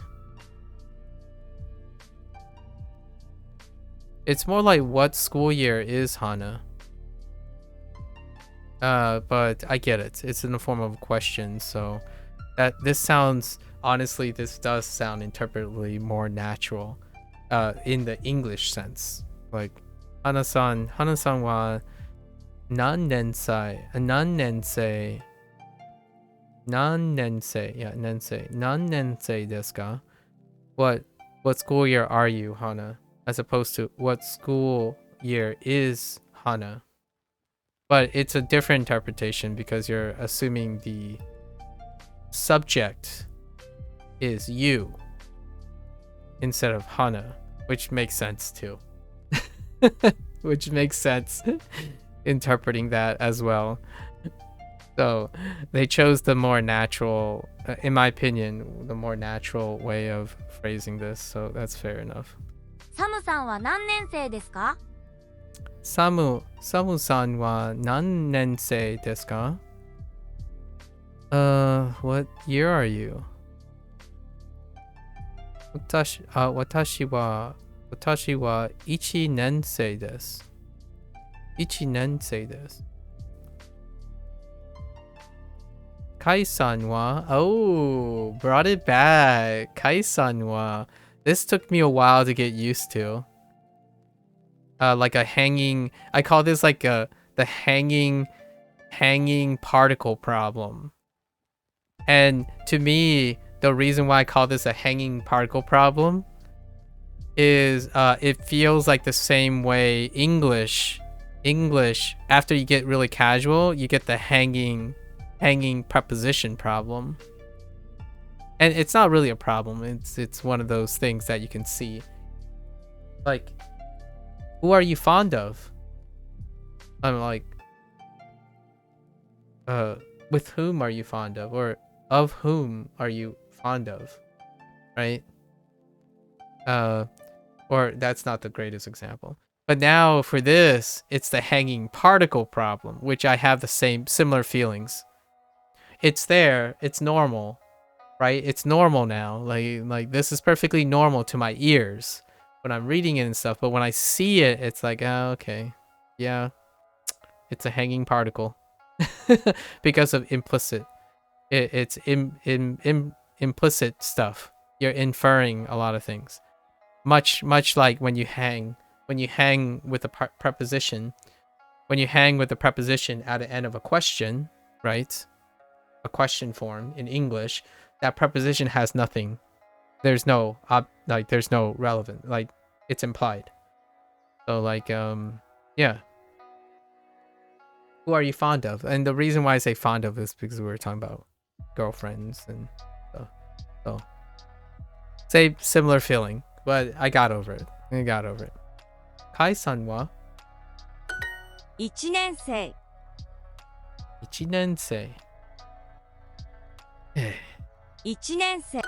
It's more like, what school year is Hana? But I get it. It's in the form of a question, so this sounds, honestly, this does sound interpretably more natural, in the English sense. Like, Hana-san wa nannensei, nannensei desu ka? What school year are you, Hana? As opposed to, what school year is Hana? But it's a different interpretation because you're assuming the subject is you instead of Hana, which makes sense too. Which makes sense interpreting that as well. So they chose the more natural, in my opinion, the more natural way of phrasing this. So that's fair enough. サムさんは何年生ですか? サムさんは何年生ですか? What year are you? 私は1年生です。1年生です。Kai-san wa, oh, brought it back. Kai-san wa. This took me a while to get used to. Like a hanging, I call this like the hanging particle problem. And to me, the reason why I call this a hanging particle problem is it feels like the same way English, after you get really casual, you get the hanging preposition problem. And it's not really a problem. It's one of those things that you can see. Like, who are you fond of? I'm like, with whom are you fond of? Or of whom are you fond of? Right? Or that's not the greatest example. But now for this, it's the hanging particle problem, which I have the similar feelings. It's there, it's normal, right? It's normal now. Like this is perfectly normal to my ears when I'm reading it and stuff, but when I see it, it's like, oh, okay. Yeah. It's a hanging particle. Because of implicit. It's implicit stuff. You're inferring a lot of things. Much like when you hang with a preposition. When you hang with a preposition at the end of a question, right? A question form in English, that preposition has nothing. There's no there's no relevant, like it's implied. So like yeah. Who are you fond of? And the reason why I say fond of is because we were talking about girlfriends and stuff. So similar feeling, but I got over it. Kai-san wa 1年生 1年生 1年生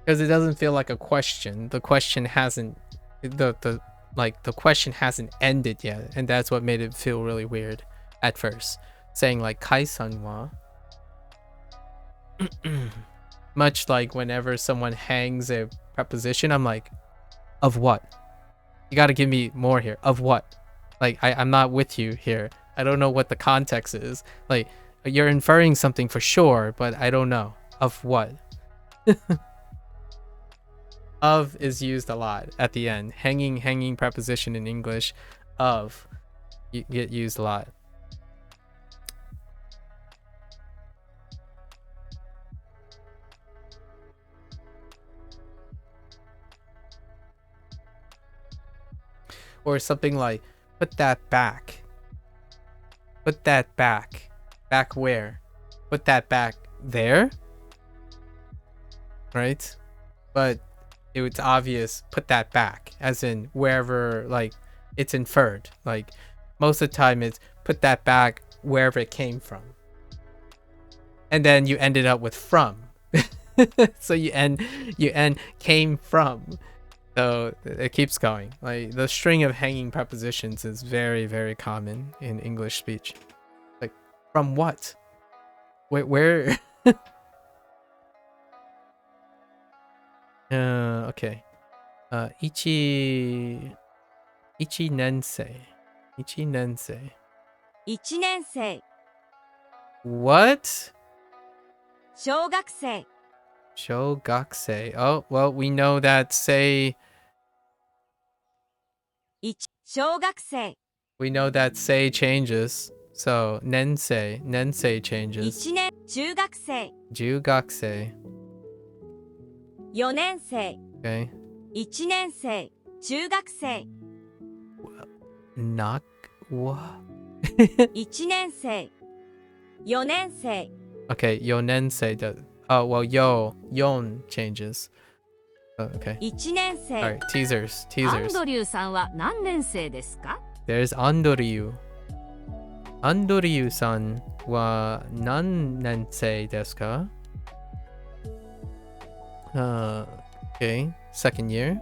because it doesn't feel like a question. The question hasn't the question hasn't ended yet, and that's what made it feel really weird at first. Saying like Kai-san wa, much like whenever someone hangs a preposition, I'm like, of what? You got to give me more here. Of what? Like I'm not with you here. I don't know what the context is. Like you're inferring something for sure, but I don't know. Of what? Of is used a lot at the end. Hanging preposition in English, of, you get used a lot. Or something like, Put that back. Put that back. Back where? Put that back there? Right? But it's obvious, put that back. As in wherever, like, it's inferred. Like, most of the time it's put that back wherever it came from. And then you ended up with from. So you end came from. So it keeps going. Like the string of hanging prepositions is very, very common in English speech. Like from what? Where okay. Ichi nensei. Ichi nensei. 1年生、 What? 小学生、 Shogakusei. Oh, well, we know that say 小学生、 we know that say changes. So nensei changes. 1年、中学生、 Jugakusei. 4年生、 Okay. 1年生、中学生、 Knock what? 1年生、4年生、 Okay, yonensei does. Oh, well, yon changes. Okay. 1年生、 All right, teasers. アンドリューさんは何年生ですか？ There's Andoryu. Andoryu-san wa nan nensei desu ka? Okay, second year.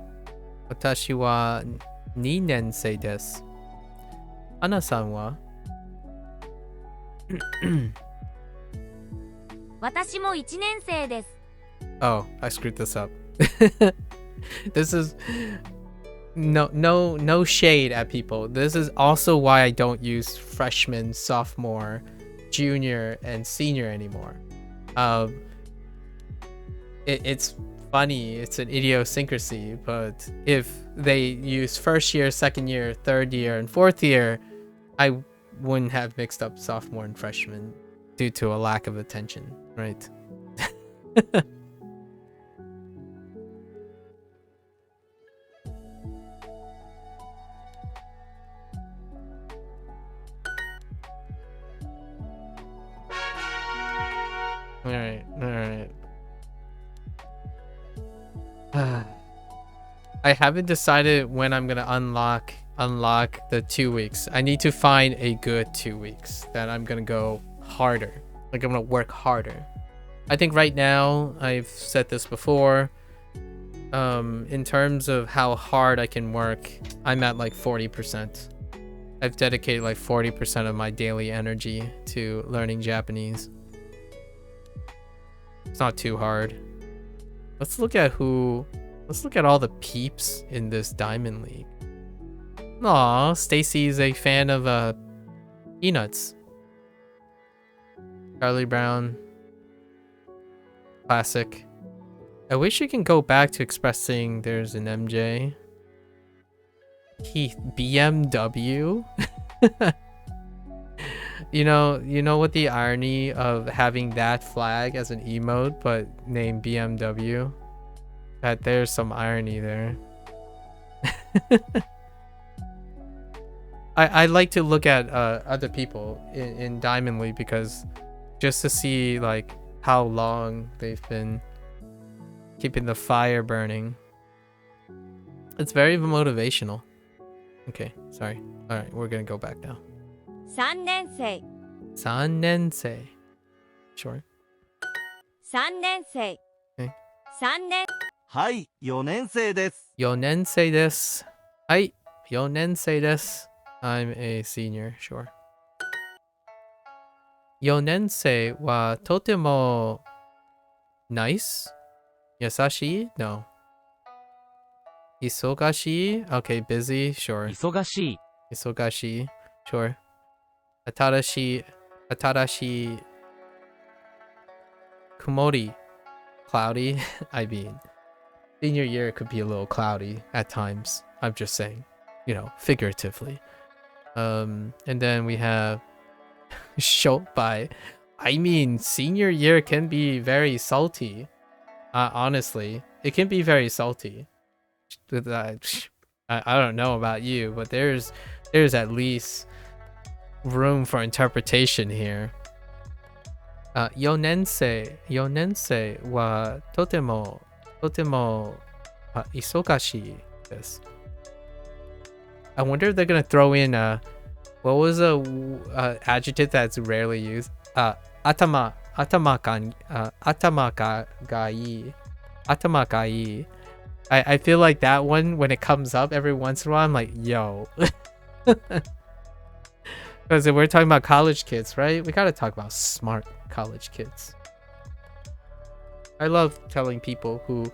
Watashi wa ni nensei desu. Ana-san wa? 私も1年生です。 Oh, I screwed this up. This is no shade at people. This is also why I don't use freshman, sophomore, junior, and senior anymore. It's funny. It's an idiosyncrasy, but if they use first year, second year, third year, and fourth year, I wouldn't have mixed up sophomore and freshman due to a lack of attention, right? All right. I haven't decided when I'm gonna unlock the 2 weeks. I need to find a good 2 weeks that I'm gonna go harder. Like I'm gonna work harder. I think right now, I've said this before, in terms of how hard I can work, I'm at like 40%. I've dedicated like 40% of my daily energy to learning Japanese. It's not too hard. Let's look at all the peeps in this Diamond League. Aw, Stacy's a fan of Peanuts. Charlie Brown. Classic. I wish you can go back to expressing there's an MJ. Keith, BMW? You know what the irony of having that flag as an emote but named BMW? That there's some irony there. I like to look at other people in Diamond League because just to see like how long they've been keeping the fire burning. It's very motivational. Okay, sorry. All right, we're gonna go back now. 3年生、 3年生. Sure. 3年生、 Okay. 3年、はい、4年生です。 4年生です. Hi, 4年生です. I'm a senior, sure. 4年生はとても nice? 優しい? No. 忙しい? Okay, busy, sure. 忙しい、忙しい, sure. 新しい 曇り cloudy. I mean, senior year could be a little cloudy at times. I'm just saying, figuratively. And then we have short by. I mean, senior year can be very salty. Honestly, it can be very salty. I don't know about you, but there's at least room for interpretation here. 4年生はとても忙しいです。I wonder if they're gonna throw in what was a adjective that's rarely used? 頭がいい. I feel like that one, when it comes up every once in a while, I'm like, yo. Because if we're talking about college kids, right? We gotta talk about smart college kids. I love telling people who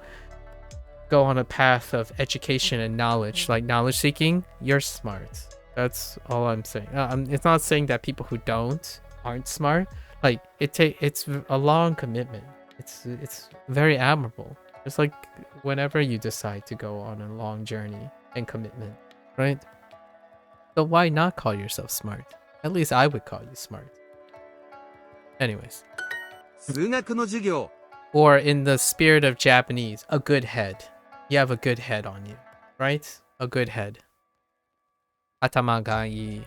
go on a path of education and knowledge, like knowledge seeking, you're smart. That's all I'm saying. It's not saying that people who aren't smart. Like it's a long commitment. It's very admirable. It's like whenever you decide to go on a long journey and commitment, right? But why not call yourself smart? At least I would call you smart. Anyways. 数学の授業 Or in the spirit of Japanese, a good head. You have a good head on you, right? A good head. Atama ga ii.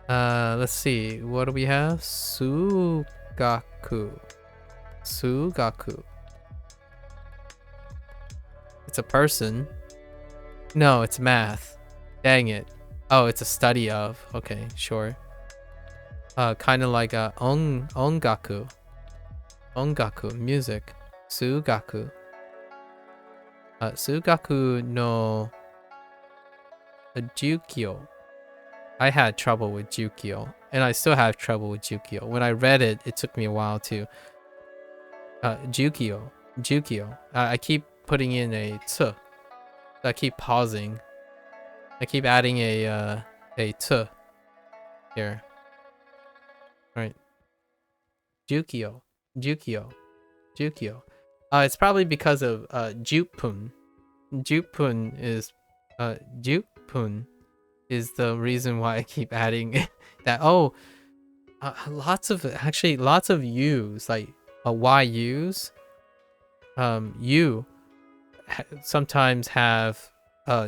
Let's see. What do we have? Sugaku. It's a person. No, it's math. Dang it. Oh, it's a study of. Okay, sure. Kind of like a ongaku. Ongaku, music. Sugaku. Sugaku no Jukyo. I had trouble with Jukyo, and I still have trouble with Jukyo. When I read it, it took me a while to Jukyo. I keep putting in a t. I keep pausing. I keep adding a t here. Right. Jukyo. It's probably because of Jupun. Jupun is the reason why I keep adding that. Oh, lots of U's, like Yu's. You sometimes have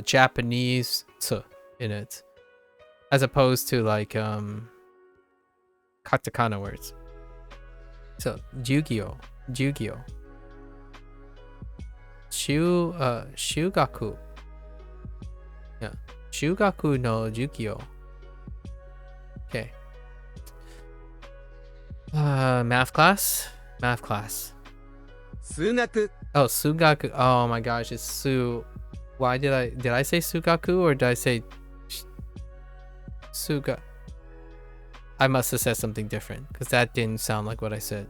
Japanese t in it, as opposed to like katakana words. So Jugyo. Shugaku. Yeah. Shugaku no Jugyo. Okay. Math class. 数学 Oh, Sugaku. Oh my gosh, it's Su. Why did I say Sugaku, or did I say Suga? I must have said something different, because that didn't sound like what I said.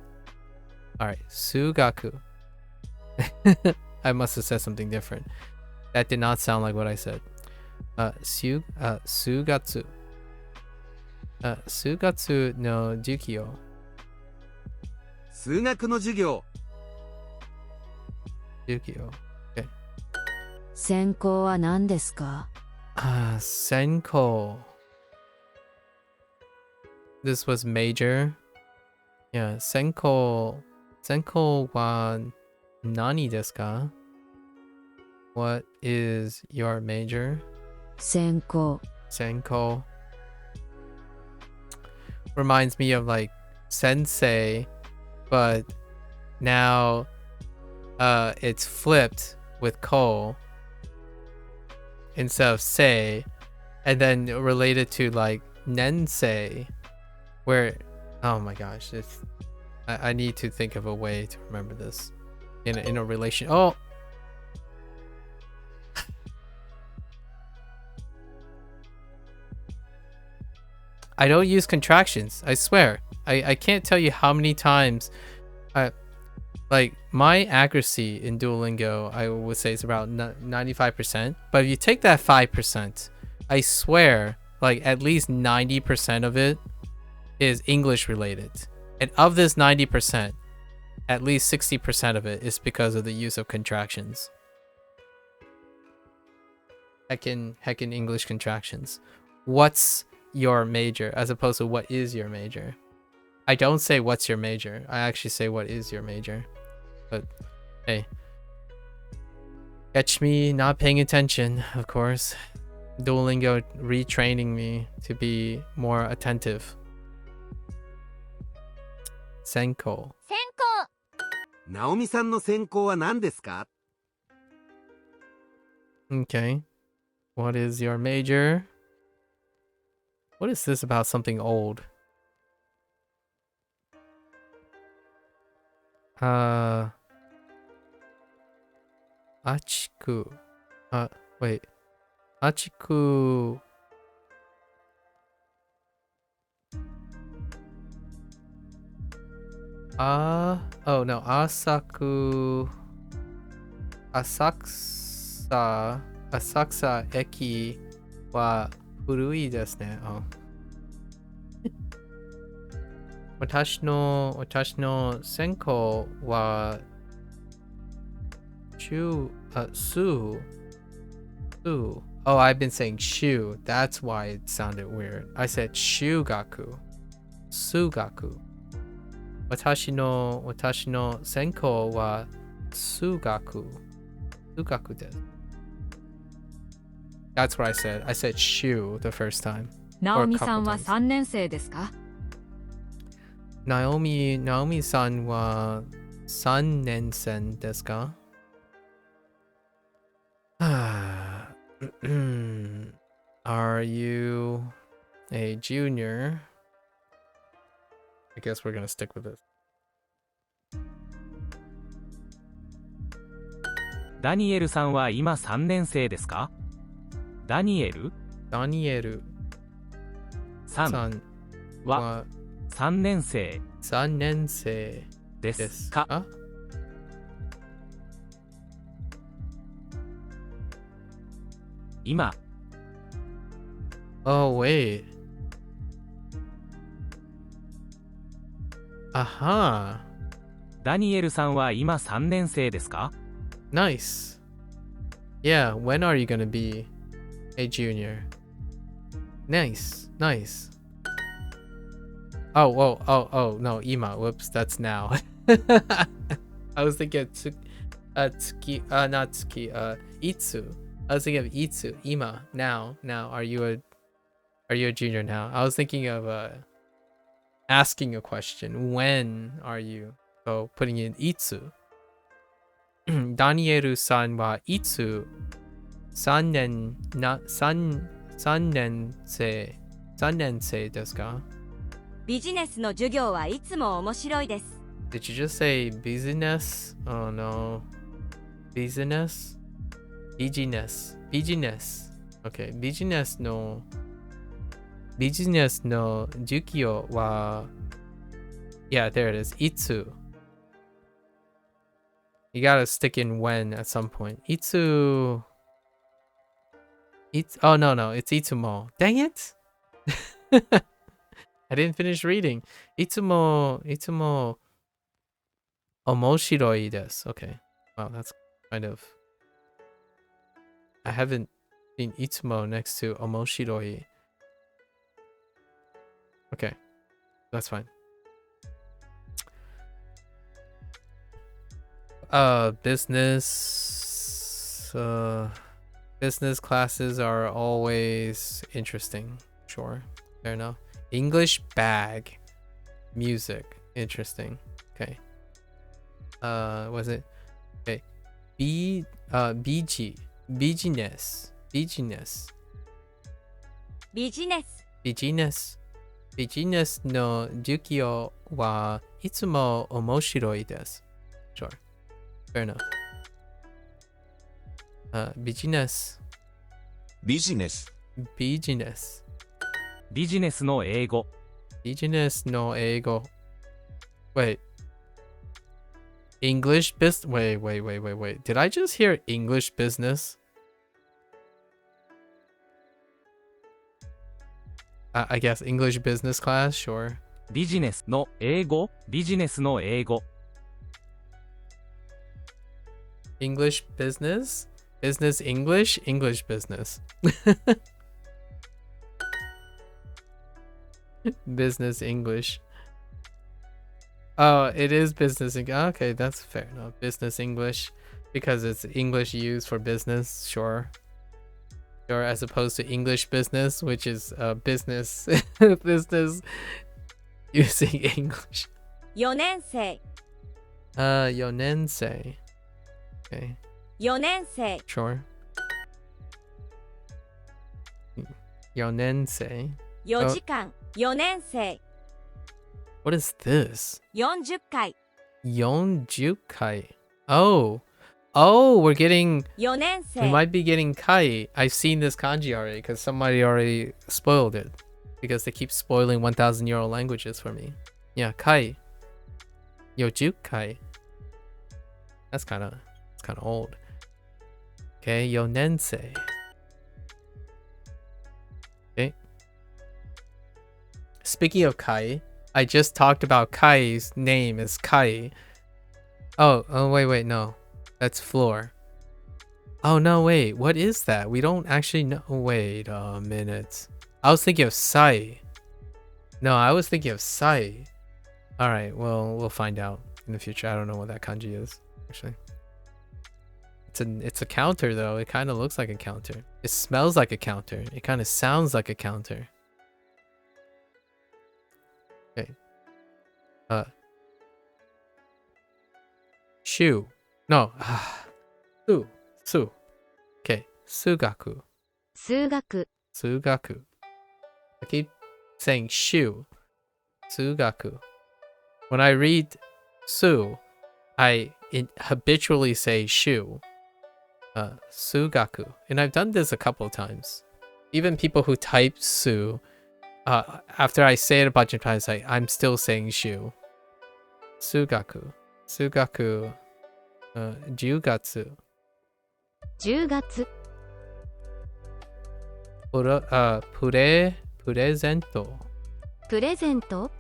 Alright, Sugaku. I must have said something different. That did not sound like what I said. Sugatsu. Sugatsu no Jukyo. 数学の授業 Jukyo. Okay. 専攻は何ですか? Senko. This was major. Yeah, Senko wa nani desu ka? What is your major? 専攻 Senko. Reminds me of like sensei, but now it's flipped with ko instead of sei, and then related to like nensei, where, oh my gosh, I need to think of a way to remember this in a relation. Oh, I don't use contractions, I swear. I can't tell you how many times like my accuracy in Duolingo, I would say, is about 95%. But if you take that 5%, I swear, like at least 90% of it is English related. And of this 90%, at least 60% of it is because of the use of contractions. Heckin' English contractions. What's your major, as opposed to what is your major? I don't say what's your major. I actually say what is your major. But hey, Catch me not paying attention, of course. Duolingo retraining me to be more attentive. Senko. 専攻ナオミさんの専攻は何ですか？ Okay. What is your major? What is this about something old? Achiku. Wait. Achiku. Oh no. Asaku. Asakusa Eki wa furui desu ne. Oh. 私の専攻はShu, Su. Oh, I've been saying Shu. That's why it sounded weird. I said Shugaku. Sugaku. 私の専攻はSugaku. Sugaku desu. That's what I said. I said Shu the first time. ナオミ Or a さん couple は times. 3年生ですか？ナオミさんは3年生ですか？Are you a junior? I guess we're gonna stick with this. ダニエルさんは今3年生ですか？ダニエルダニエルささんんはは3年生3年生でですすか？か？今 Oh, wait. Aha. ダニエルさんは今3年生ですか？ Nice. Yeah, when are you gonna be a junior? Nice. Oh, no, ima. Whoops, that's now. I was thinking of tsuki, not tsuki, itsu. I was thinking of itsu, ima, now. Are you a junior now? I was thinking of asking a question. When are you? So putting in itsu. Danieru-san wa itsu 3年生ですか？ビジネスの授業はいつも面白いです。 Did you just say business? Oh no. Business? Okay, ビジネスの授業は Yeah, there it is. Itsu. You gotta stick in when at some point. Itsu. Oh no, it's Itsumo. Dang it! I didn't finish reading. Itsumo omoshiroi desu. Okay. Wow, that's kind of... I haven't seen Itsumo next to omoshiroi. Okay. That's fine. Business classes are always interesting. Sure. Fair enough. English bag. Music. Interesting. Okay. Was it? Okay. BG. Business. ビジネスビジネスの授業はいつも面白いです。Sure. Fair enough. ビジネスビジネスの英語 Wait. English business? Wait. Did I just hear English business? I guess English business class, sure. ビジネスの英語 English business? Business English? English business. Business English. Oh, it is business English. Okay, that's fair enough. Business English. Because it's English used for business, sure. Sure, as opposed to English business, which is business business using English. 4年生 Yonensei. Okay, 4年生 sure. Yonensei. 4時間4年生 What is this? 40回 Yonjukai. Oh, we're getting. 4年 We 生 might be getting kai. I've seen this kanji already because somebody already spoiled it. Because they keep spoiling 1,000-year-old languages for me. Yeah, kai. Yojukai. It's kind of old. Okay, yonensei. Okay. Speaking of kai, I just talked about Kai's name is Kai. Oh, wait, no. That's floor. Oh, no, wait. What is that? We don't actually know. Wait a minute. I was thinking of Sai. No, I was thinking of Sai. Alright, well, we'll find out in the future. I don't know what that kanji is, actually. It's a counter, though. It kind of looks like a counter. It smells like a counter. It kind of sounds like a counter. Okay. Shu. No. Su. Okay. Sugaku. 数学 Sugaku. I keep saying shu. Sugaku. When I read su, I habitually say shu. Sugaku. And I've done this a couple of times. Even people who type su, after I say it a bunch of times, I'm still saying shu. Sugaku. Sugaku. Jugatsu. 10月 Presento. プレゼント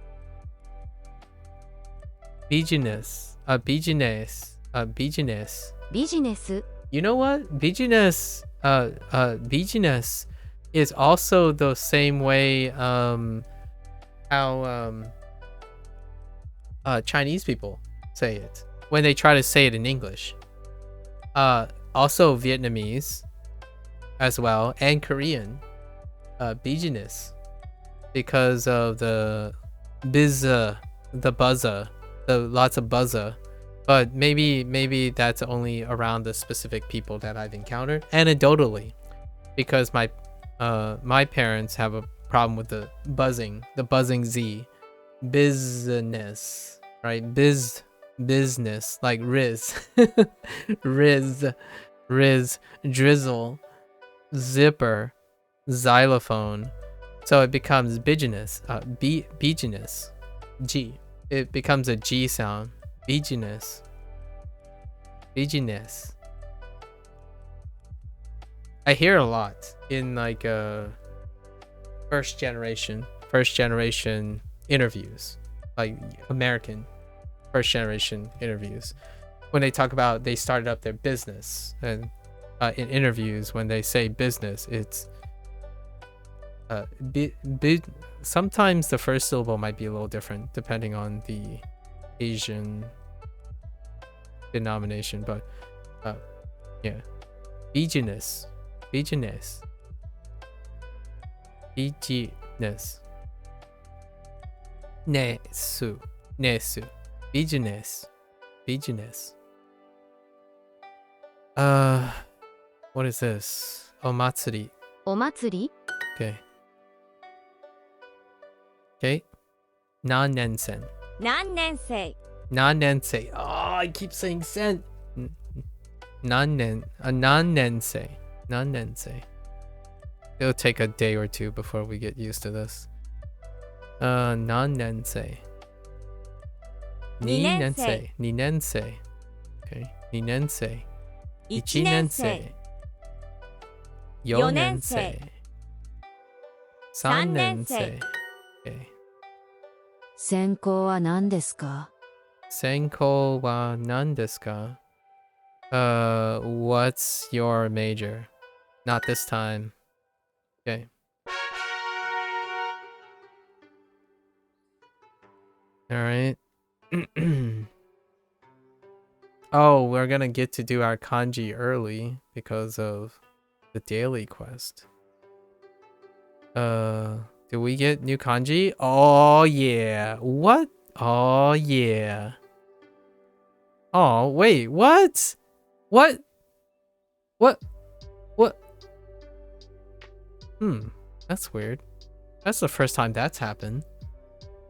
Business. Business. Business. ビジネス You know what? Business. Business is also the same way how Chinese people say it when they try to say it in English. Also Vietnamese as well, and Korean. Business, because of the buzzer, the lots of buzzer. But maybe that's only around the specific people that I've encountered anecdotally, because my parents have a problem with the buzzing Z. Business, right? Business, like Riz. Riz, drizzle, zipper, xylophone. So it becomes business, business, G. It becomes a G sound. Business. I hear a lot in like first generation interviews, like American first generation interviews, when they talk about they started up their business, and in interviews when they say business, it's sometimes the first syllable might be a little different depending on the Asian denomination, but yeah, business, nesu, business. What is this? Omatsuri. お祭り Okay. Nannensen. 何年生 Nannensei. Oh, I keep saying sen. Nannensei. It'll take a day or two before we get used to this. Nannensei. Ninensei. Ninensei. Okay. Ninensei. 1年生 Yonensei. 三年生 Okay. 専攻は何ですか Senko wa nan desu ka? What's your major? Not this time. Okay. All right. Oh, we're gonna get to do our kanji early because of the daily quest. Do we get new kanji? Oh yeah. What? Oh yeah. Oh wait, what? What? What? What? That's weird. That's the first time that's happened.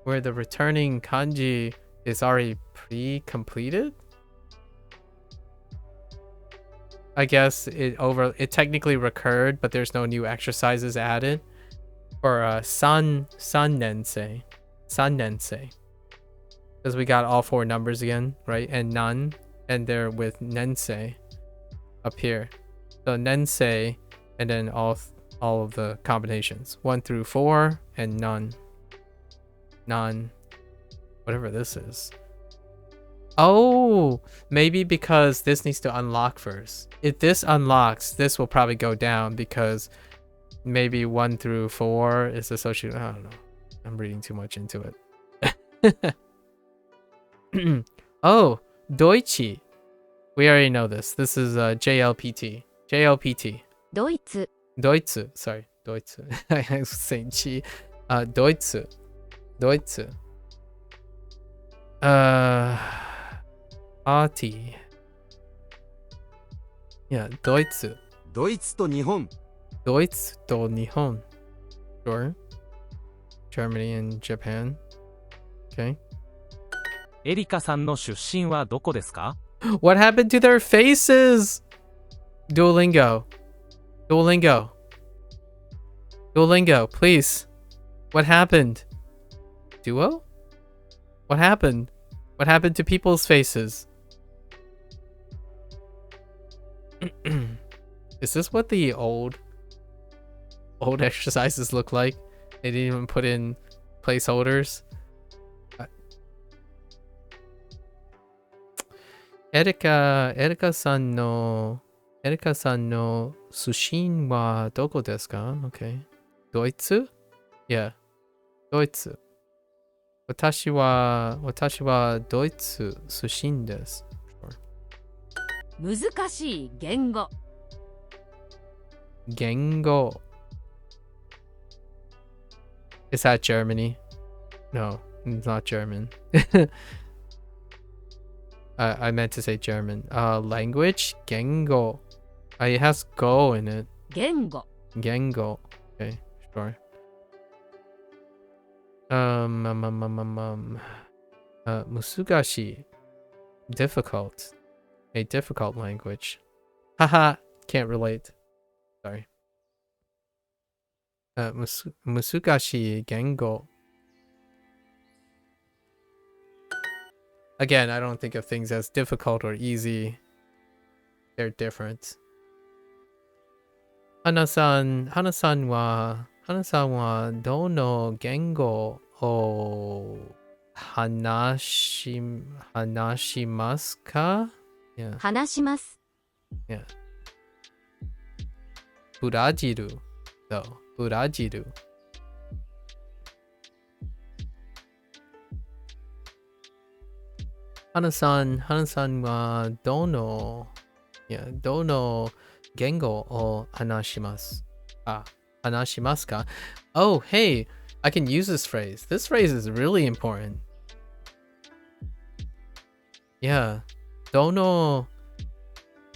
Where the returning kanji is already pre-completed? I guess it technically recurred, but there's no new exercises added. For san nensei. Because we got all 4 numbers again, right? And nan, and they're with nensei up here. So nensei, and then all of the combinations, 1 through 4, and non, whatever this is. Oh, maybe because this needs to unlock first. If this unlocks, this will probably go down because maybe 1 through 4 is associated. I don't know. I'm reading too much into it. Oh, Deutsche. We already know this. This is JLPT. JLPT. ドイツ Deutsche. Sorry, Deutsche. I was saying chi. Deutsche. Deutsche. Party. Yeah, Deutsche. ドイツと日本。 Deutsch to Nihon. Sure. Germany and Japan. Okay. エリカさんの出身はどこですか？ What happened to their faces? Duolingo. Duolingo. Duolingo, please. What happened? Duo? What happened? What happened to people's faces? Is this what the old exercises look like? They didn't even put in placeholders. Erika san no sushin wa doko desu ka? Okay. Doitsu? Yeah. Doitsu. Watashi wa doitsu sushin desu. Sure. 難しい言語 Gengo. Is that Germany? No, it's not German. I meant to say German. Language? Gengo. It has go in it. 言語 Gengo. Okay, sure. Musugashi. Difficult. A difficult language. Haha, can't relate. Sorry. Musugashi Gengo. Again, I don't think of things as difficult or easy. They're different. Hana-san wa dono gengo o hanashimasu ka? Yeah. 話します Yeah. Burajiru, though. Burajiru. Hana-san wa dono. Yeah, dono gengo o hanashimasu. Hanashimasu ka? Oh, hey, I can use this phrase. This phrase is really important. Yeah. Dono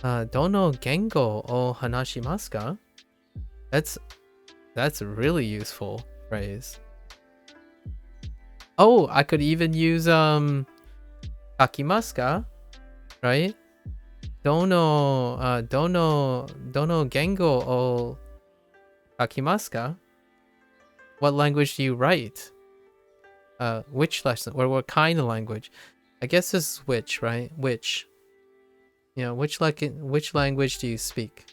gengo o hanashimasu ka? That's a really useful phrase. Oh, I could even use kakimasu ka? Right? Dono gengo o kakimasu ka? What language do you write? Which lesson or what kind of language? I guess this is which, right? Which. You know, which language do you speak?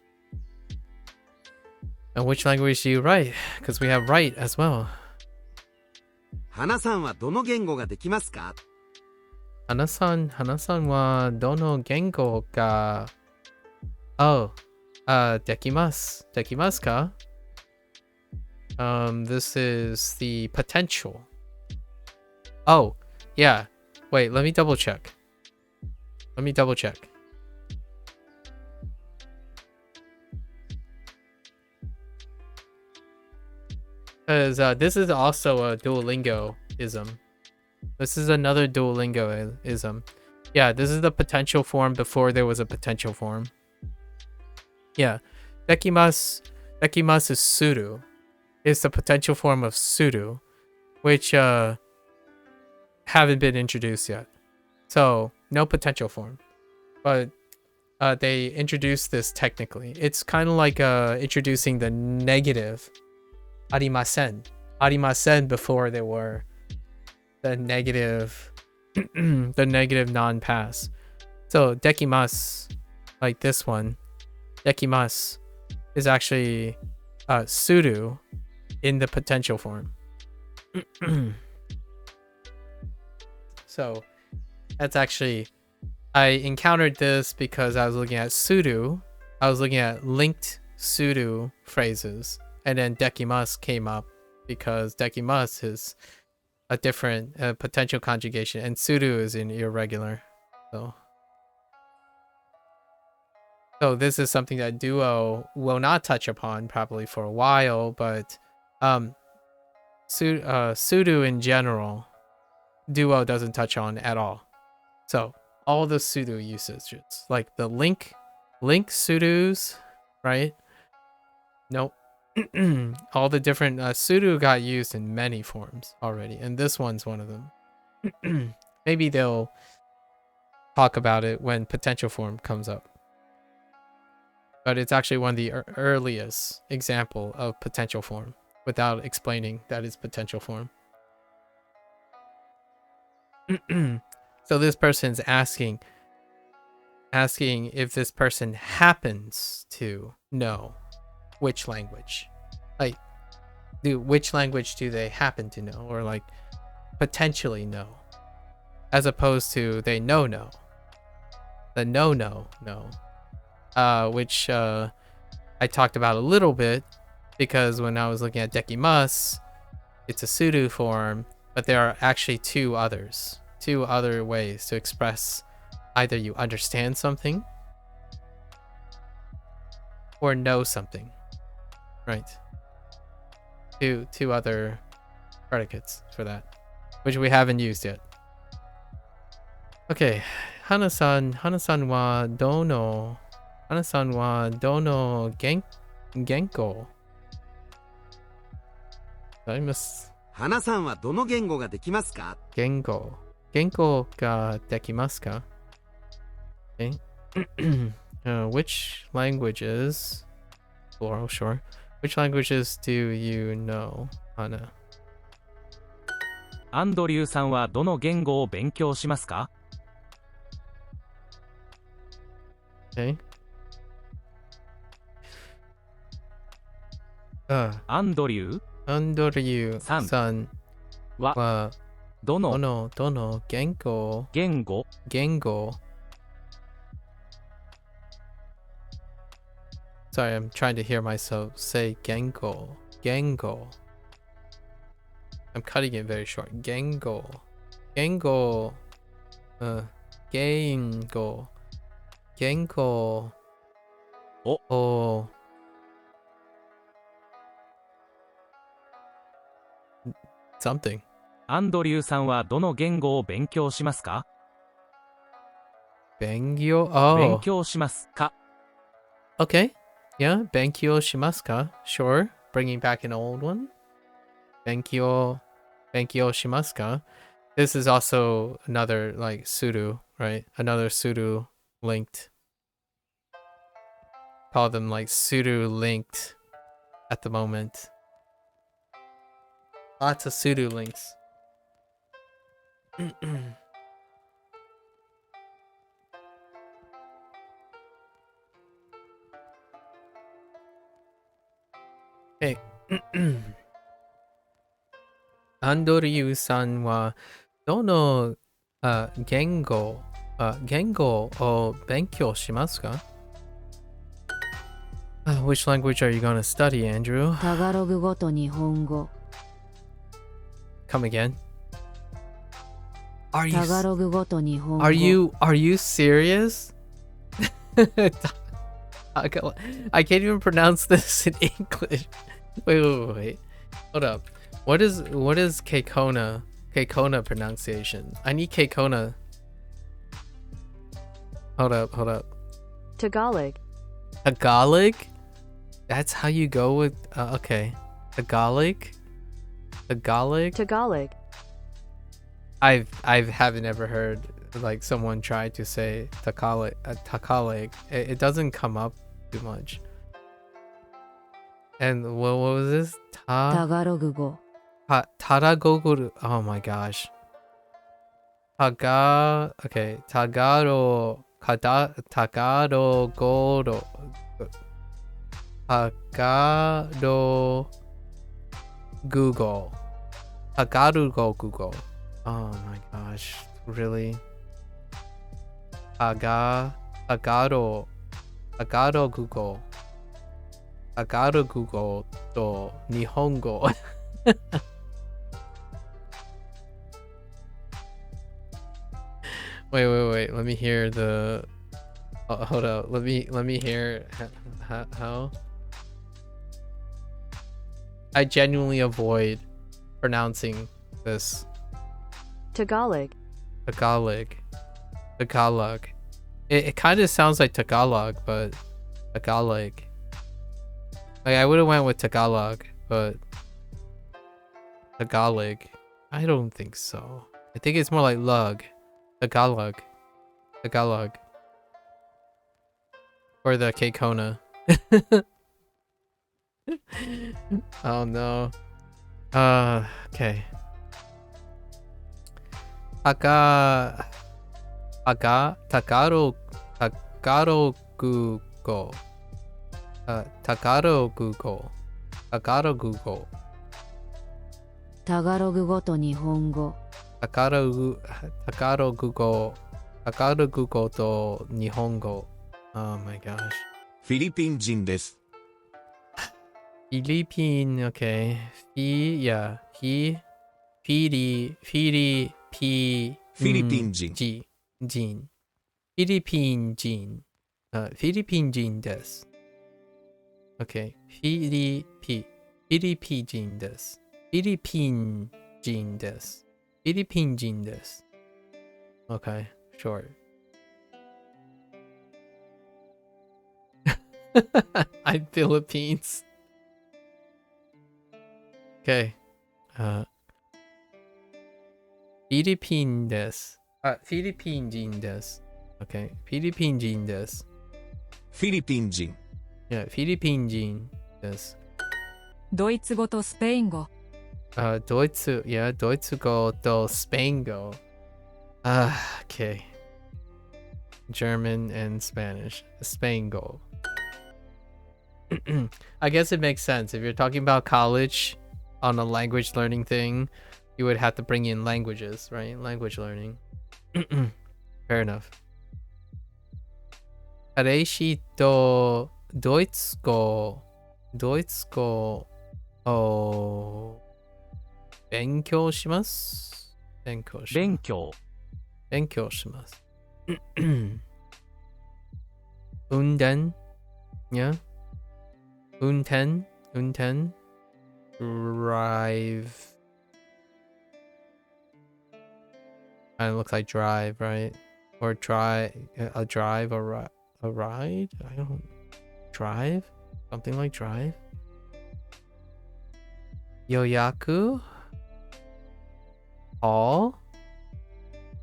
And which language do you write? Because we have write as well. 花さんはどの言語ができますか？ Hana-san wa dono gengo ga... Oh, dekimasu. Dekimasu ka? This is the potential. Oh, yeah. Wait, let me double check. Let me double check. Because this is also a Duolingo-ism. This is another Duolingo-ism. Yeah, this is the potential form before there was a potential form. Yeah. Dekimasu is suru. It's the potential form of suru, which haven't been introduced yet. So, no potential form. But they introduced this technically. It's kind of like introducing the negative arimasen. Arimasen before there were the negative the negative non-pass. So dekimasu, like this one, dekimasu is actually suru in the potential form. So that's actually, I encountered this because I was looking at suru. I was looking at linked suru phrases, and then dekimasu came up because dekimasu is a different potential conjugation, and suru is in irregular. So this is something that Duo will not touch upon probably for a while, but suru in general, Duo doesn't touch on at all. So all the suru usages, like the link surus, right? Nope. All the different suru got used in many forms already, and this one's one of them. Maybe they'll talk about it when potential form comes up. But it's actually one of the earliest example of potential form without explaining that it's potential form. So this person's asking if this person happens to know which language. Like, which language do they happen to know, or like potentially know, as opposed to they know. The no, which I talked about a little bit, because when I was looking at dekimasu, it's a suru form, but there are actually two other ways to express either you understand something or know something, right? Two other predicates for that, which we haven't used yet. Okay, Hana-san wa dono genko? Did I miss? 花さんはどの言語ができますか？ Genko ga dekimasu ka? Okay. Which languages, plural, sure. Which languages do you know, Hana? アンドリューさんはどの言語を勉強しますか？ Okay. アンドリューさんはどの言語 Sorry, I'm trying to hear myself say gengo. I'm cutting it very short. Gengo. Oh. Something. アンドリューさんはどの言語を勉強しますか？ 勉強しますか？ Okay. Yeah, benkyou shimasu ka? Sure. Bringing back an old one. Benkyou shimasu ka? This is also another like suru, right? Another suru linked. Call them like suru linked at the moment. Lots of suru links. Hey. Andoryu-san wa dono gengo o benkyou shimasu ka? Which language are you going to study, Andrew? タガログ語と日本語。 Come again. Are タガ you ログ語と日本語 are you serious? I can't even pronounce this in English. Wait. Hold up. What is Keikona pronunciation? I need Keikona. Hold up. Tagalog. Tagalog? That's how you go with okay. Tagalog? Tagalog. I haven't ever heard like someone try to say Tagalog. It doesn't come up too much. And what was this? タガログ語 Taragoguru. Oh my gosh. Okay. Tagarogoro. Google. Oh my gosh. Really? Tagaro Google. Tagaro Google to Nihongo. Wait. Let me hear the. Oh, hold up. Let me hear how. I genuinely avoid pronouncing this. Tagalog. Tagalog. It kind of sounds like Tagalog, but Tagalog. Like I would have went with Tagalog, but Tagalog. I don't think so. I think it's more like lug. Tagalog. Or the Keikona. Oh no. Okay. Tagaro Google. Tagaro Google. タガログ語と日本語 Tagaro Google to Nihongo. Oh my gosh. フィリピン人です Philippine, okay. Philippine 人 Philippine 人 Philippine 人です Okay. Philippine 人です Philippine 人です Philippine 人です Okay, sure. I'm Philippines. Okay. Philippine です。Philippine 人です。Okay. Philippine 人です。フィリピン人 Yeah, Philippine 人です。ドイツ語とスペイン語。ドイツ語とスペイン語。Okay. German and Spanish. Spain go. I guess it makes sense. If you're talking about college on a language learning thing, you would have to bring in languages, right? Language learning. Fair enough. 彼氏とドイツ語を勉強します。勉強します。運転 Yeah. 運転 Drive. Kind of looks like drive, right? Or a drive or a ride? I don't drive? Something like drive? Yoyaku? All?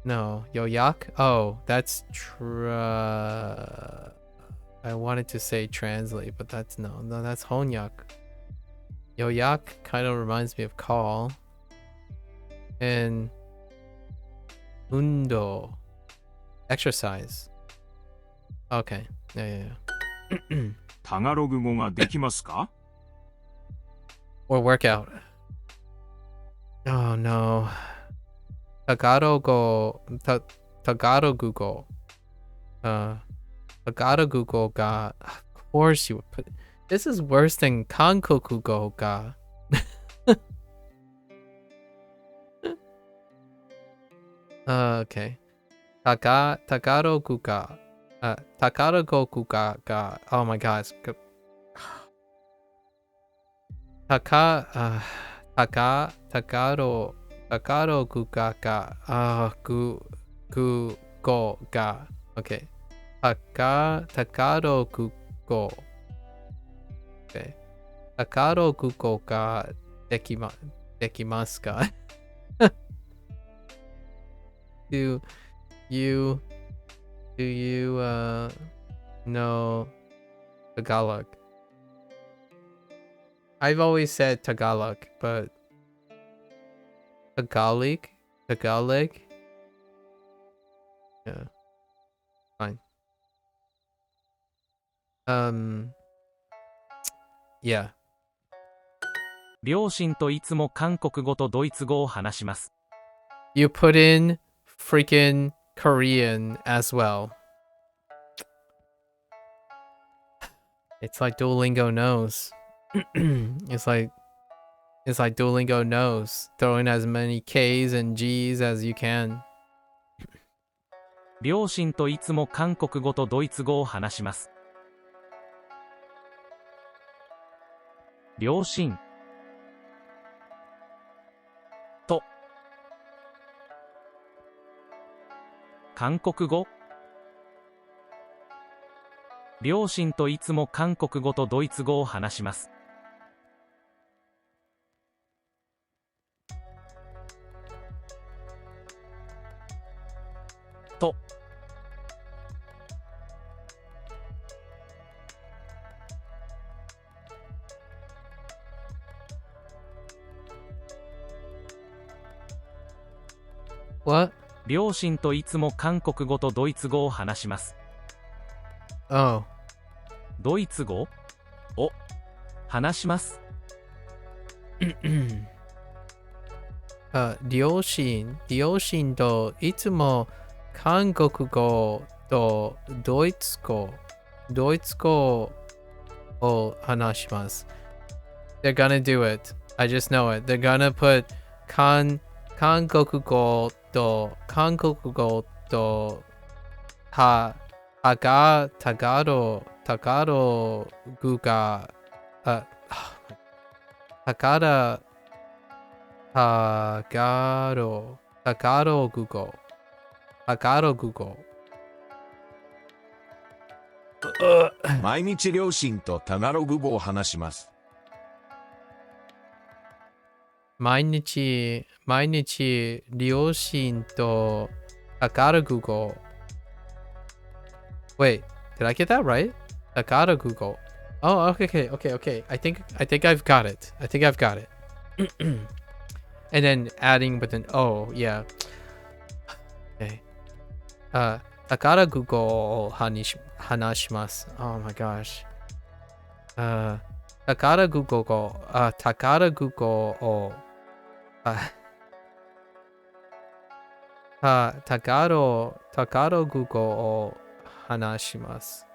No, yoyak? Oh, that's I wanted to say translate, but that's no, that's honyak. Yoyak kind of reminds me of call. And undo, exercise. Okay, yeah. タガログ語ができますか Or workout. Oh no. Tagarogo Tagarogugo. Tagarogugo ga. Of course you would put. This is worse than Kankokugo ga. Okay. Tagaroku ga. Tagaroku ga. Oh my god. Tagaroku ga. Go ga. Okay. Tagaroku go. Okay. Tagaroku go ga dekimasu ka? Do you know Tagalog? I've always said Tagalog, but Tagalog? Yeah. Fine. Yeah. 両親といつも韓国語とドイツ語を話します。You put in freaking Korean as well. It's like Duolingo knows. It's like Duolingo knows. Throw in as many K's and G's as you can. 両親といつも韓国語とドイツ語を話します。両親と韓国語。両親といつも韓国語とドイツ語を話します。とWhat? 両親といつも韓国語とドイツ語を話します。Oh. ドイツ語を話します。両親といつも韓国語とドイツ語を話します。They're gonna do it. I just know it. They're gonna put 韓国語とタガログがタガログ語毎日両親とタガログ語を話します。毎日両親とタガログ語 Wait, did I get that right? Tagalog. Oh, okay. I think I've got it. And then adding with an oh, yeah. Okay. Tagalogを話します。Oh my gosh. TagalogをTagalogを話します。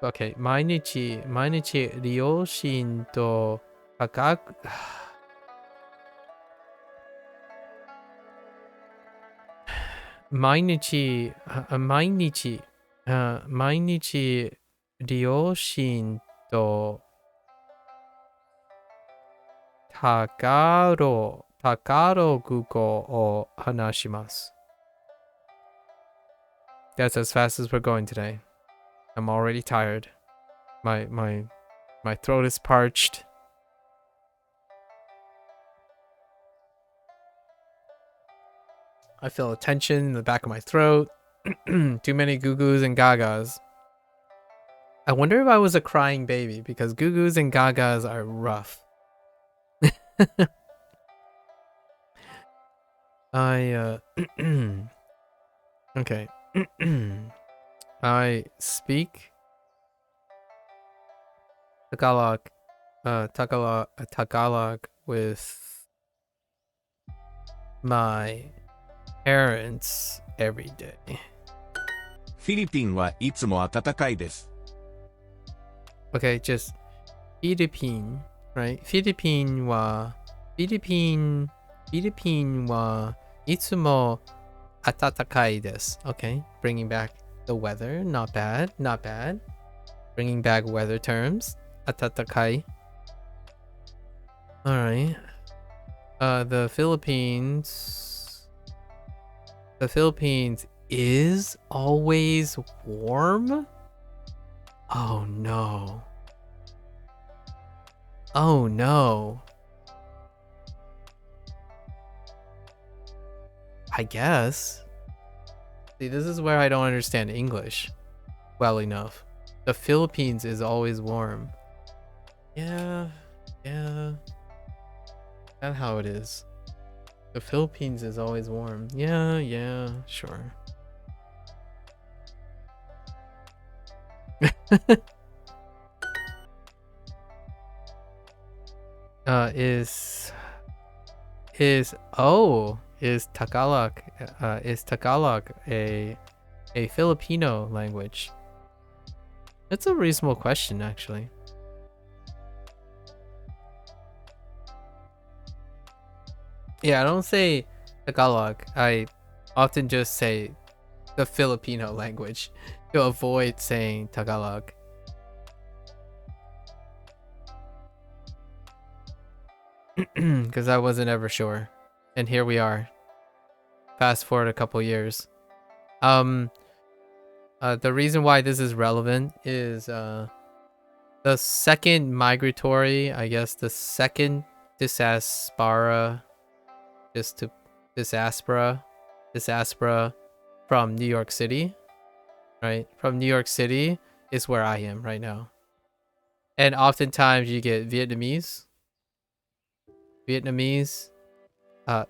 Okay, 毎日両親と毎日両親とタガログ語を話します。That's as fast as we're going today. I'm already tired. My throat is parched. I feel a tension in the back of my throat. Too many goo-goos and gagas. I wonder if I was a crying baby because goo-goos and gagas are rough. Okay. I speak Tagalog with my parents every day. フィリピンはいつも暖かいです。Okay, just Philippine, right? Philippine Philippine wa itsumo atatakai desu. Okay, bringing back the weather. Not bad, not bad. Bringing back weather terms. Atatakai. Alright. The Philippines. The Philippines is always warm? Oh no. Oh no. I guess. See, this is where I don't understand English well enough. The Philippines is always warm. Yeah. That's how it is. The Philippines is always warm. Yeah, sure. Is Tagalog a Filipino language? That's a reasonable question, actually. Yeah, I don't say Tagalog. I often just say the Filipino language to avoid saying Tagalog. Because I wasn't ever sure. And here we are. Fast forward a couple years. The reason why this is relevant is the second migratory, I guess the second diaspora from New York City, right? From New York City is where I am right now. And oftentimes you get Vietnamese,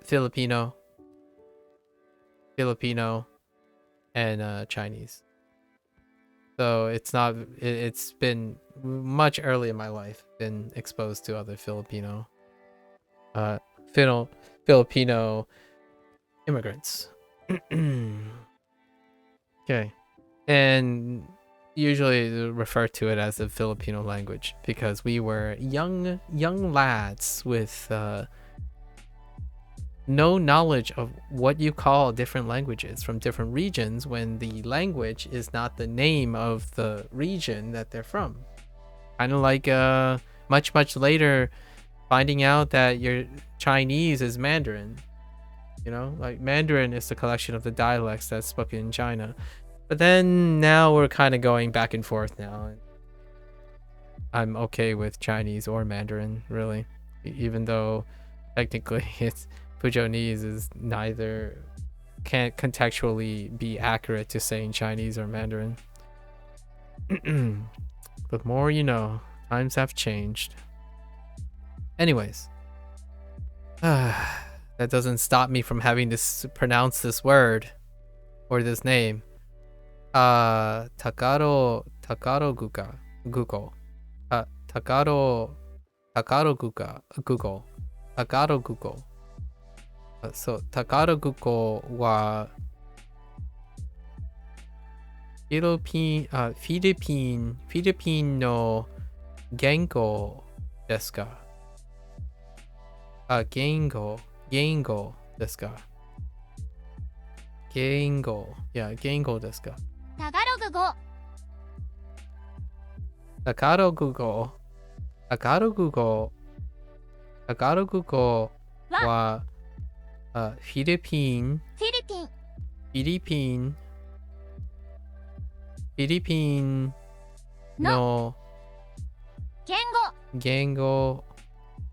Filipino, and Chinese. So it's been much early in my life been exposed to other Filipino immigrants. Okay. And usually refer to it as the Filipino language because we were young lads with no knowledge of what you call different languages from different regions when the language is not the name of the region that they're from. Kind of like much later finding out that your Chinese is Mandarin. You know, like Mandarin is the collection of the dialects that's spoken in China. But then now we're kind of going back and forth now. I'm okay with Chinese or Mandarin, really. Even though technically it's Fujonese is neither, can't contextually be accurate to saying Chinese or Mandarin. But more you know, times have changed. Anyways. That doesn't stop me from having to pronounce this word or this name. Takaro Guka Google. Takaro Guka Google. Takaro Google. So Takaro Google wa Philippine no Gengo desu ka? Gengo desu ka? Gengo. Yeah, Gengo desu ka? タガログ語 Tagalog wa Philippine フィリピン Philippine no 言語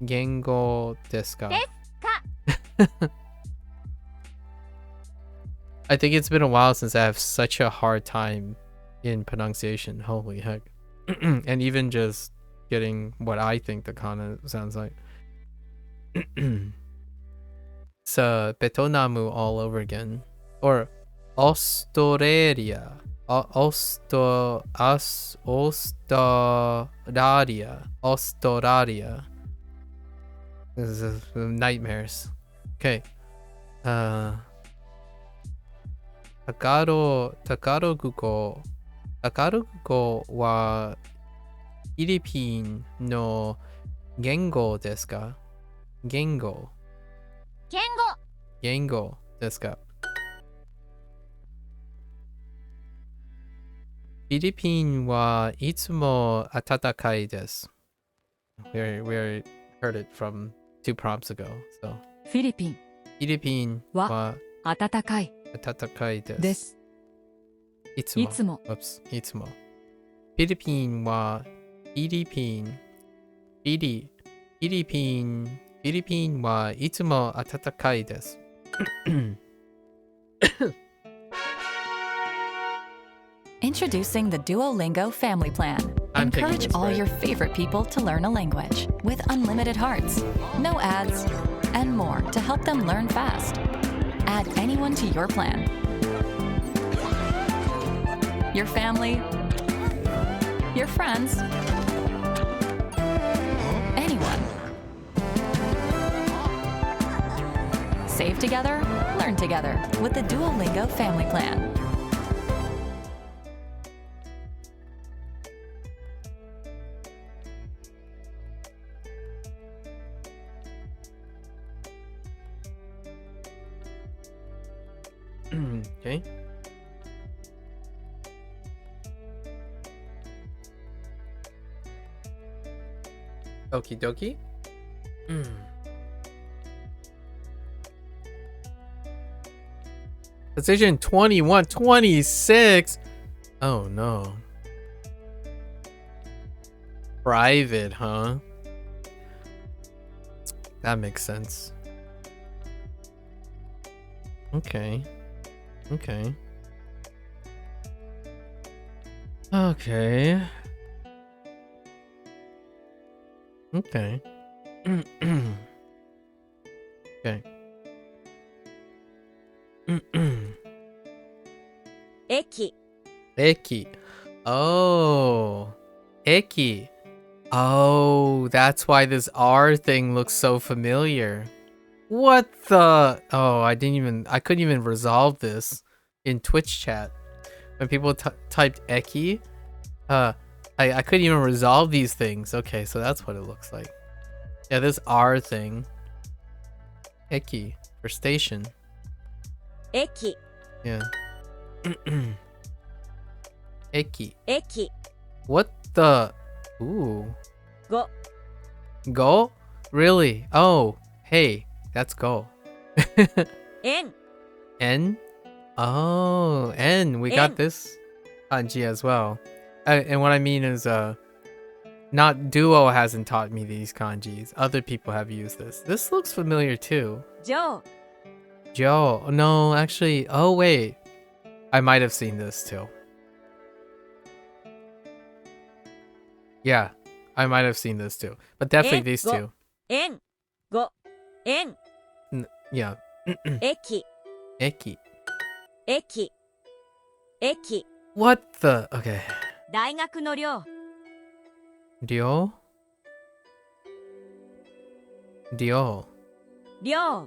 Gengo desu ka? ですか I think it's been a while since I have such a hard time in pronunciation. Holy heck. And even just getting what I think the kana sounds like. It's Betonamu all over again. Or Australia. Australia. This is nightmares. Okay. Tagalog wa Philippine no gengo desu ka? Gengo. 言語 Yengo ですか。フィリピンはいつも暖かいです。We heard it from 2 prompts ago. So フィリピンフィリピンは暖かい暖かいです。です。いつも。いつも Oops, いつも。フィリピンはフィリピンはいつも暖かいです。Introducing the Duolingo Family Plan. I'm taking Encourage this all break. your favorite people to learn a language with unlimited hearts, no ads, and more to help them learn fast. Add anyone to your plan. Your family, your friends, anyone. Save together, learn together with the Duolingo Family Plan. Okay. Okie dokie. Position 21, 26. Oh no. Private, huh? That makes sense. Okay. Okay. Okay. Okay. Okay. 駅 Eki. Oh. Eki. Oh, that's why this R thing looks so familiar. What the? Oh, I couldn't even resolve this in Twitch chat. When people typed Eki, I couldn't even resolve these things. Okay, so that's what it looks like. Yeah, this R thing. Eki for station. 駅 Yeah. Eki. 駅 What the? Ooh. 5 Go? Really? Oh, hey, that's go. 円 N? Oh, N. We got N. this kanji as well. And what I mean is, not Duo hasn't taught me these kanjis. Other people have used this. This looks familiar too. 上 Joe. No, actually. Oh, wait. I might have seen this too. Yeah, I might have seen this too. But definitely these go. two. 円5円 Yeah. 駅 Eki. 駅駅 What the? Okay. 大学の寮 Dio? Dio. 寮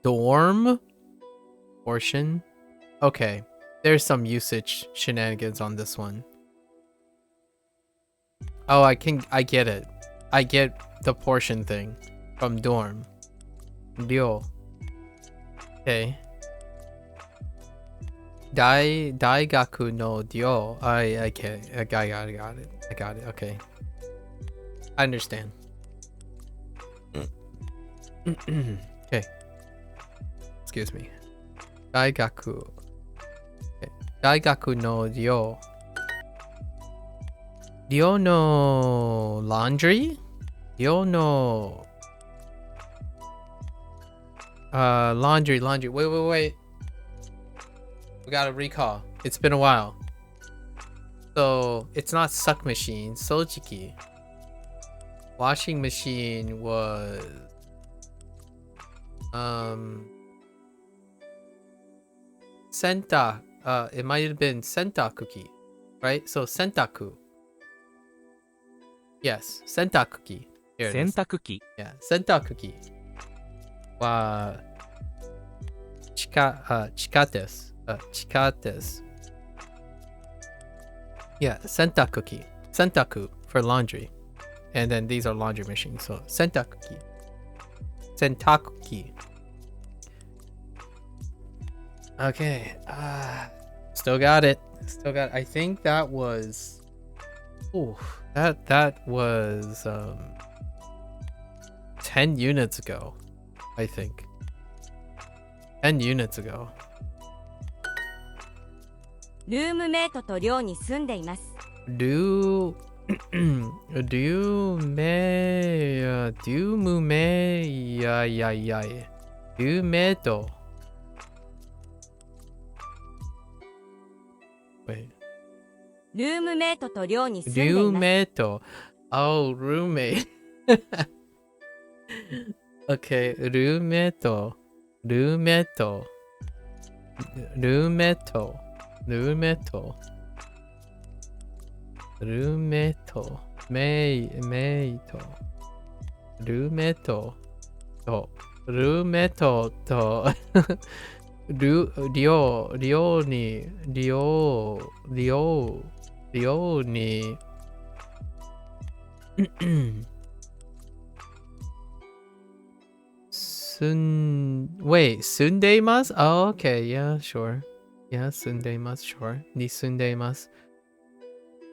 Dorm? Portion? Okay. There's some usage shenanigans on this one. Oh, I get it. I get the portion thing from dorm. Dio. Okay. Daigaku no dio. I got it. I got it. Okay. I understand. Okay. Excuse me. Daigaku. Okay. Daigaku no dio. Dio no laundry? Dio no laundry. Wait. We gotta recall. It's been a while. So it's not suck machine, Sojiki. Washing machine was Senta. It might have been Sentakuki, right? So Sentaku. Yes, Sentakuki. Here it 洗 is. 濯機 Yeah, Sentakuki. Wa Chikates. Chikates. Yeah, Sentakuki. Sentaku for laundry. And then these are laundry machines. So Sentakuki. Sentakuki. Okay. Still got it. Still got it. I think that was. Ooh, that was 10 units ago. I think 10 units ago. ルームメイトと寮に住んでいます。 Do meto. Wait. ルームメイトと寮に住んでいます。 Roommate. Oh, roommate. Okay, roommate. Roommate. Roommate. Roommate. Roommate. Mate. Roommate. と Roommate と寮にWait, 住んでいます? Oh, okay, yeah, sure. Yeah, 住んでいます, sure. に住んでいます.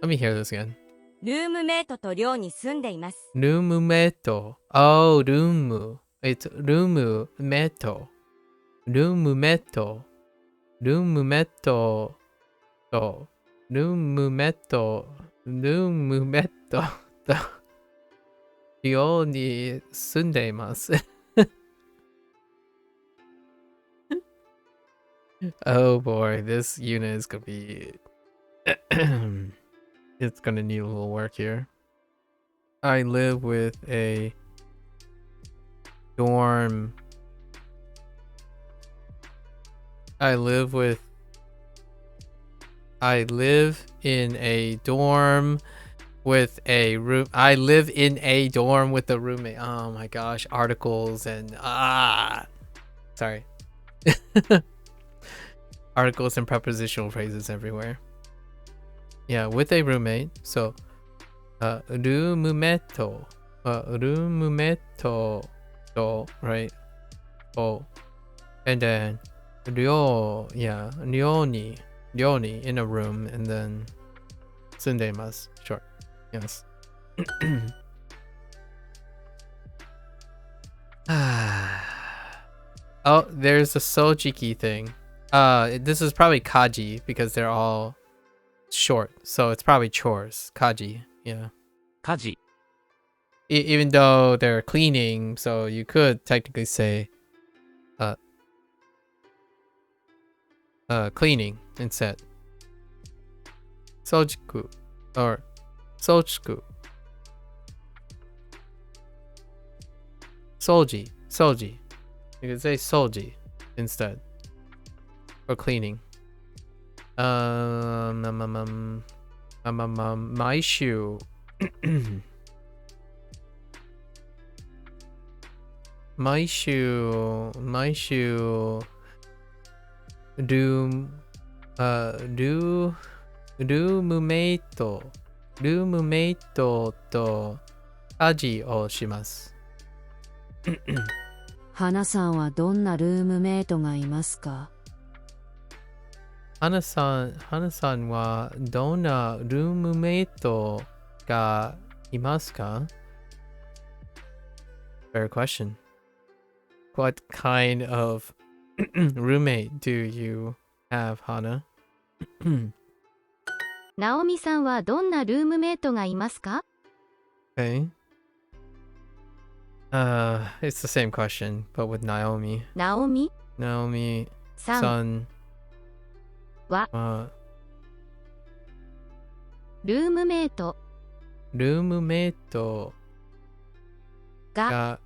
Let me hear this again. ルームメイトと寮に住んでいます。 Roommate. Oh, room. It's roommate. Roommate. Roommate. と Roommate. Roommate. と寮に住んでいます。Oh boy, this unit is gonna be it's gonna need a little work here. I live with a dorm. I live in a dorm with a room. I live in a dorm with a roommate. Oh my gosh, articles and sorry. Articles and prepositional phrases everywhere. Yeah, with a roommate. So, roommate, right? Oh, and then ryoni in a room, and then sundemasu, sure. Yes. Oh, there's a sojiki thing. This is probably kaji because they're all short, so it's probably chores. Kaji, yeah. 家事 Even though they're cleaning, so you could technically say, cleaning instead. Sojiku or sojiku. Soji. You could say soji instead. For cleaning. Maishu. Maishu. Roommate と家事をします。花さんはどんなルームメイトがいますか？花さんはどんなルームメイトがいますか？ Fair question. What kind of roommate do you have, Hana? ナオミさんはどんなルームメイトがいますか？ Okay. It's the same question, but with Naomi. ナオミ Naomi さん san はルームメイトルームメイトがが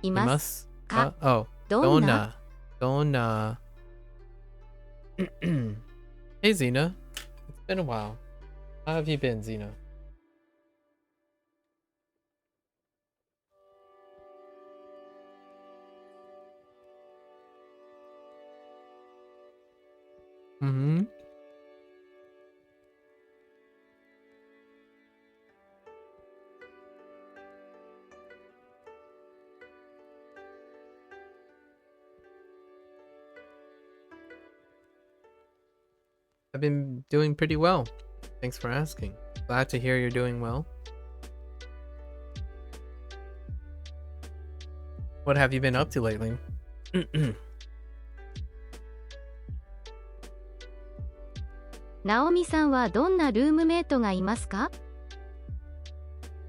いいまますすか？か？ Oh, どんなどんなHey Xena, it's been a while. How have you been, Xena? Mm-hmm. I've been doing pretty well. Thanks for asking. Glad to hear you're doing well. What have you been up to lately? Naomi さんはどんなルームメイトがいますか？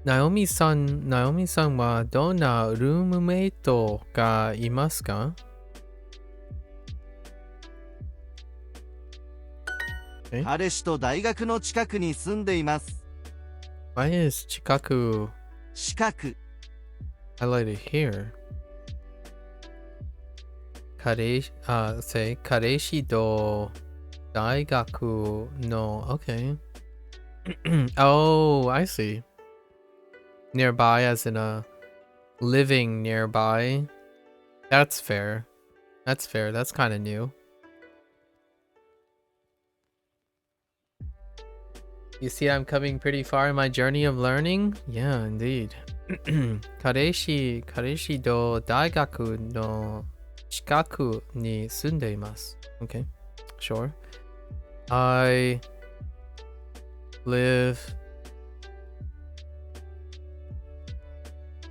Naomi さんはどんなルームメイトがいますか？彼氏と大学の近くに住んでいます。Why is 近く近く highlighted here? 彼氏と大学の okay. Oh, I see. Nearby as in a living nearby. That's fair. That's fair. That's kind of new. You see, I'm coming pretty far in my journey of learning? Yeah, indeed. 彼氏と大学の近くに住んでいます。Okay, sure. I live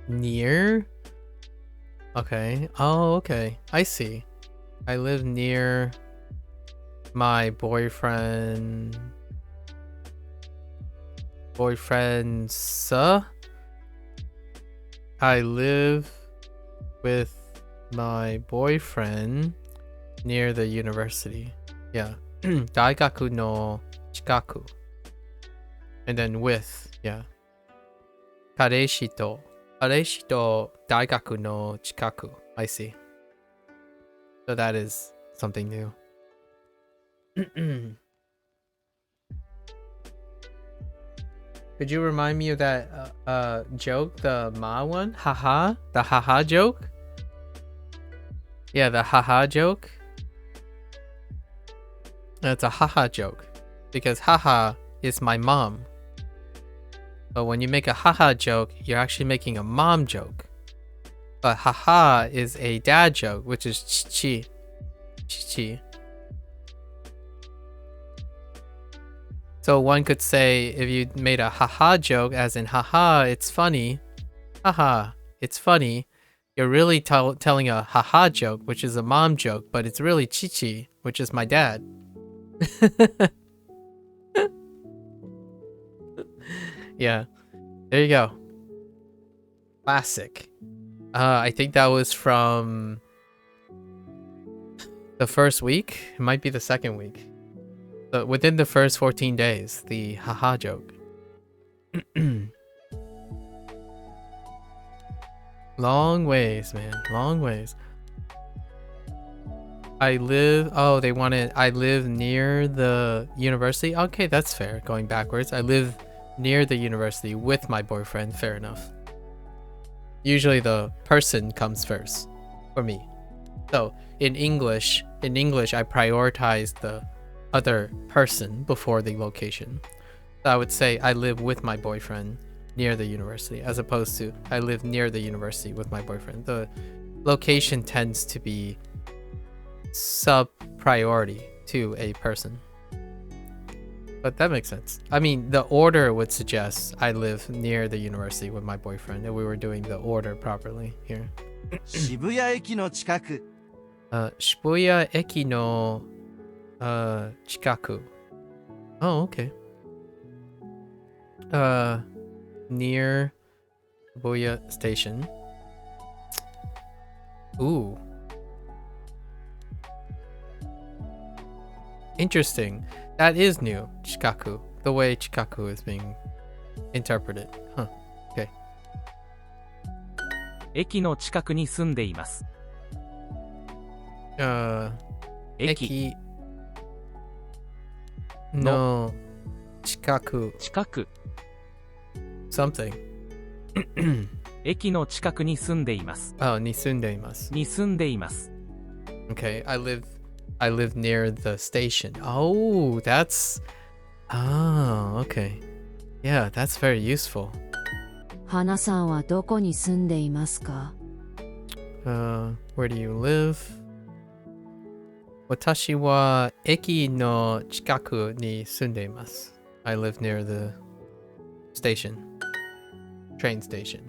near? Okay. Oh, okay. I see. I live near my boyfriend's I live with my boyfriend near the university. Yeah. 大学の近く and then with, yeah. 彼氏と大学の近く I see. So that is something new. Could you remind me of that joke, the ma one? Haha? The haha joke? Yeah, the haha joke. It's a haha joke. Because haha is my mom. But when you make a haha joke, you're actually making a mom joke. But haha is a dad joke, which is chi. Chi. So one could say, if you made a haha joke, as in haha, it's funny. Haha, it's funny. You're really telling a haha joke, which is a mom joke, but it's really chichi, which is my dad. Yeah, there you go. Classic. I think that was from the first week. It might be the second week. But within the first 14 days, the haha joke. Long ways, man. Long ways. I live near the university. Okay, that's fair. Going backwards. I live near the university with my boyfriend. Fair enough. Usually the person comes first for me. So in English, I prioritize the other person before the location. So I would say I live with my boyfriend near the university, as opposed to I live near the university with my boyfriend. The location tends to be sub-priority to a person. But that makes sense. I mean, the order would suggest I live near the university with my boyfriend, if we were doing the order properly here. 渋谷駅の近く Shibuya Eki no chikaku. Oh, okay. Near Shibuya Station. Ooh. Interesting. That is new, chikaku. The way chikaku is being interpreted. Huh. Okay. 駅の近くに住んでいます。駅の近く。近く。Something. 駅の近くに住んでいます。に住んでいます。に住んでいます。Okay, I live near the station. Oh, that's... Oh, okay. Yeah, that's very useful. 花さんはどこに住んでいますか？ Where do you live? 私は駅の近くに住んでいます。I live near the station. Train station.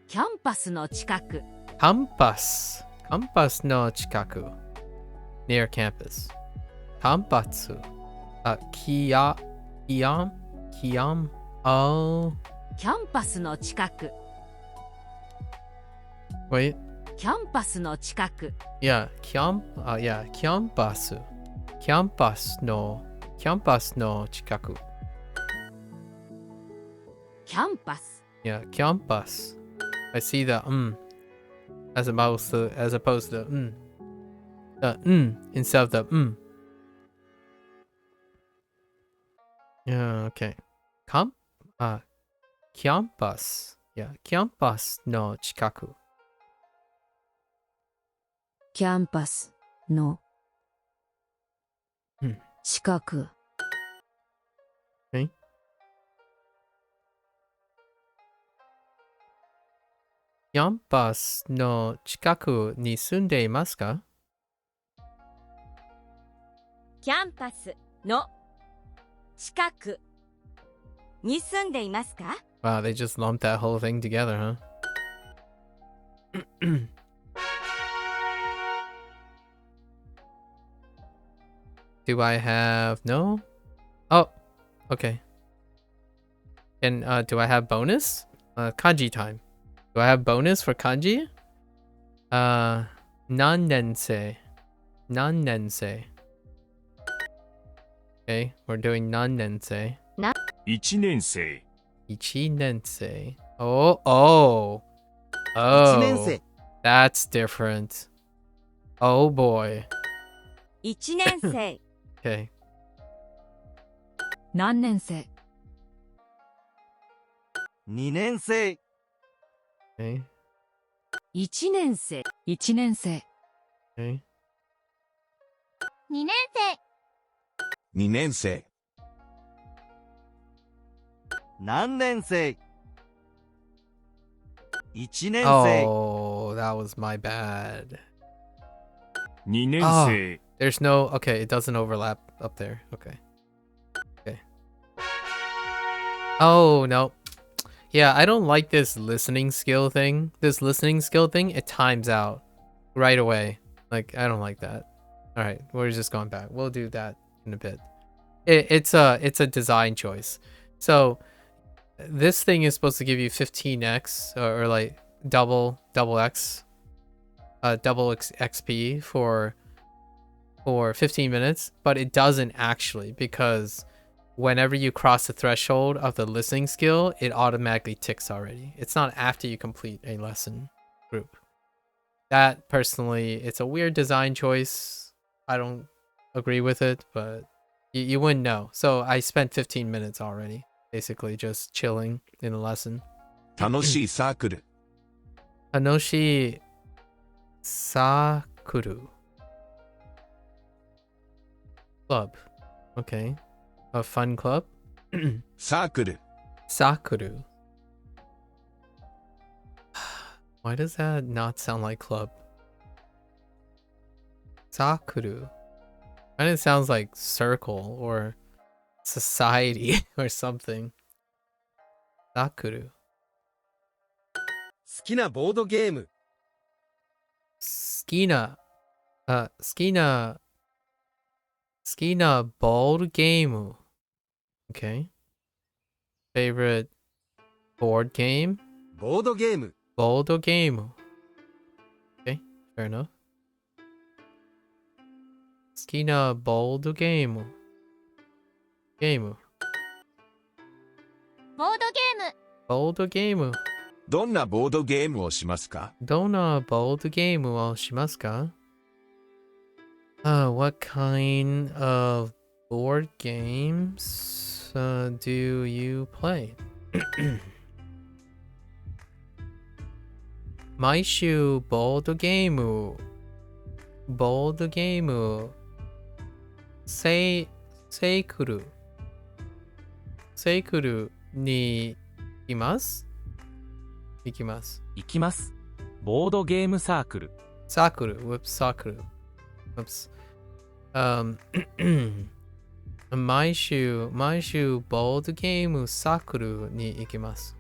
キャンパスの近く。カンパス。カンパスの近く。near campus. カンパス。キアン Oh. キャンパスの近く。Wait. キャンパスの近く。Yeah, yeah, キャンパス。キャンパスの近く。キャンパス。Yeah, campus. I see the as opposed to the instead of the Yeah, okay. Campus. Yeah, campus の近く。キャンパスのうん近く。キャンパスの近くに住んでいますか？キャンパスの近くに住んでいますか？ Wow, they just lumped that whole thing together, huh? Do I have no? Oh, okay. And do I have bonus? Kanji time. Do I have bonus for kanji? Nannensei. Nannensei. Okay, we're doing nannensei. 1年生 Ichinensei. Oh. 1年生 That's different. Oh boy. 1年生。Okay. 何年生？ 2年生 Okay. 1年生。1年生。 Okay. 2年生。 2年生。何年生1年生 Oh, that was my bad. 2年生 There's no. Okay, it doesn't overlap up there. Okay. Oh, no. Yeah, I don't like this listening skill thing. This listening skill thing, it times out right away. Like, I don't like that. All right, we're just going back. We'll do that in a bit. It's a design choice. So this thing is supposed to give you 15x or like double x, XP for 15 minutes, but it doesn't actually, because whenever you cross the threshold of the listening skill, it automatically ticks already. It's not after you complete a lesson group. That personally, it's a weird design choice. I don't agree with it, but you wouldn't know. So I spent 15 minutes already, basically just chilling in the lesson. 楽しいサークル。 Anoshi Sakuru Club. Okay. A fun club? サークル。 Sakuru. Why does that not sound like club? Sakuru. Kind of sounds like circle or society or something. Sakuru. 好きなボードゲーム Skina. Skina board game. Okay. Favorite board game? ボードゲーム Board game. Okay, fair enough. Skina board game. Game. ボードゲーム。 Board game. どんなボードゲームをしますか？どんなボードゲームをしますか? What kind of board games do you play? 毎週ボードゲームセイクルに行きます。行きます。ボードゲームサークル。サークル。Whoops. 毎週ボードゲームサークルに行きます。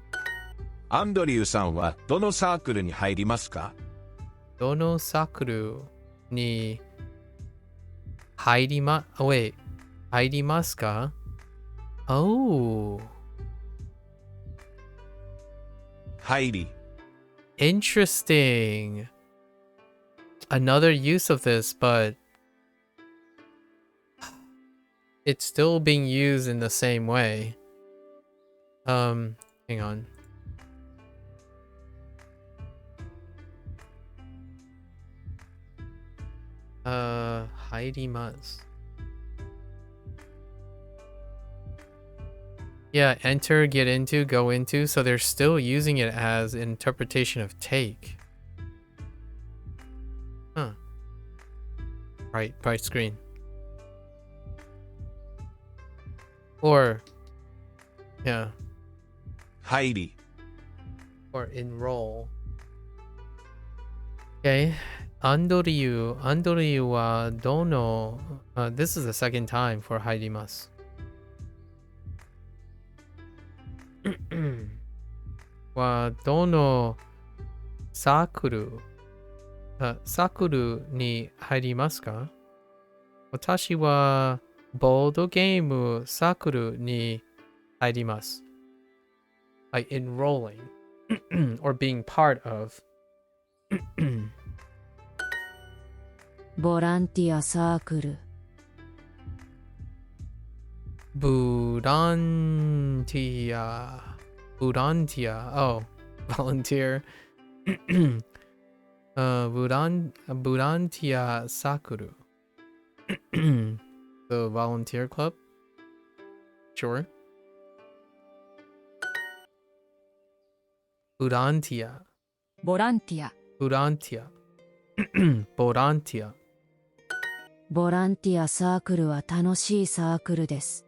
アンドリューさんはどのサークルに入りますか？どのサークルに入りますか？ Oh, 入り。interesting. Another use of this, but it's still being used in the same way. Hang on. Haidimas. Yeah, enter, get into, go into. So they're still using it as interpretation of take. Huh. Right screen. Or, yeah. 入り。 Or enroll. Okay. Andoryu wa dono. This is the second time for haidimasu. はどのサークルに入りますか？私はボードゲームサークルに入ります。Like enrolling or being part of. ボランティアサークル。Burantia. Oh, volunteer. Burantia Sakuru. The volunteer club? Sure. Burantia. ボランティア。 Burantia. Borantia. ボランティアサークルは楽しいサークルです。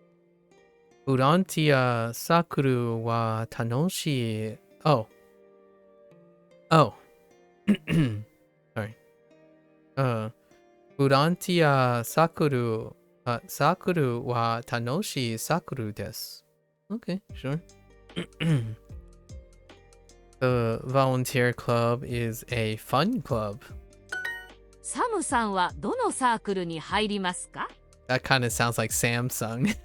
Burantia Sakuru wa Tanoshi. Oh. Sorry. Burantia Sakuru. Sakuru wa Tanoshi Sakuru desu. Okay, sure. The volunteer club is a fun club. サムさんはどのサークルに入りますか？ That kind of sounds like Samsung.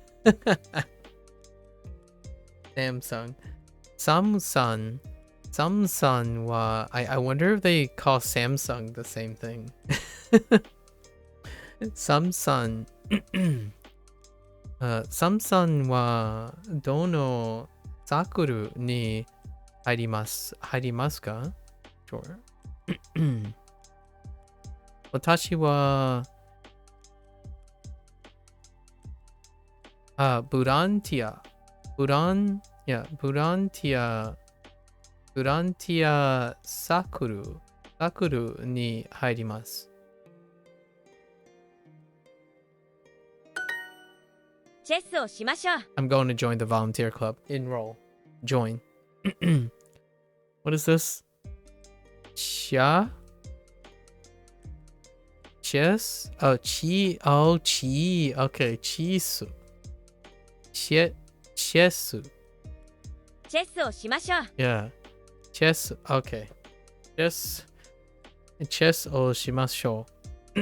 Samsung wa I wonder if they call Samsung the same thing. Samsung. Samsung wa dono sakuru ni harimasu ka? Sure. 私はボランティアサークルに入ります。チェスをしましょう。 I'm going to join the volunteer club. Enroll. Join. What is this? Chess? Oh, chi. Oh, chi. Okay, chisu. Chess. チェスをしましょう。 Yeah. Chess. Okay. Chess をしましょう。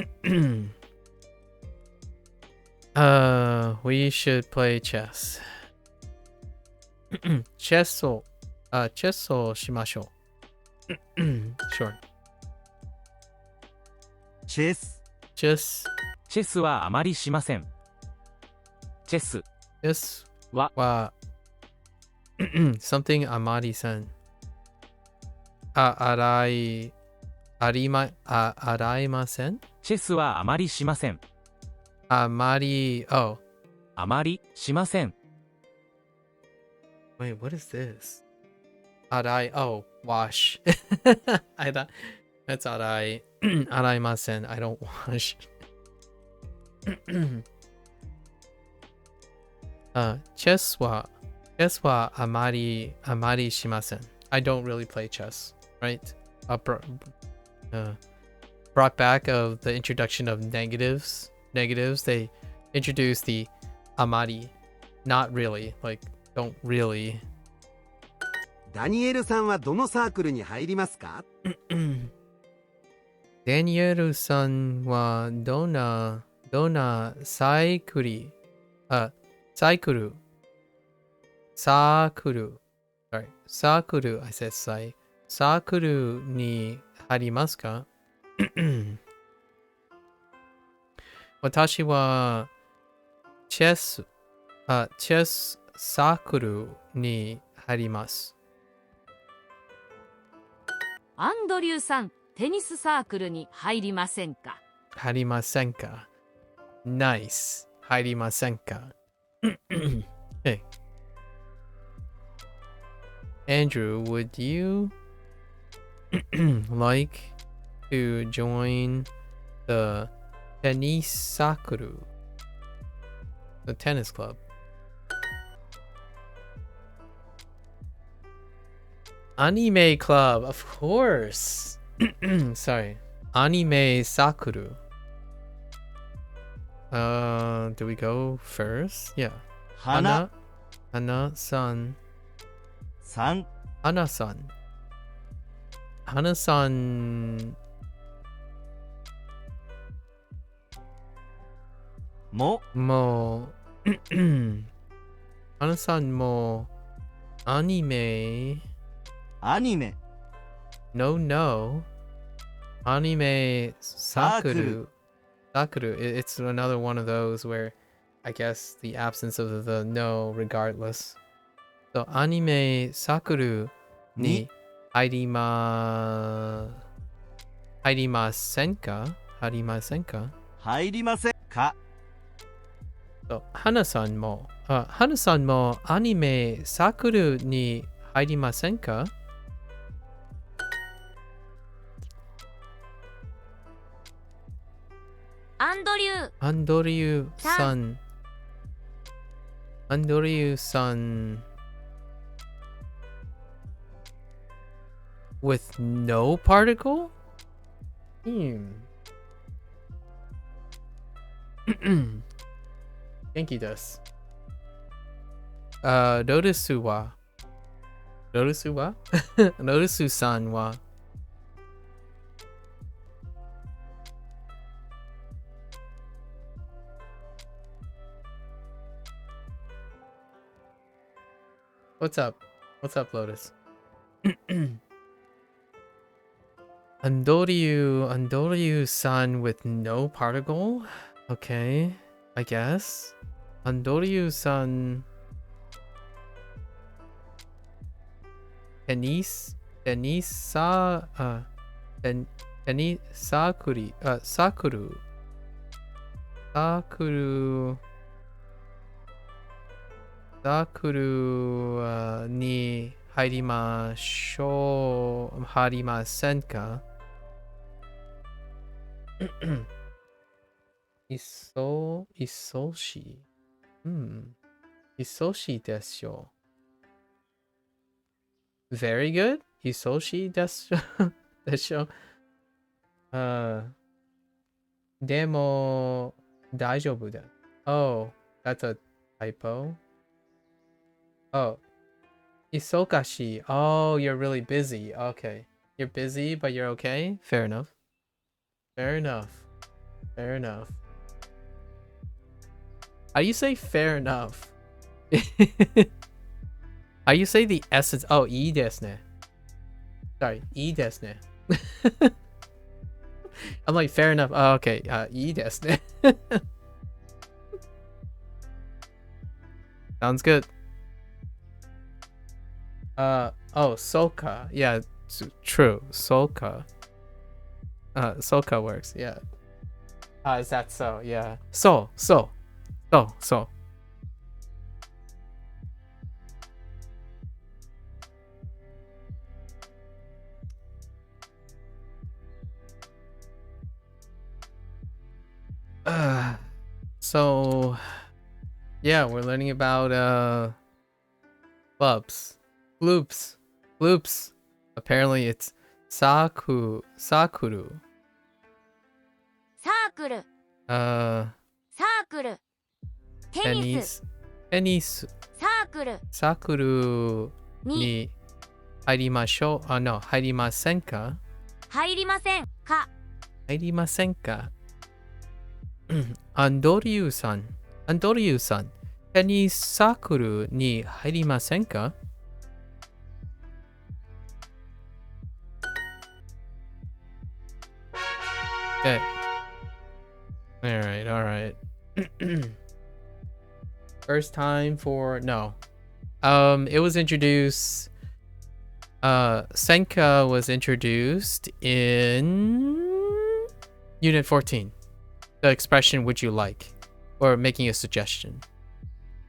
We should play chess. チェスをしましょう。Sure. チェス。チェスはあまりしません。チェス はsomething Amari-san. 洗いません？チェスはあまりしません。あまりしません。Wait, what is this? Wash. That's 洗いません。I don't wash. チェスはあまりしません。I don't really play chess, right? Brought back of the introduction of negatives negatives, they introduce the amari, not really, like don't really. ダニエルさんはどのサークルに入りますか？ダニエルさんはどんなサイクル、サークル、sorry, サークル、I said サークルに入りますか？私はチェスサークルに入ります。アンドリューさん、テニスサークルに入りませんか？入りませんか？ Nice. 入りませんか？ Hey. Andrew, would you like to join the tennis sakuru, the tennis club? Anime club, of course. Sorry. Anime sakuru. Do we go first? Yeah. 花 Hana-san. さん Hana-san. Hana-san. ももう Hana-san もアニメアニメ No. Anime Sakuru. Sakuru. It's another one of those where I guess the absence of the no regardless. So Anime Sakuru ni 入りませんか？入りませんか？入りませんか？ So 花さんもアニメサークルに入りませんか？アンドリューアンドリューさん with no particle? 元気です。ロルスさんはWhat's up, Lotus? Andoryu-san with no particle? Okay, I guess. Andoryu-san... Sakuru に入りませんか？忙しい。忙しいでしょう。Very good? 忙しいでしょでも大丈夫だ。Oh, that's a typo. Oh, isokashi. Oh, you're really busy. Okay. You're busy, but you're okay? Fair enough. How do you say fair enough? How do you say the essence? Oh, ii desu ne. Sorry, ii desu ne. I'm like, fair enough. Oh, okay. Ii desu ne. Sounds good. Soka. Yeah, true. Soka. Soka works. Yeah. Is that so? Yeah. So. So, yeah, we're learning about clubs. Bloops. Apparently it's sakuru. サークルサークル、テニス、テニス、サークルサークルにに入りましょう。no、入りませんか？入りませんか？入りませんか？アンドリューさん、テニスサークルに入りませんか？Okay. Alright. First time for no. It was introduced. Senka was introduced in Unit 14. The expression "would you like," or making a suggestion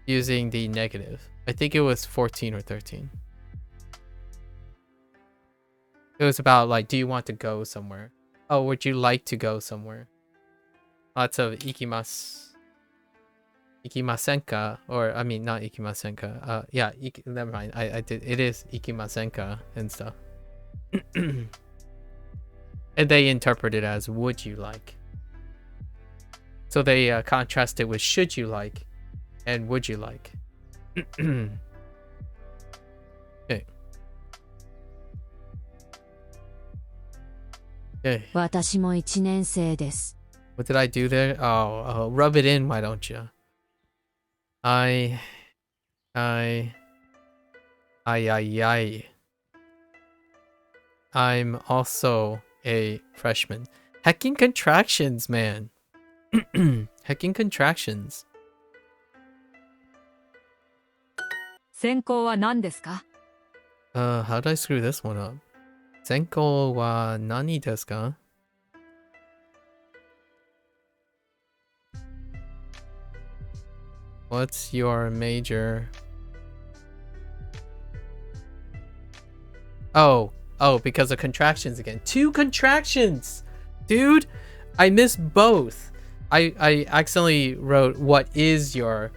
using the negative. I think it was 14 or 13. It was about like, do you want to go somewhere? Oh, would you like to go somewhere? Lots of ikimasenka, or I mean not ikimasenka. Yeah, never mind. I did. It is ikimasenka and stuff. And they interpret it as "would you like." So they contrast it with "should you like" and "would you like." Okay. Okay. 私も1年生です。 What did I do there? Oh, rub it in, why don't you? I. I'm also a freshman. Hecking contractions, man. Hecking contractions. 専攻は何ですか？ How did I screw this one up? 専攻は何ですか? What's your major? Oh, because of contractions again. 2 contractions! Dude, I missed both. I accidentally wrote what's your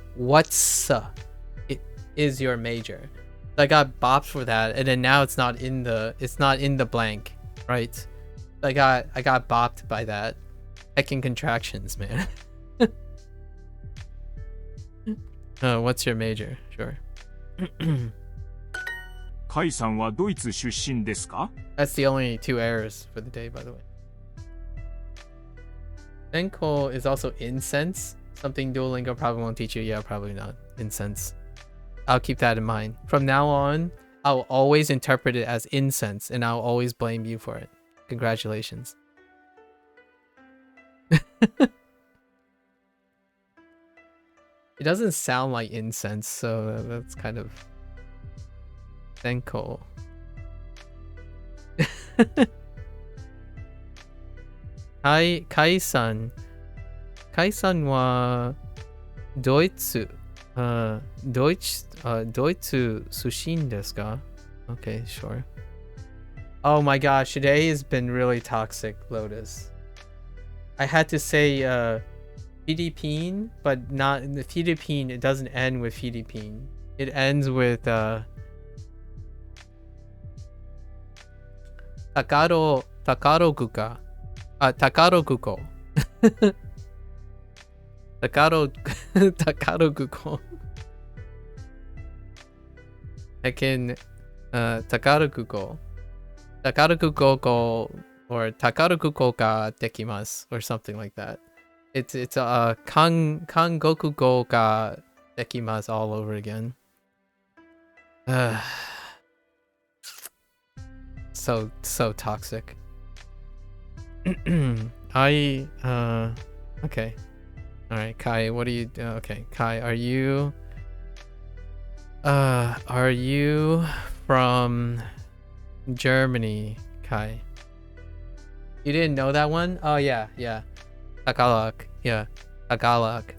major. I got bopped for that, and then now it's not in the blank, right? I got bopped by that. Hecking contractions, man. What's your major? Sure. カイさんはドイツ出身ですか？ That's the only 2 errors for the day, by the way. Senko is also incense. Something Duolingo probably won't teach you. Yeah, probably not. Incense. I'll keep that in mind. From now on, I'll always interpret it as incense, and I'll always blame you for it. Congratulations. It doesn't sound like incense, so that's kind of Senko. Kai-san. Kai-san wa Deutsche Sushin desu ka? Okay, sure. Oh my gosh, today has been really toxic, Lotus. I had to say Philippine, but not in the Philippine. It doesn't end with Philippine. It ends with Takaroguka. Takaroguko. Takaroguko. I can Takaroguko. Takaroguko or Takaroguko ga dekimasu or something like that. It's Kangokugo ga dekimasu all over again. So toxic. Okay. All right, Kai, what do you do? Okay, Kai, are you from Germany, Kai? You didn't know that one? Oh yeah. Tagalog. Yeah, Tagalog.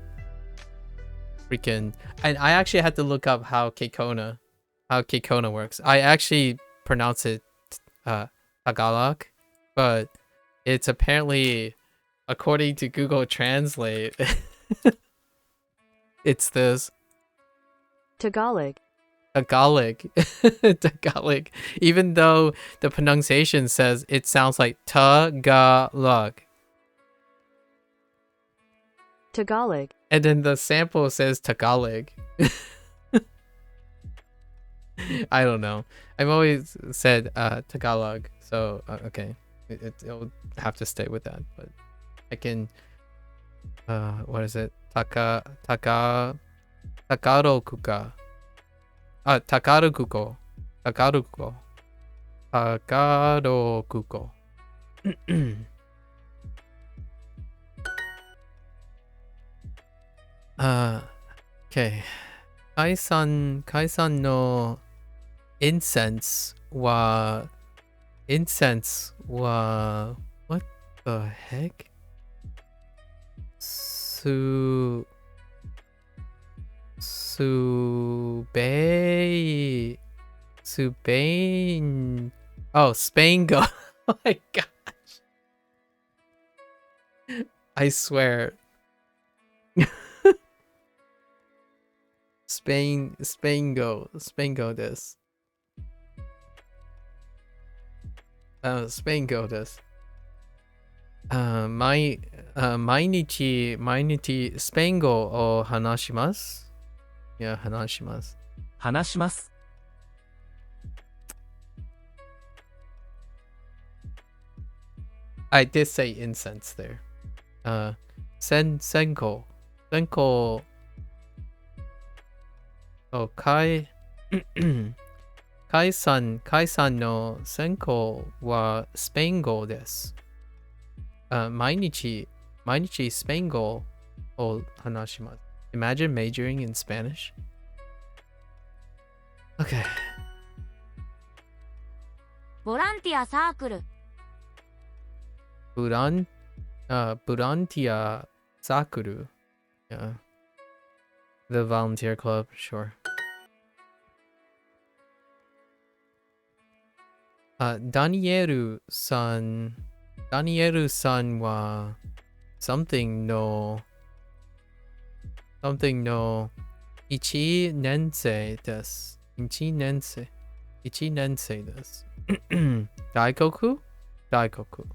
Freaking. And I actually had to look up how Keikona works. I actually pronounce it Tagalog, but it's apparently, according to Google Translate, it's this. Tagalog. Tagalog. Even though the pronunciation says it sounds like Tagalog. Tagalog. And then the sample says Tagalog. I don't know. I've always said Tagalog, so okay, it'll have to stay with that. But I can, what is it? Takarokuka. Takarokuko. Takarokuko. Okay. Kaisan no incense wa what the heck? Spain. Oh, Spango. Oh my gosh. I swear. Spango this. Spango this. Mainichi Spango o hanashimasu? Yeah, hanashimasu. 話します。 I did say incense there. Senko. Oh, Kaisan no senko wa Spango desu. Mainichi Spango o hanashimasu. Imagine majoring in Spanish. Okay. ボランティアサークル Burantia Sakuru. Yeah. The volunteer club, sure. Danieru-san wa something no ichi nensei desu. Ichi nensei desu. Daigoku. Daigaku.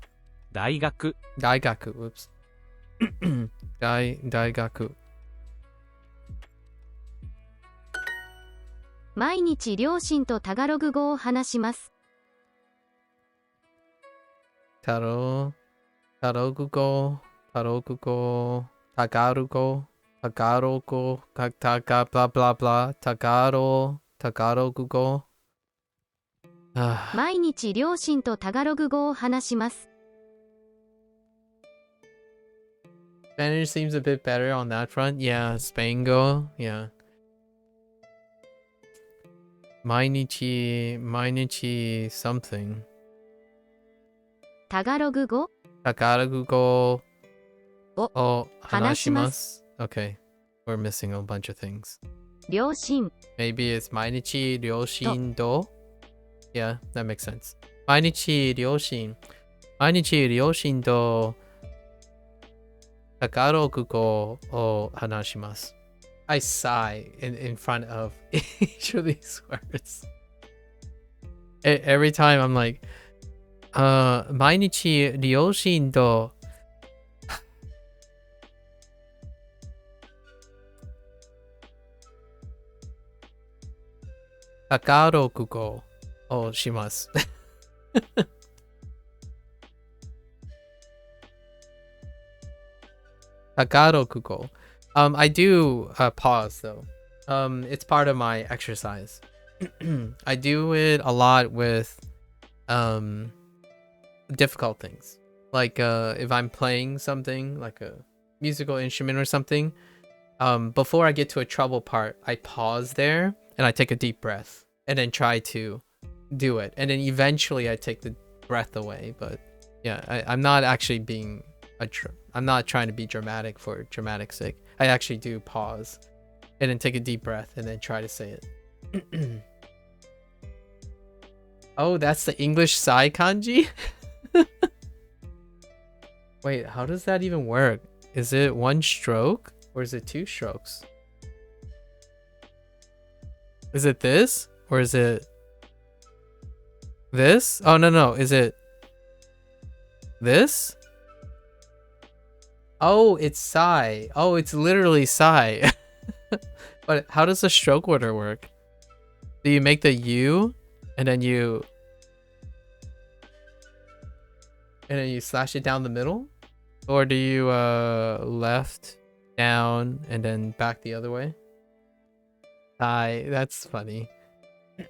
Whoops. Daigaku. 毎日両親とタガログ語を話します。 Tarogugo, Tagarugo, Taga blah blah blah, Tagarogugo. 毎日両親とタガログ語を話します。 Spanish seems a bit better on that front. Yeah, Spango. Yeah. Mainichi something. タガログ語 Takaragugo. Oh, hanashimasu. Okay. We're missing a bunch of things. 両親 Maybe it's Mainichi Ryoshin Do. Yeah, that makes sense. Mainichi Ryoshin Do. Takarokugo o hanashimasu. I sigh in front of each of these words. Every time I'm like, Mainichi Ryoshin Do. Takarokugo o shimasu. Takarokugo. I do pause though. It's part of my exercise. I do it a lot with difficult things. Like if I'm playing something like a musical instrument or something, before I get to a trouble part, I pause there and I take a deep breath and then try to do it. And then eventually I take the breath away. But yeah, I'm not actually being I'm not trying to be dramatic for dramatic's sake. I actually do pause and then take a deep breath and then try to say it. Oh, that's the English Sai kanji? Wait, how does that even work? Is it one stroke or is it two strokes? Is it this or is it this? Oh, no. Is it this? Oh, it's Sai. Oh, it's literally Sai. But how does the stroke order work? Do you make the U and then you slash it down the middle? Or do you left, down, and then back the other way? Sai, that's funny.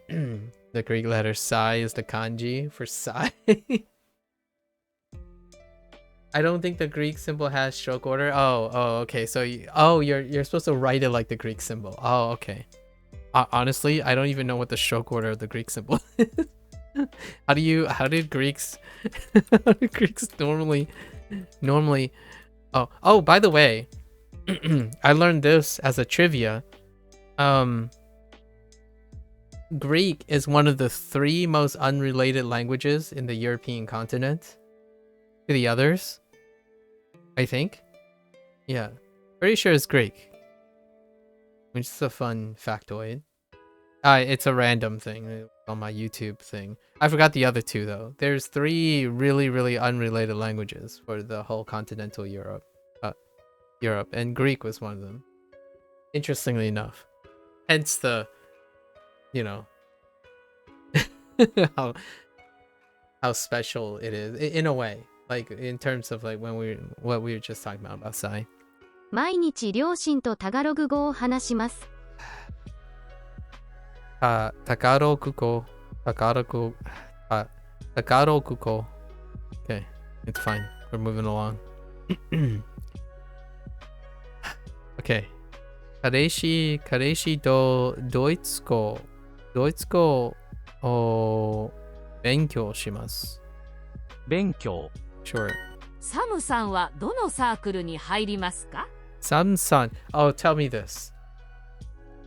The Greek letter Sai is the kanji for Sai. I don't think the Greek symbol has stroke order. Oh, okay. So you're supposed to write it like the Greek symbol. Oh, okay. Honestly, I don't even know what the stroke order of the Greek symbol is. How did Greeks normally oh, by the way, I learned this as a trivia. Greek is one of the 3 most unrelated languages in the European continent to the others, I think. Yeah, pretty sure it's Greek, which is a fun factoid. It's a random thing on my YouTube thing. I forgot the other 2 though. There's 3 really, really unrelated languages for the whole continental Europe, and Greek was one of them. Interestingly enough, hence the, you know, how special it is in a way, like in terms of like what we were just talking about Sai. 毎日両親とタガログ語を話します。Tagalog. Okay, it's fine. We're moving along. Okay. 彼氏とドイツ語を勉強します。勉強。Sure. サムさんはどのサークルに入りますか？ Samson. Oh, tell me this.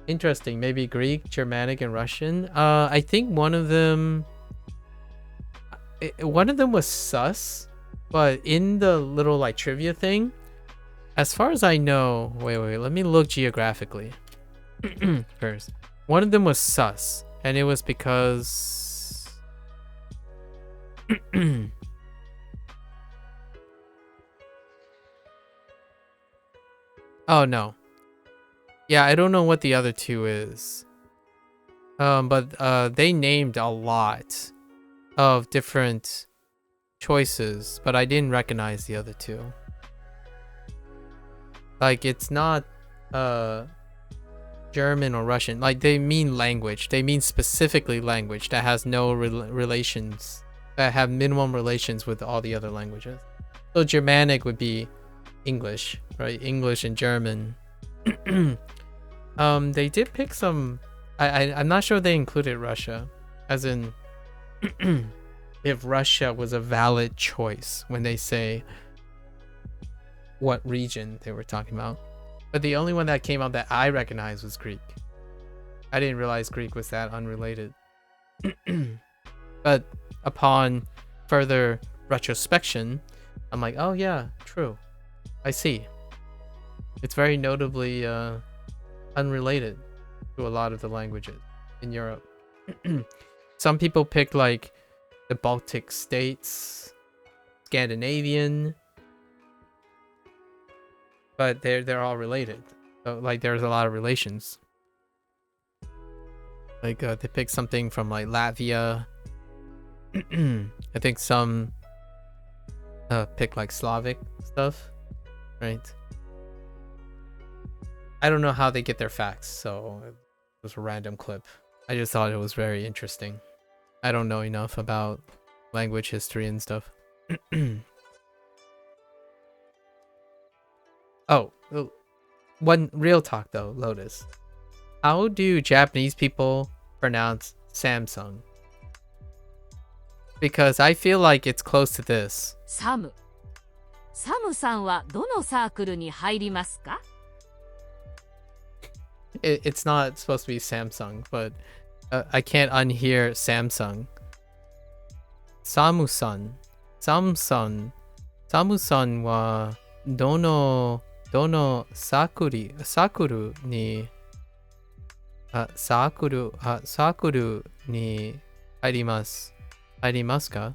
Interesting. Maybe Greek, Germanic, and Russian. I think one of them was sus, but in the little like trivia thing, as far as I know, wait, let me look geographically first. One of them was sus, and it was because oh no. Yeah, I don't know what the other 2 is. But they named a lot of different choices, but I didn't recognize the other 2. Like, it's not German or Russian. Like, they mean language. They mean specifically language that has no relations, that have minimum relations with all the other languages. So Germanic would be English, right? English and German. They did pick some. I'm not sure they included Russia, as in if Russia was a valid choice when they say what region they were talking about. But the only one that came out that I recognized was Greek. I didn't realize Greek was that unrelated. But upon further retrospection, I'm like, oh yeah, true. I see. It's very notably unrelated to a lot of the languages in Europe. Some people pick like the Baltic states, Scandinavian, but they're all related. So like there's a lot of relations. Like they pick something from like Latvia. I think some pick like Slavic stuff, right? I don't know how they get their facts, so it was a random clip. I just thought it was very interesting. I don't know enough about language history and stuff. Oh, one real talk though, Lotus. How do Japanese people pronounce Samsung? Because I feel like it's close to this. サムさんはどのサークルに入りますか？ It's not supposed to be Samsung, but I can't unhear Samsung. Samu-san wa dono sakuru ni harimasu ka?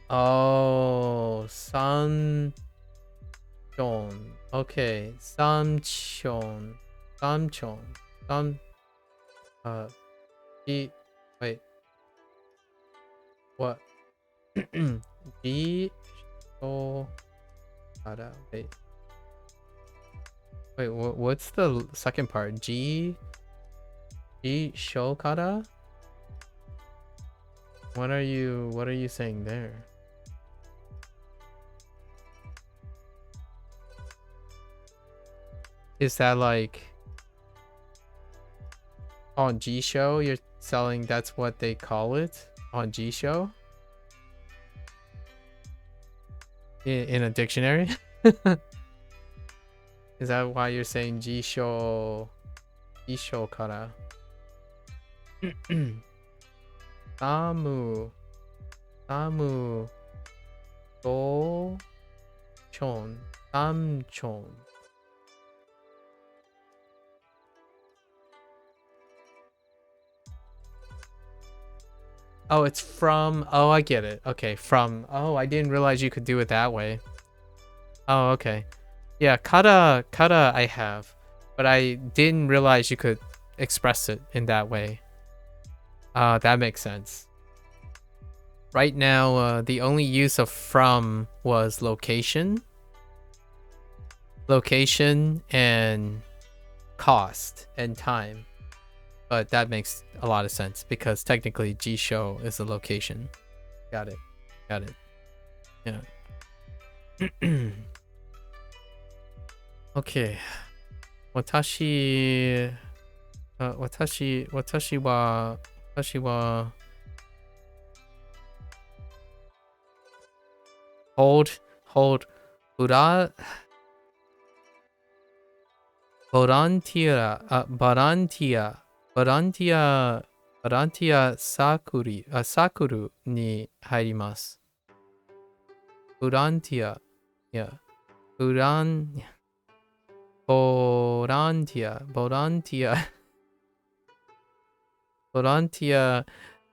Oh, Samchon. Okay, Samchon. Samchon. Wait. What? G Shokada. Wait, what's the second part? G Shokada? What are you saying there? Is that like on G Show you're selling, that's what they call it on G Show? In a dictionary? Is that why you're saying G Show kara? Samu do chon samchon. Oh, it's from. Oh, I get it. Okay, from. Oh, I didn't realize you could do it that way. Oh, okay. Yeah, kata I have, but I didn't realize you could express it in that way. That makes sense. Right now, the only use of from was location and cost and time. But that makes a lot of sense because technically G-Show is a location. Got it. Yeah. Okay. Watashi wa hold Borantia sakuru ni hairimasu. Borantia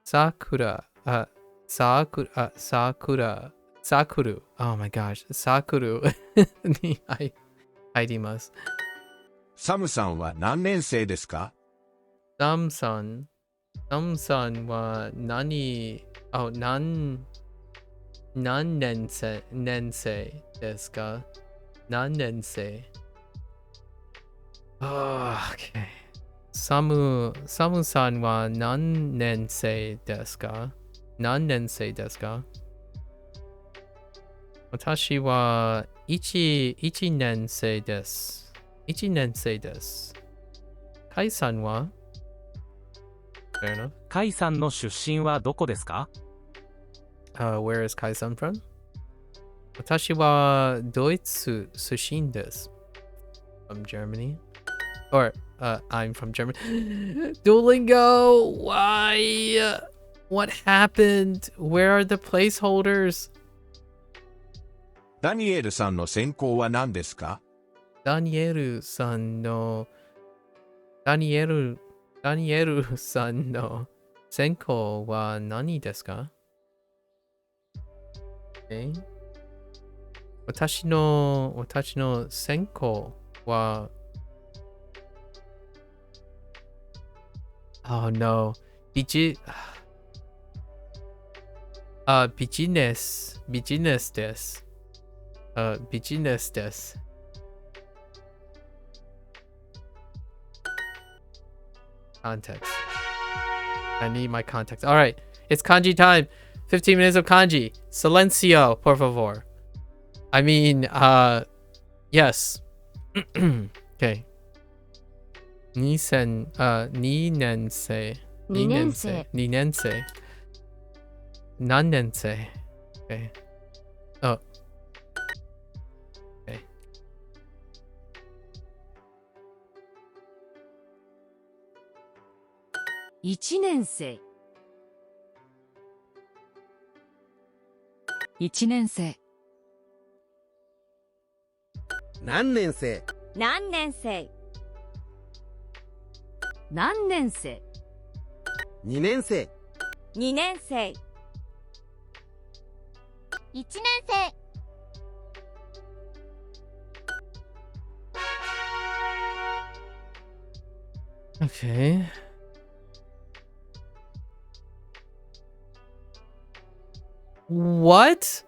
sakuru. Oh my gosh, sakuru ni hairimasu. サムさんは何年生ですか？ Samsan wa nani nan nensei desu ka? Nan nensei. Oh, okay. Samu-san wa nan nensei desu ka? Nan nensei desu ka? Watashi wa ichi nensei desu. Ichi nensei desu. Kai-san wa? Fair enough. カイさんの出身はどこですか？ Where is Kai-san from? Watashi wa doitsu sushin desu. From Germany. Or, I'm from Germany. Duolingo! Why? What happened? Where are the placeholders? ダニエルさんの専攻は何ですか？ダニエルさんの専攻は何ですか？ Okay. 私の専攻は Oh no. ビジネスです。ビジネスです。Context. I need my context. All right, it's kanji time. 15 minutes of kanji. Silencio, por favor. I mean, yes. Okay. 2年生。何年生 Okay. Oh. Okay. 1年生。1年生。何年生？何年生？何年生？ 2年生。2年生。1年生 Okay. What?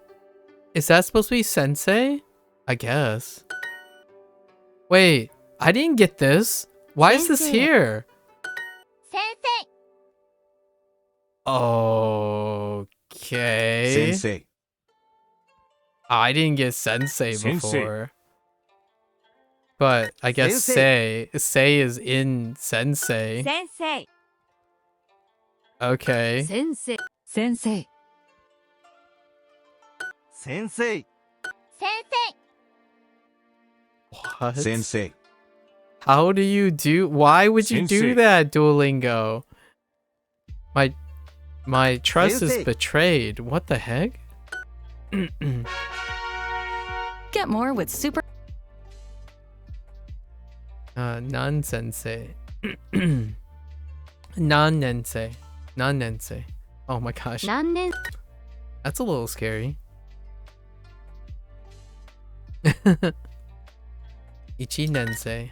Is that supposed to be sensei? I guess. Wait, I didn't get this. Why is this Sensei. here? 先生 Okay. Sensei. I didn't get sensei Sensei. before. But I guess Sensei. say is in sensei. 先生 Okay. 先生先生先生 先生 What? Sensei. How do you do? Why would you do Sensei. that, Duolingo? My trust is Sensei. betrayed. What the heck? Get more with super. Non-sensei. Non-nensei. Non-nensei. Oh my gosh. 何年 That's a little scary. Ichi-nensei.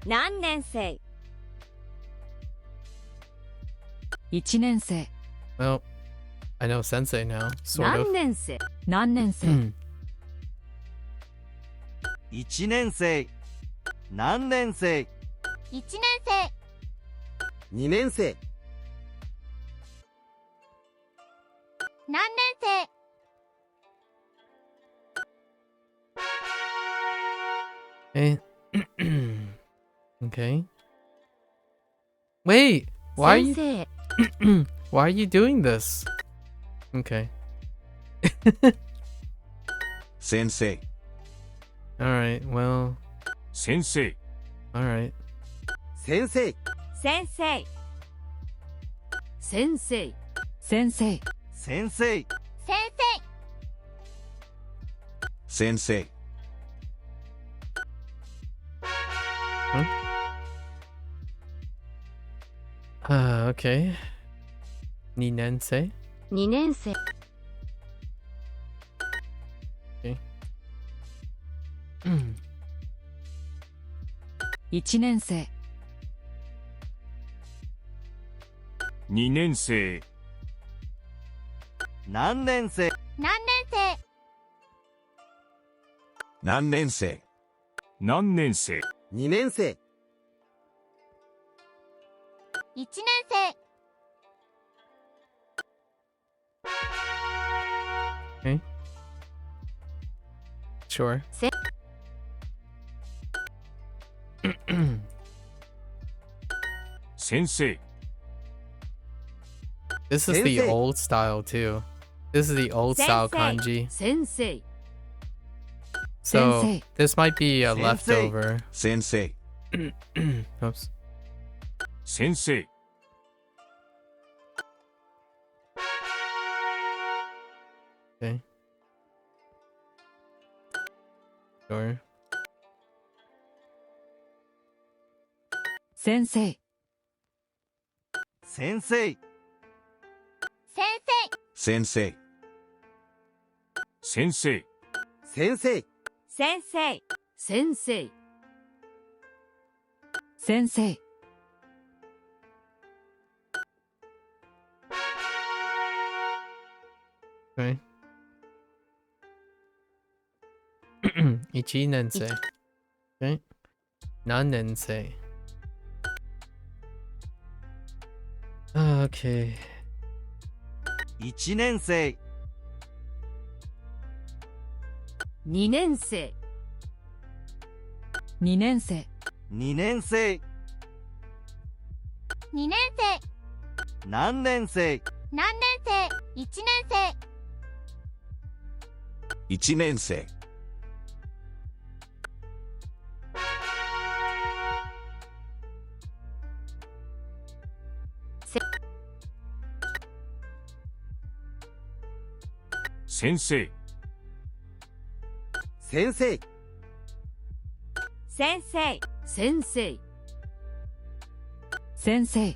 何年生 1年生 Well, I know sensei now, sort 何 of. 年生何年生 1年生何年生1年生2年生何年生 Okay. Okay. Wait, why are 先 you 生 why are you doing this? Okay. Sensei. All right. Well, 先生 all right. 先生先生先生先生先生先生 Sensei. Okay. Ninensei. 2年生 1年生2年生何年生何年生何年生何年生2年生1年生 Okay. Sure. せ 先生 This is the Sensei. old style too. This is the old style Sensei. kanji. 先生 So Sensei. this might be a Sensei. leftover. Sensei. Oops. 先生 Okay. Sure. 先生先生先生 Sensei. 先生先生先生先生先生 Okay. Ichi nensei. Okay. Nan nensei. Okay. 1年生2年生2年生2年生2年生何年生何年生1年生1年生 先生先生先生先生先生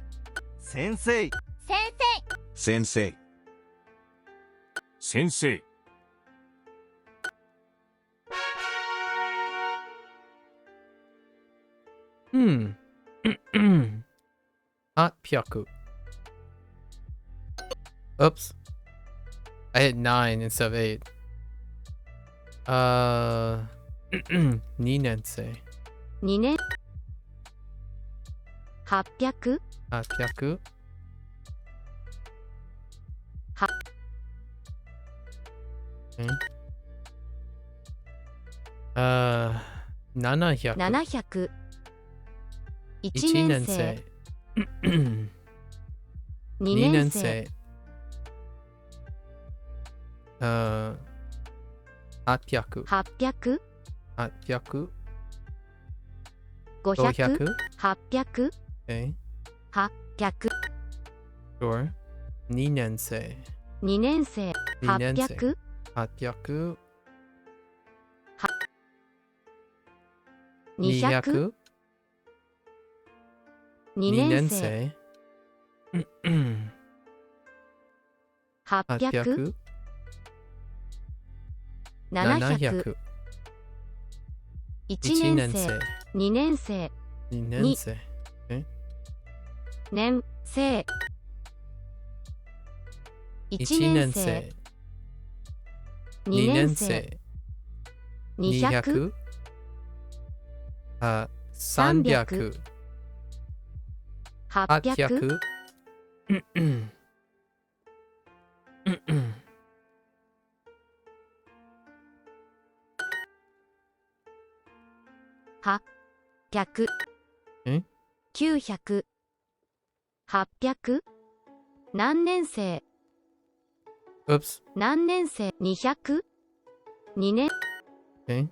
先生。先生。先生。800. Oops. I hit 9 instead of 8. 2年生。2年。800。800。は。700。700。1年生。2年生。800。800。800。500。800。Okay. 800。Sure. 2年生。2年生。800。800。200。2年生。800。700。1年生。2年生。2年生。年生。1年生。2年生。200。300。800。800。900。800。何年生。Oops. 何年生。200。2年。Okay.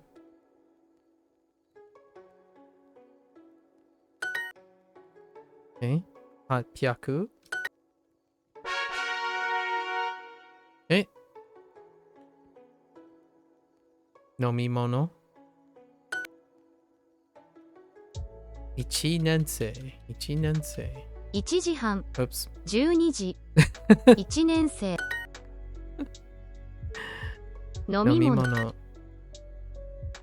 Okay. 800。飲み物。1年生。1年生。1時半。Oops. 12時。1年生。飲み物。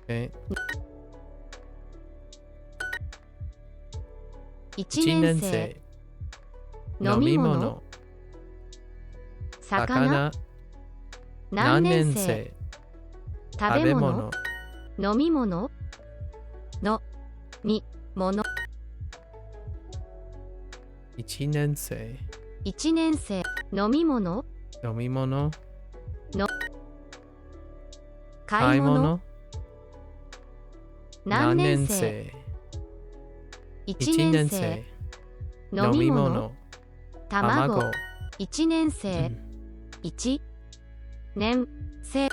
Okay. 1年生。飲み物。魚。何年生。食べ物。飲み物。の。み。もの。1年生。1年生。飲み物。飲み物。の。買い物。何年生。1年生。飲み物。卵。1年生。1年生。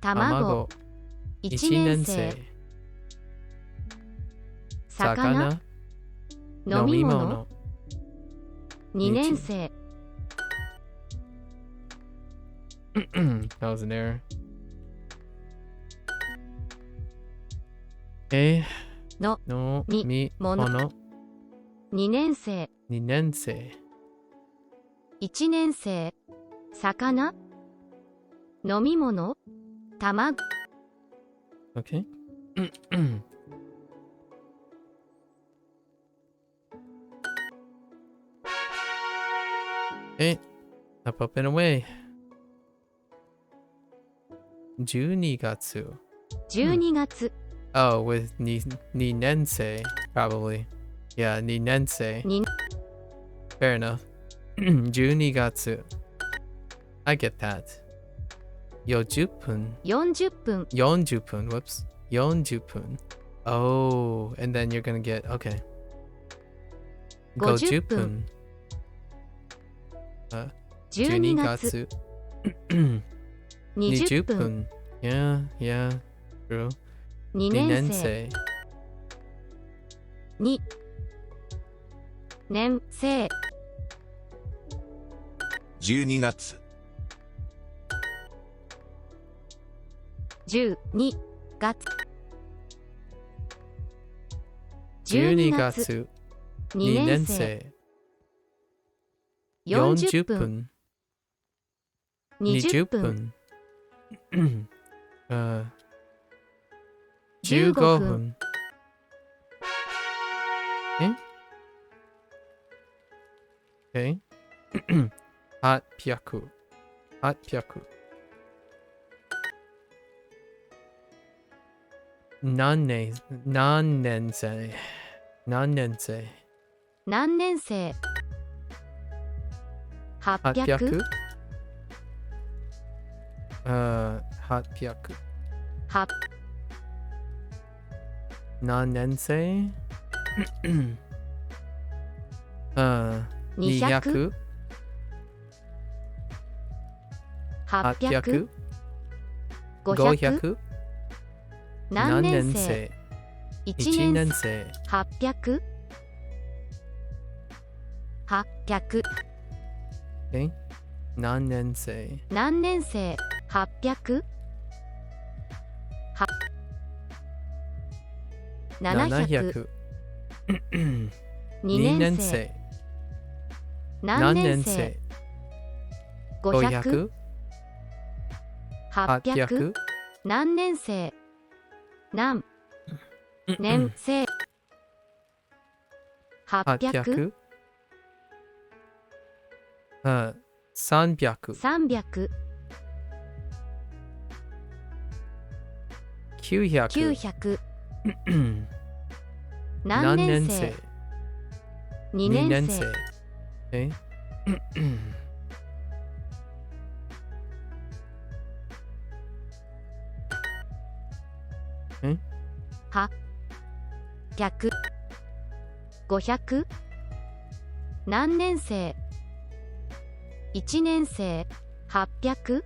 卵。1年生。魚。飲み物。2年生。That was an error. Okay. の。の。み。み。もの。2年生。2年生。1年生。魚。飲み物。卵。Okay. Okay. Up and away. 12月。12月。Oh, with 2年生 probably. Yeah, 2年生。Fair enough. 12月。I get that. 40分。40分。40分。Whoops. 40分。Oh, and then you're gonna get, okay. 50分。12月。20分。Yeah, yeah, true. 2年生。2年生。12月。12月。12月。2年生。40分。20分。 15分。Okay. 800。800。何年生。何年生。何年生。 800。 800。何年生。200。 800。 500。何年生。1年生。 800。 800。 何年生。何年生。 800。 700。 2年生。何年生。 500。 800。 何年生。何年生。 800。 300。 300。 900。 900。 何何年生。年生。2年生。 100。 500。 何年生。1年生。 800。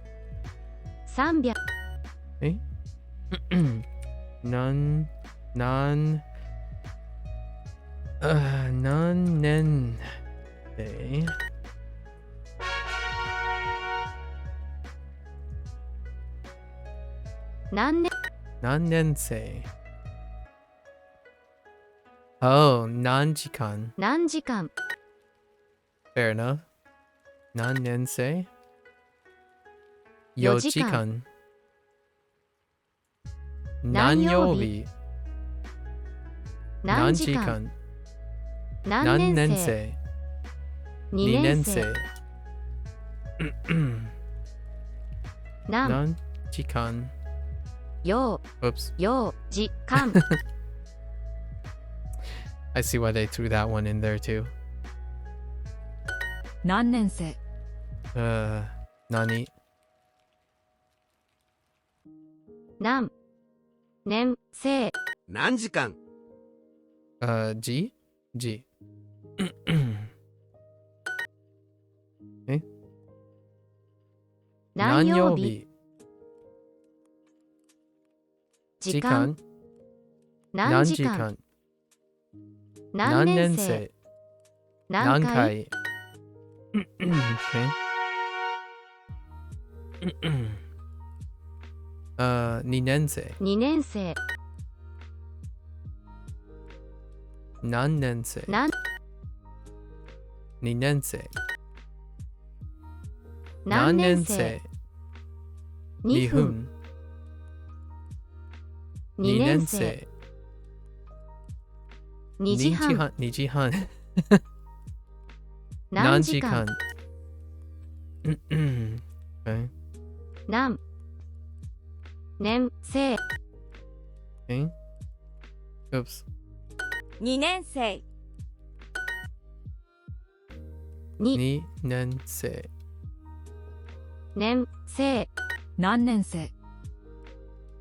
300。 何年生。何年。何年生。Oh, 何時間。何時間。 Fair enough. 何年生。4 4時間。時間。何曜日。何時間。何年生。2年生。何何時間。曜 Oops. 曜時間。 I see why they threw that one in there too. 何年生。何。何年生。何時間。時時。何曜日。時間。何時間。何年生。何回。 Okay. 2年生。2年生。何年生。何2年生。何年生。2 2分。分。 2 2年年生。生。 2時半。 2時半。何時間。 Okay. 何年生。 Okay. Oops. 2年生。 2年生。年生。何年生。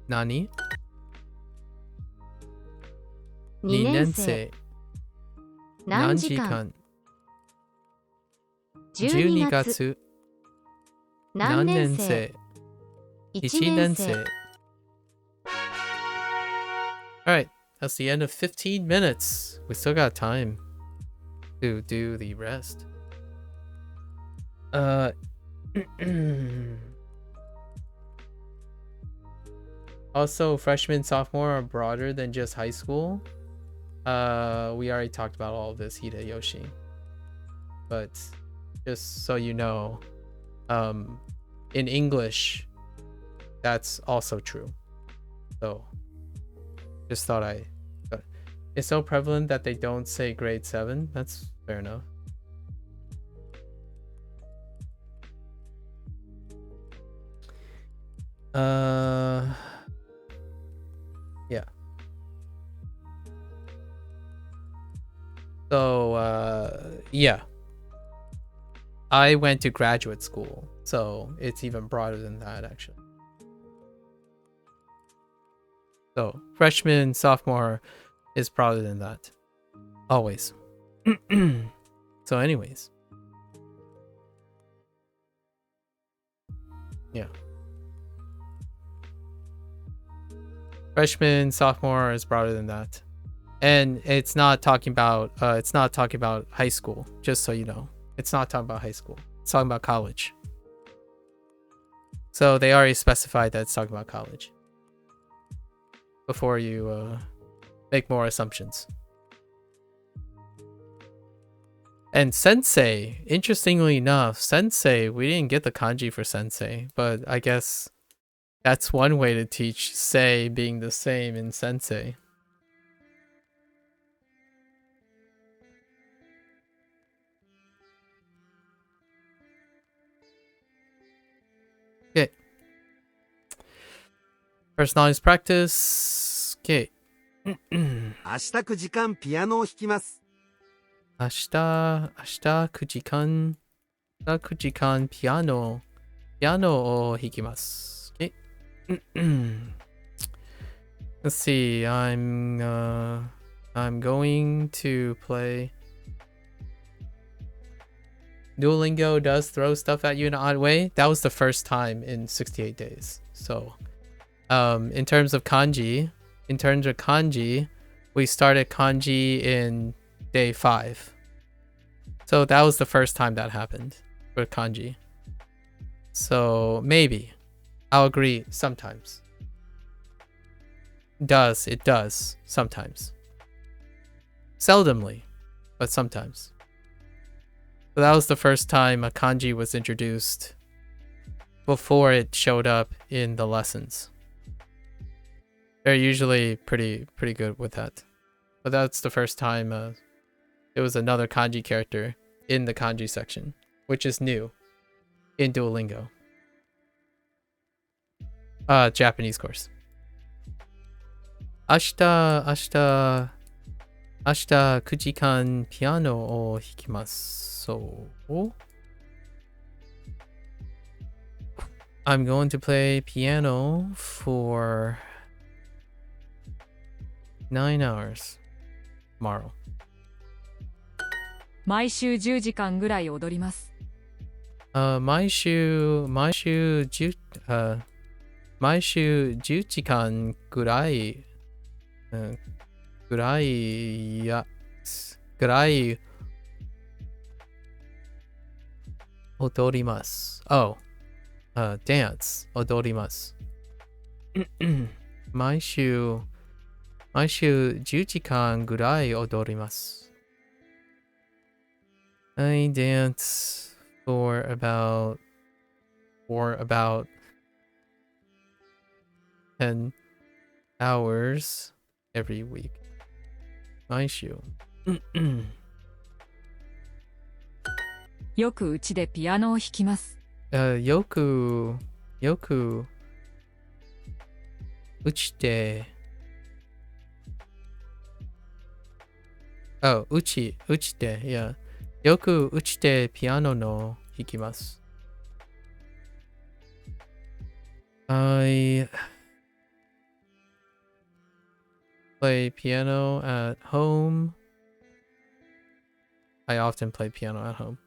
何。 2 2年年生。生。何時間。12 12月。月。何年生。 1 1年年生。 生。Alright, that's the end of 15 minutes. We still got time to do the rest. Also, freshman, sophomore are broader than just high school. We already talked about all of this, Hideyoshi. But Just so you know. In English, that's also true. So, just thought it's so prevalent that they don't say grade 7. That's fair enough. Yeah. So, yeah. I went to graduate school, so it's even broader than that, actually. So, freshman, sophomore is broader than that. Always. So, anyways. Yeah. Freshman, sophomore is broader than that. And it's not talking about high school, just so you know. It's not talking about high school. It's talking about college. So they already specified that it's talking about college before you make more assumptions. And sensei, interestingly enough, sensei, we didn't get the kanji for sensei, but I guess that's one way to teach sei being the same in sensei. Okay. Personalized practice. Okay. 明日9時間ピアノを弾きます。明日9時間ピアノを弾きます。Okay. Let's see. I'm going to play. Duolingo does throw stuff at you in an odd way. That was the first time in 68 days. So, in terms of kanji, we started kanji in day 5. So that was the first time that happened for kanji. So maybe. I'll agree sometimes. It does sometimes. Seldomly, but sometimes. So that was the first time a kanji was introduced before it showed up in the lessons. They're usually pretty good with that. But that's the first time there was another kanji character in the kanji section, which is new in Duolingo. Japanese course. 明日9時間ピアノを弾きます。So, I'm going to play piano for 9 hours tomorrow. 毎週10時間ぐらい踊ります。毎週10時間ぐらい踊ります。Oh, dance 踊ります。毎週10時間ぐらい踊ります。I dance for about 10 hours every week. 毎週。よくうちでピアノを弾きます。よくうちでうちで、yeah. よくうちでピアノの弾きます。I play piano at home. I often play piano at home.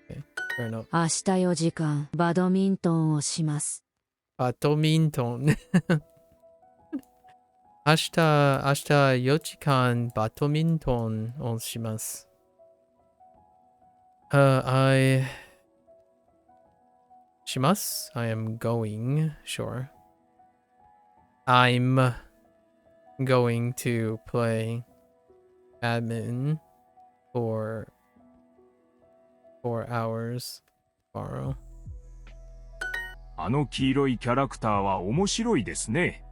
Okay, fair enough. 明日4時間バドミントンをします。バドミントン。明日4時間バドミントンをします。I am going, sure. I'm going to play badminton for 4 hours tomorrow. あの黄色いキャラクターは面白いですね。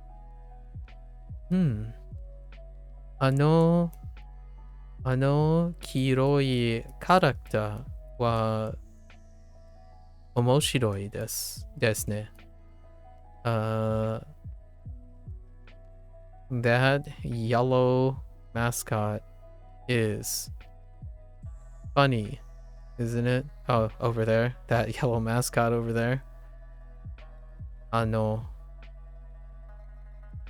あの黄色いキャラクターは面白いですね。That yellow mascot is funny, isn't it? Oh, over there. That yellow mascot over there.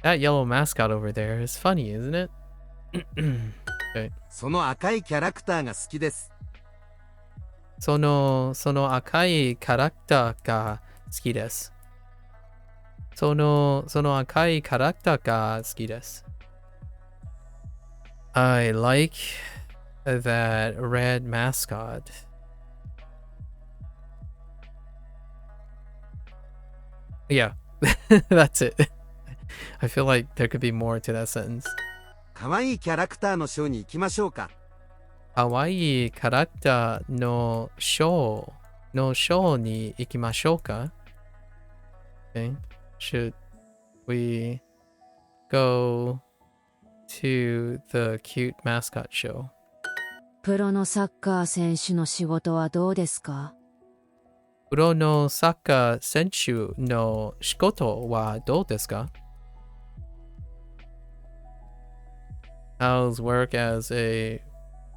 That yellow mascot over there is funny, isn't it? Okay. その赤いキャラクターが好きです。その赤いキャラクターが好きです。その赤いキャラクターが好きです。I like that red mascot. Yeah, that's it. I feel like there could be more to that sentence. かわいいキャラクターのショーに行きましょうか。かわいいキャラクターのショーに行きましょうか? Okay. Should we go to the cute mascot show? プロのサッカー選手の仕事はどうですか？プロのサッカー選手の仕事はどうですか? How's work as a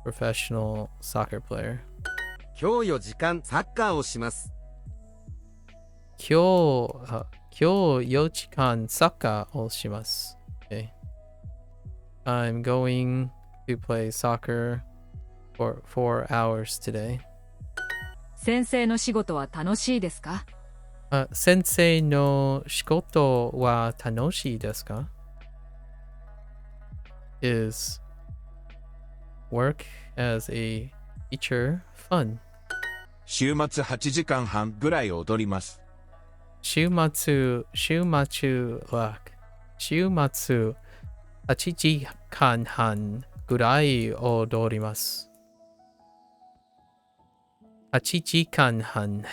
professional soccer player? 今日4時間サッカーをします。今日4時間サッカーをします。Okay. I'm going to play soccer for 4 hours today. 先生の仕事は楽しいですか？先生の仕事は楽しいですか? Is work as a teacher fun? 週末8時間半ぐらい踊ります。週末8時間半ぐらい踊ります。8時間半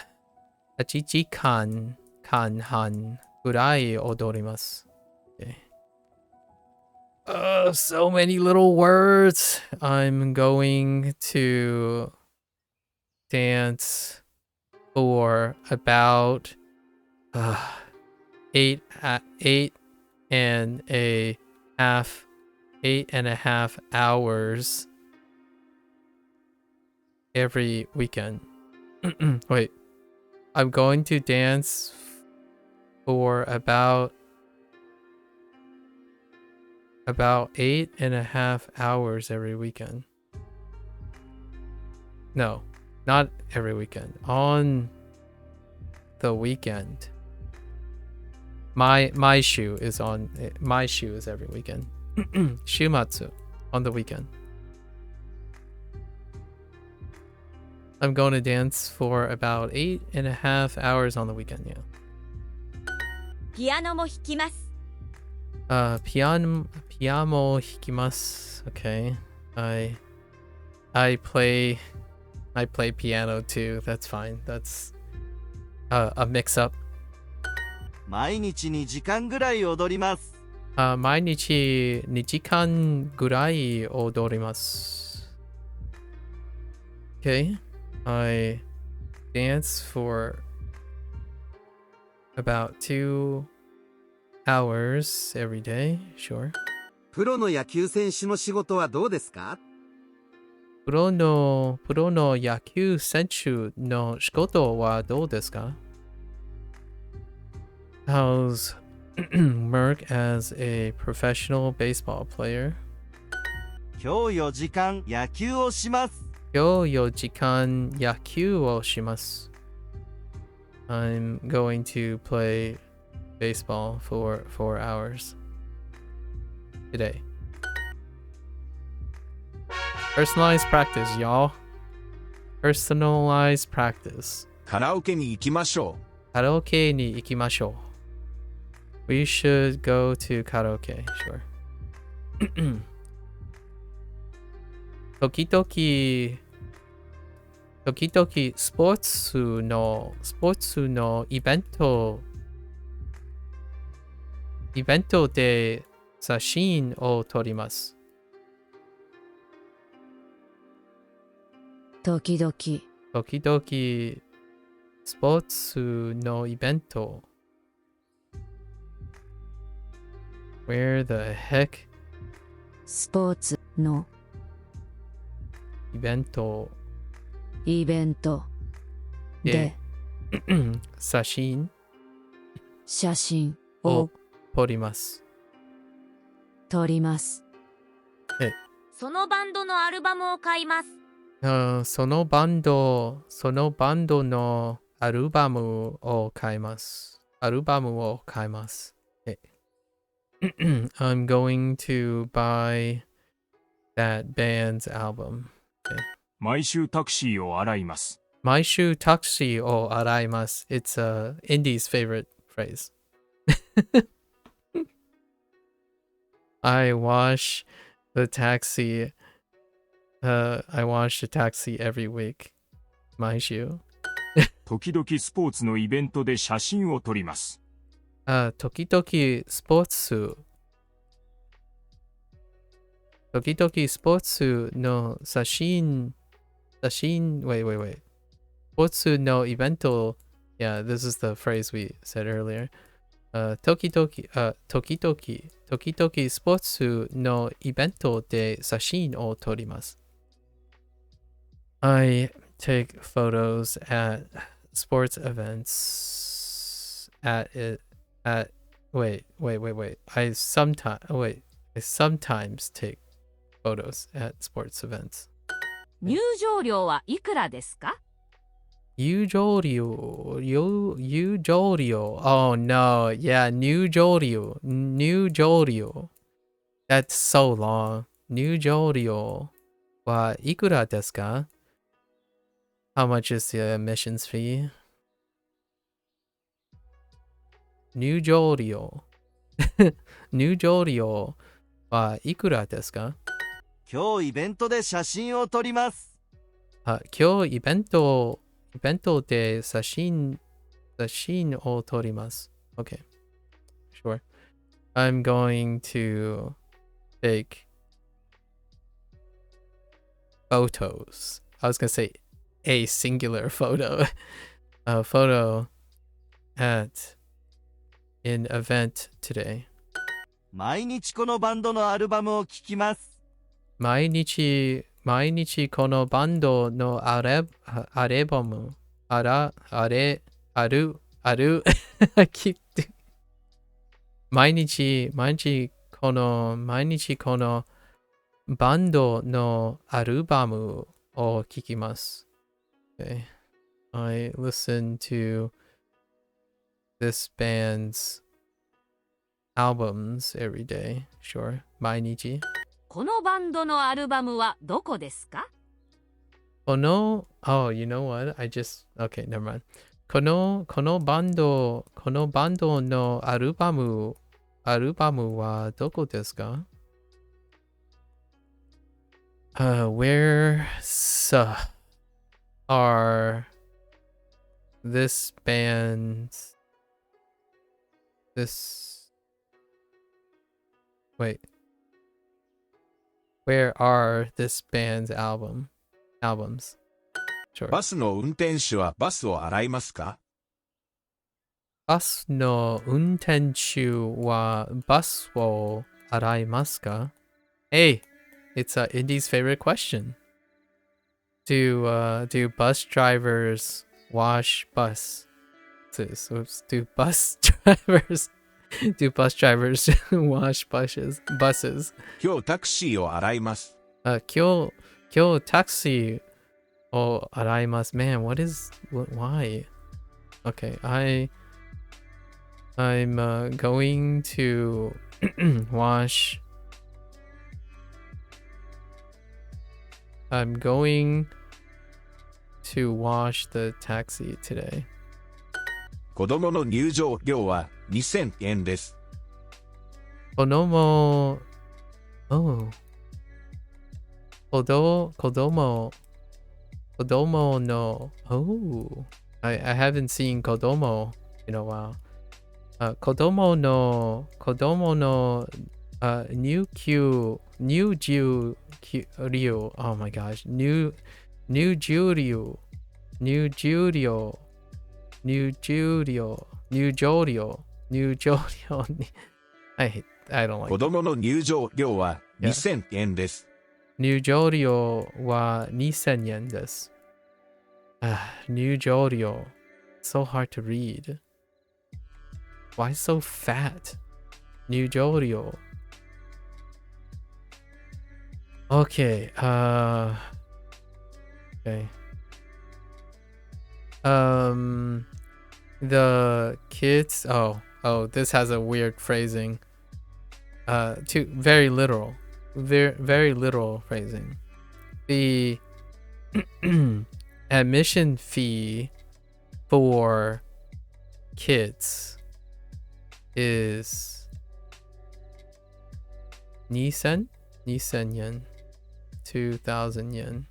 ぐらい踊ります。Okay. So many little words. I'm going to dance for about 8 and a half hours every weekend. Wait, I'm going to dance for about 8.5 hours every weekend. No, not every weekend. On the weekend. My shoe is every weekend. Shumatsu on the weekend. I'm going to dance for about 8.5 hours on the weekend, yeah. ピアノも弾きます。Piano 弾きます. Okay. I play piano too. That's fine. That's a mix up. 毎日2時間ぐらい踊ります。毎日2時間ぐらい踊ります. Okay. I dance for about 2 hours every day. Sure. プロの野球選手の仕事はどうですか？プロの野球選手の仕事はどうですか? How's work as a professional baseball player? 今日4時間野球をします。今日4時間野球をします。I'm going to play baseball for 4 hours today. Personalized practice, y'all. Personalized practice. カラオケに行きましょう。カラオケに行きましょう。We should go to karaoke, sure. 時時々スポーツのイベントで写真を撮ります。時々スポーツのイベント。Where the heck? スポーツのイベントで写真を撮ります。そのバンドのアルバムを買います。そのバンドのアルバムを買います。I'm going to buy that band's album. 毎週タクシーを洗います。毎週タクシーを洗います。It's Indy's favorite phrase. I wash the taxi. I wash the taxi every week. 毎週。時々スポーツのイベントで写真を撮ります。時々スポーツの写真 wait. スポーツのイベント Yeah, this is the phrase we said earlier. 時々スポーツのイベントで写真を撮ります。I take photos at sports events wait. I sometimes take photos at sports events. 入場料はいくらですか？入場料 Oh no, yeah, 入場料 That's so long. 入場料はいくらですか？ How much is the admissions fee? 入場料はいくらですか？今日イベントで写真を撮ります。今日イベントで写真を撮ります。Okay, sure. I'm going to take photos. I was going to say a singular photo. A photo at an event today. 毎日このバンドのアルバムを聴きます。毎日このバンドのアルバムある毎日このバンドのアルバムを聴きます。Okay. I listen to this band's albums every day. Sure. 毎日。このバンドのアルバムはどこですか？Oh, you know what? Okay, never mind. このバンドのアルバムはどこですか？ Where are this band's Where are this band's albums? Sure. バスの運転手はバスを洗いますか？バスの運転手はバスを洗いますか？ Hey, it's Indy's favorite question. Do bus drivers wash buses? Do bus drivers wash buses? 今日タクシーを洗います。今日タクシーを洗います。Man, why? Okay, I'm going to wash. I'm going to wash the taxi today. 子供の入場料は2000円です。子供 Kodomo no. Oh, I haven't seen Kodomo in a while. Kodomo no new Ju Ryu. Oh my gosh, new Juryu, new Jurio, new Jurio, new Jorio, new Jorio. I don't like 子供の入場料は Yeah. 2000円です。 New Jorio wa 2000 yen desu. New Jorio. So hard to read. Why so fat? New Jorio. Okay. Okay. The kids. Oh, this has a weird phrasing. Very literal. Very literal phrasing. The admission fee for kids is 2000 yen, 2000 yen.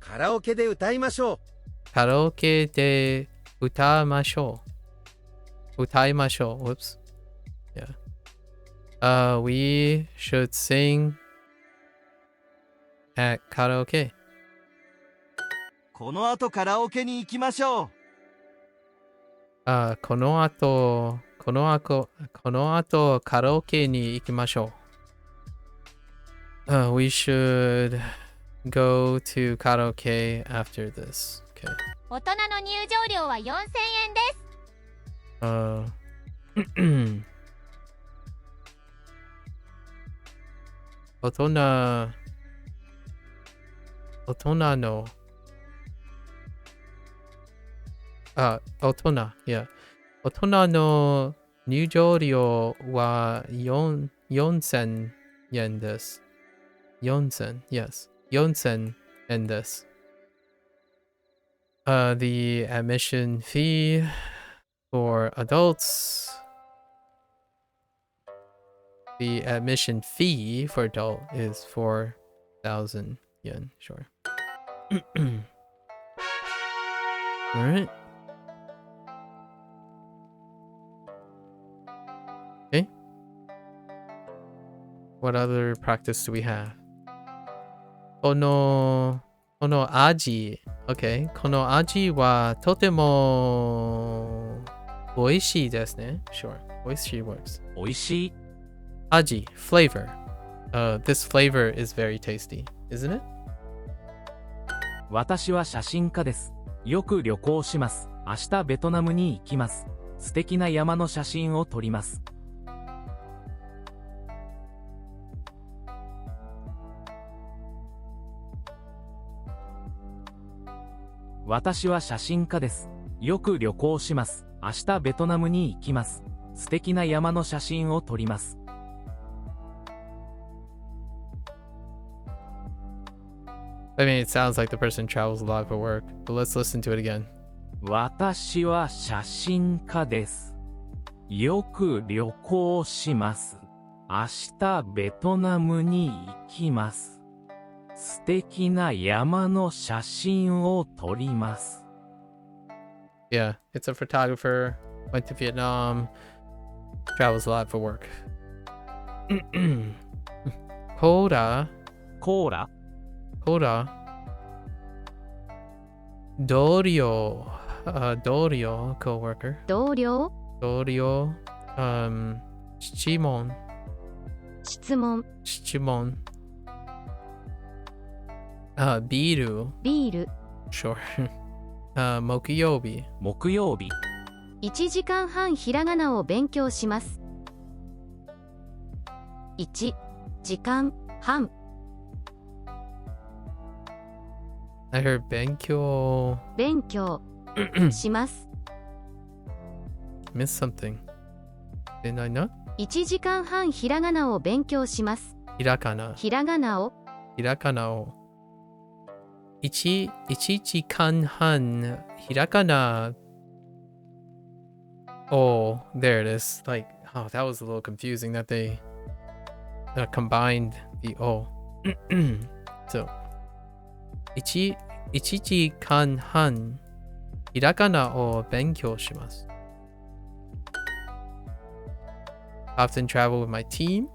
カラオケで歌いましょう。カラオケで歌いましょう。歌いましょう。Whoops. Yeah. We should sing at karaoke. この後カラオケに行きましょう。この後カラオケに行きましょう。We should go to karaoke after this. Okay. 大人の入場料は4000円です。大人のyeah. 大人の入場料は4000円です。4000, yes. 4000円です。The admission fee for adults. The admission fee for adult is 4,000 yen. Sure. All right. Okay. What other practice do we have? この味。Okay. この味はとても美味しいですね。Sure. 美味しい works. 美味しい。Aji, flavor. This flavor is very tasty, isn't it? 私は写真家です。よく旅行します。明日ベトナムに行きます。素敵な山の写真を撮ります。私は写真家です。よく旅行します。明日ベトナムに行きます。素敵な山の写真を撮ります。I mean, it sounds like the person travels a lot for work, but let's listen to it again. 私は写真家です。よく旅行します。明日ベトナムに行きます。素敵な山の写真を撮ります。Yeah, it's a photographer, went to Vietnam, travels a lot for work. Coda. Dorio, co-worker. 同僚 Dorio, Shichimon. 質問 Biru. ビール Sure. Mokuyobi. 木曜日。 1時間半ひらがなを勉強します。1時間半 I heard Benkyo. 勉強します。 Missed something. Did I not? 1時間半ひらがなを勉強します。 Hirakana. ひらがなを Hirakana o. Ichi kanhan. Hirakana. Oh, there it is. Like, oh, that was a little confusing that they combined the O. So, 1時間半ひらがなを勉強します。Often travel with my team.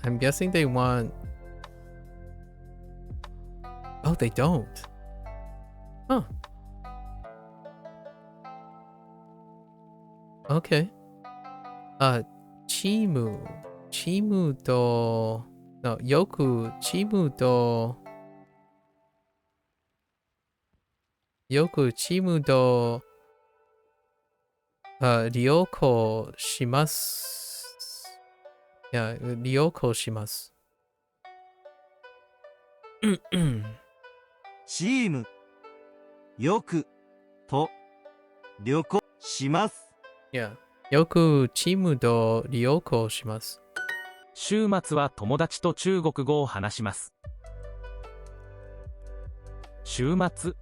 I'm guessing they want... Oh, they don't. Huh. Okay. チームと、no, よくチームと旅行します。いや、旅行します。チームよくと旅行します。いや、よくチームと旅行します。週末は友達と中国語を話します。週末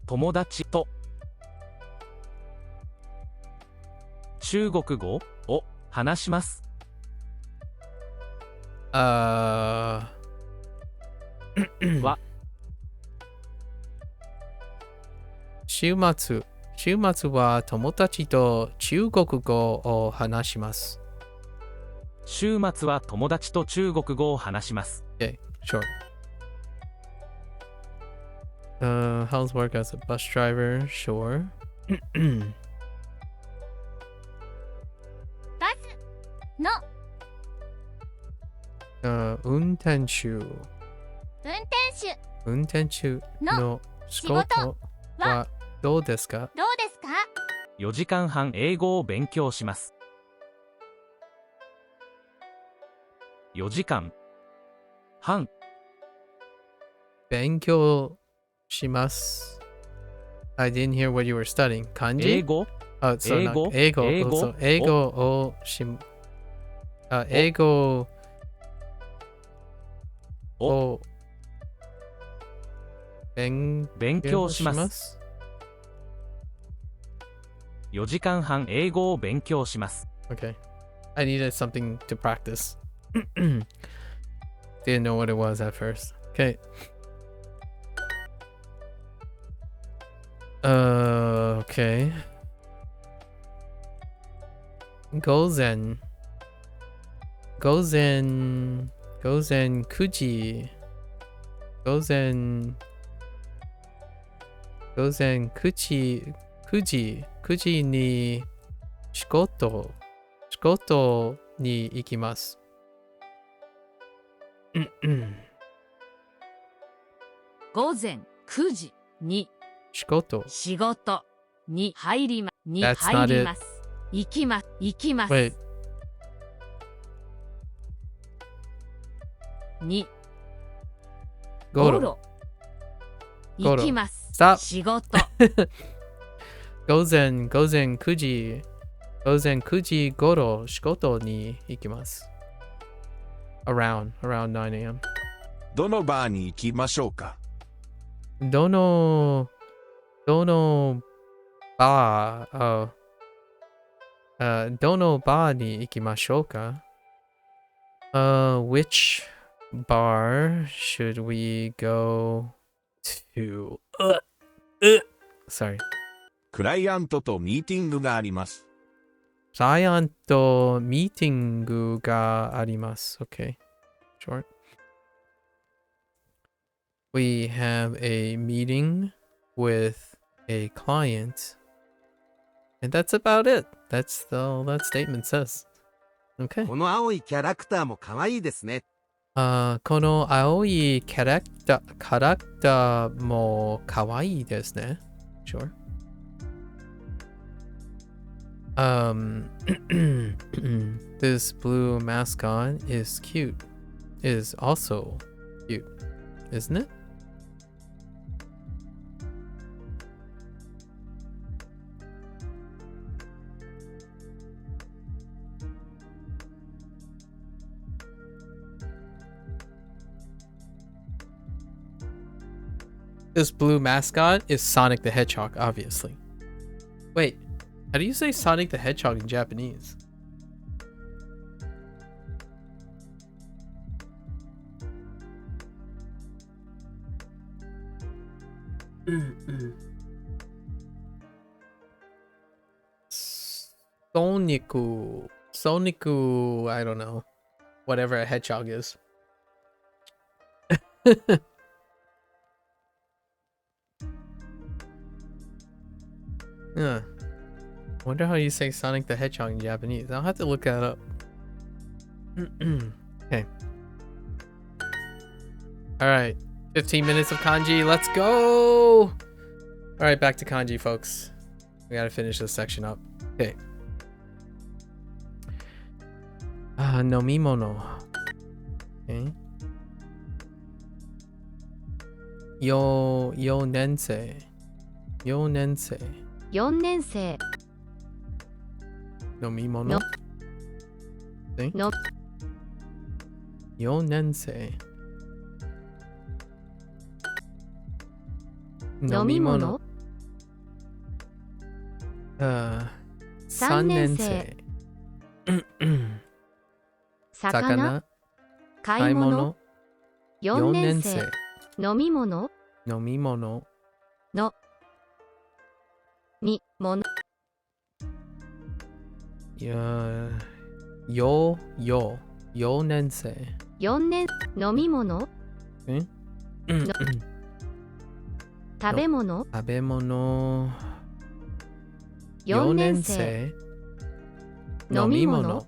友達と中国語を話します。は週末は友達と中国語を話します。週末は友達と中国語を話します。Okay, sure. How's work as a bus driver? Sure. バスの運転手の仕事はどうですか？ 4時間半英語を勉強します。4時間半勉強します。I didn't hear what you were studying. 漢字？英語？英語を英語を勉強します。4時間半英語を勉強します。Okay. I needed something to practice. Didn't know what it was at first. Okay. Okay. 午前9時9時に仕事に行きます。午前9時に仕事に入ります。行きます。Wait. にごろ行きます。 Stop. 仕事午前9時頃仕事に行きます。Around 9 a.m. どのバーに行きましょうか？どのバーに行きましょうか？ Which bar should we go to? Sorry. クライアントとミーティングがあります。クライアントミーティングがあります。Okay. Short. We have a meeting with a client. And that's about it. That's all that statement says. Okay. この青いキャラクターも可愛いですね。この青いキャラクターも可愛いですね。Sure. This blue mascot is cute. Is also cute, isn't it? This blue mascot is Sonic the Hedgehog, obviously. Wait, how do you say Sonic the Hedgehog in Japanese? Soniku. Soniku, I don't know. Whatever a hedgehog is. Yeah. Wonder how you say Sonic the Hedgehog in Japanese. I'll have to look that up. Okay. Alright. 15 minutes of kanji. Let's go! Alright, back to kanji, folks. We gotta finish this section up. Okay. Nomimono. Okay. Yonensei. 4年生飲み物。See? の4年生。飲み物。3年生。魚買い物4年生飲み物飲み物のみもの4年生4年飲み物食べ物食べ物4年生飲み物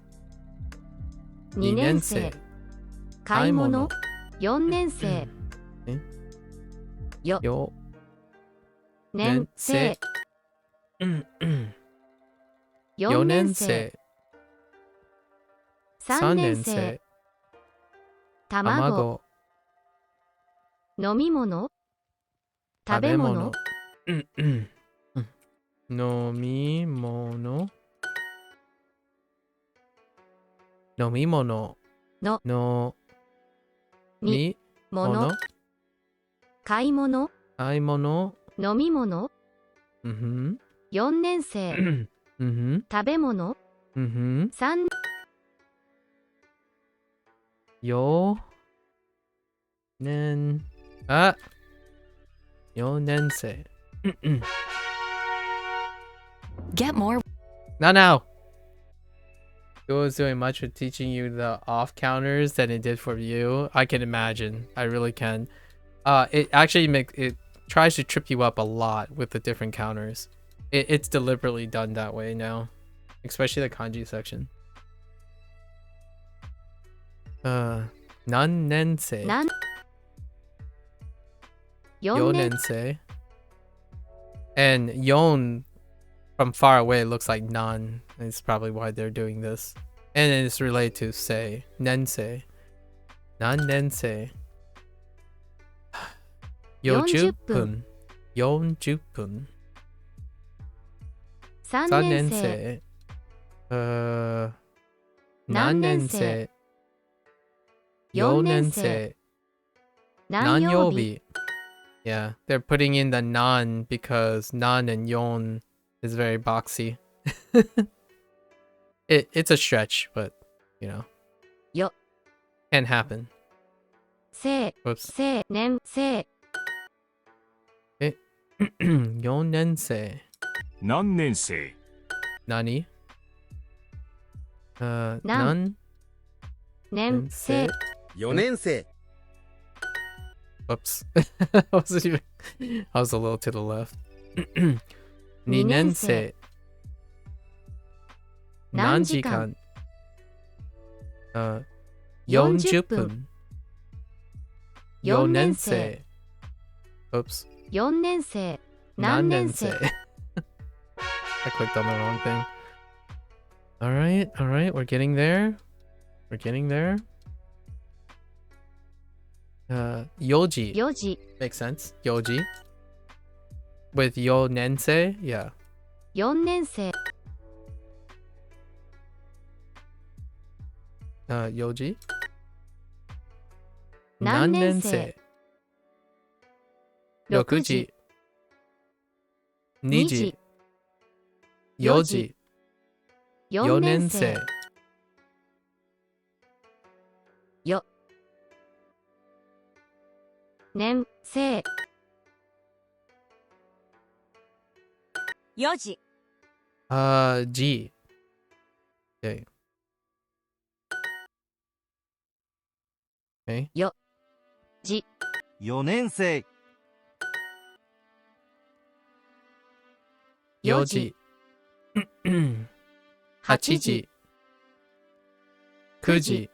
2年生買い物4年生よ年生4年生3年生卵飲み物食べ物飲み物飲み物のみ物買い物買い物飲み物4年生食べ物34年4年生Get more. Now. It was doing much for teaching you the off counters than it did for you. I can imagine. I really can. It actually it tries to trip you up a lot with the different counters. It's deliberately done that way now, especially the kanji section. 何年生4年生 And yon from far away looks like nan. It's probably why they're doing this. And it's related to sei, nensei. Nan nensei. 40分40分3年生何年生4年生何曜日 Yeah, they're putting in the nan because nan and yon is very boxy. It's a stretch, but you know. Yo. Can happen. Whoops. 年生4年生何年生何何年生4年生 Whoops. I was a little to the left. 2年生何時間40分4年生 Oops. 4年生何年生 I clicked on the wrong thing. Alright, we're getting there. We're getting there. Yoji. Makes sense. Yoji. With yo nensei, yeah. 4年生Yoji. 何年生6時2時4時4年生よ年生4時 G. Okay. Okay. よじ4年生4時。8時。9時。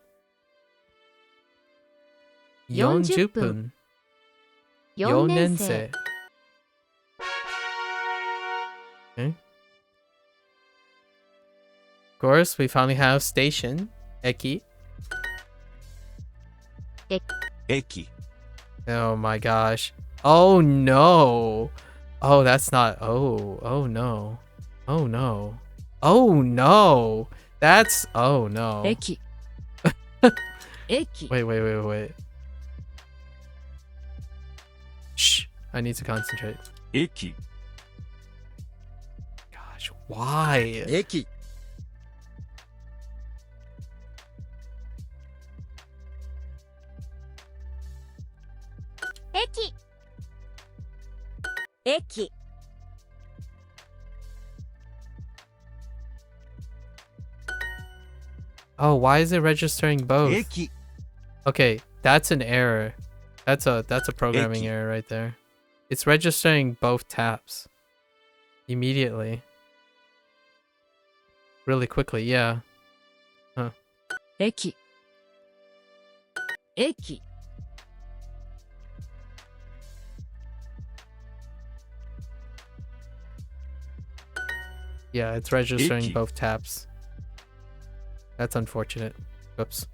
40分。4年生。Okay. Of course, we finally have station. Eki. 駅 Oh my gosh. Oh no. Oh, that's not. Oh no. Oh no. Oh no. That's. Oh no. 駅駅 Wait. Shh. I need to concentrate. 駅 Gosh, why? 駅駅駅 Oh, why is it registering both? 駅 Okay, that's an error. That's a programming Eki. error right there. It's registering both taps immediately. Really quickly, yeah. 駅駅 Yeah, it's registering Eki. both taps. That's unfortunate. Oops.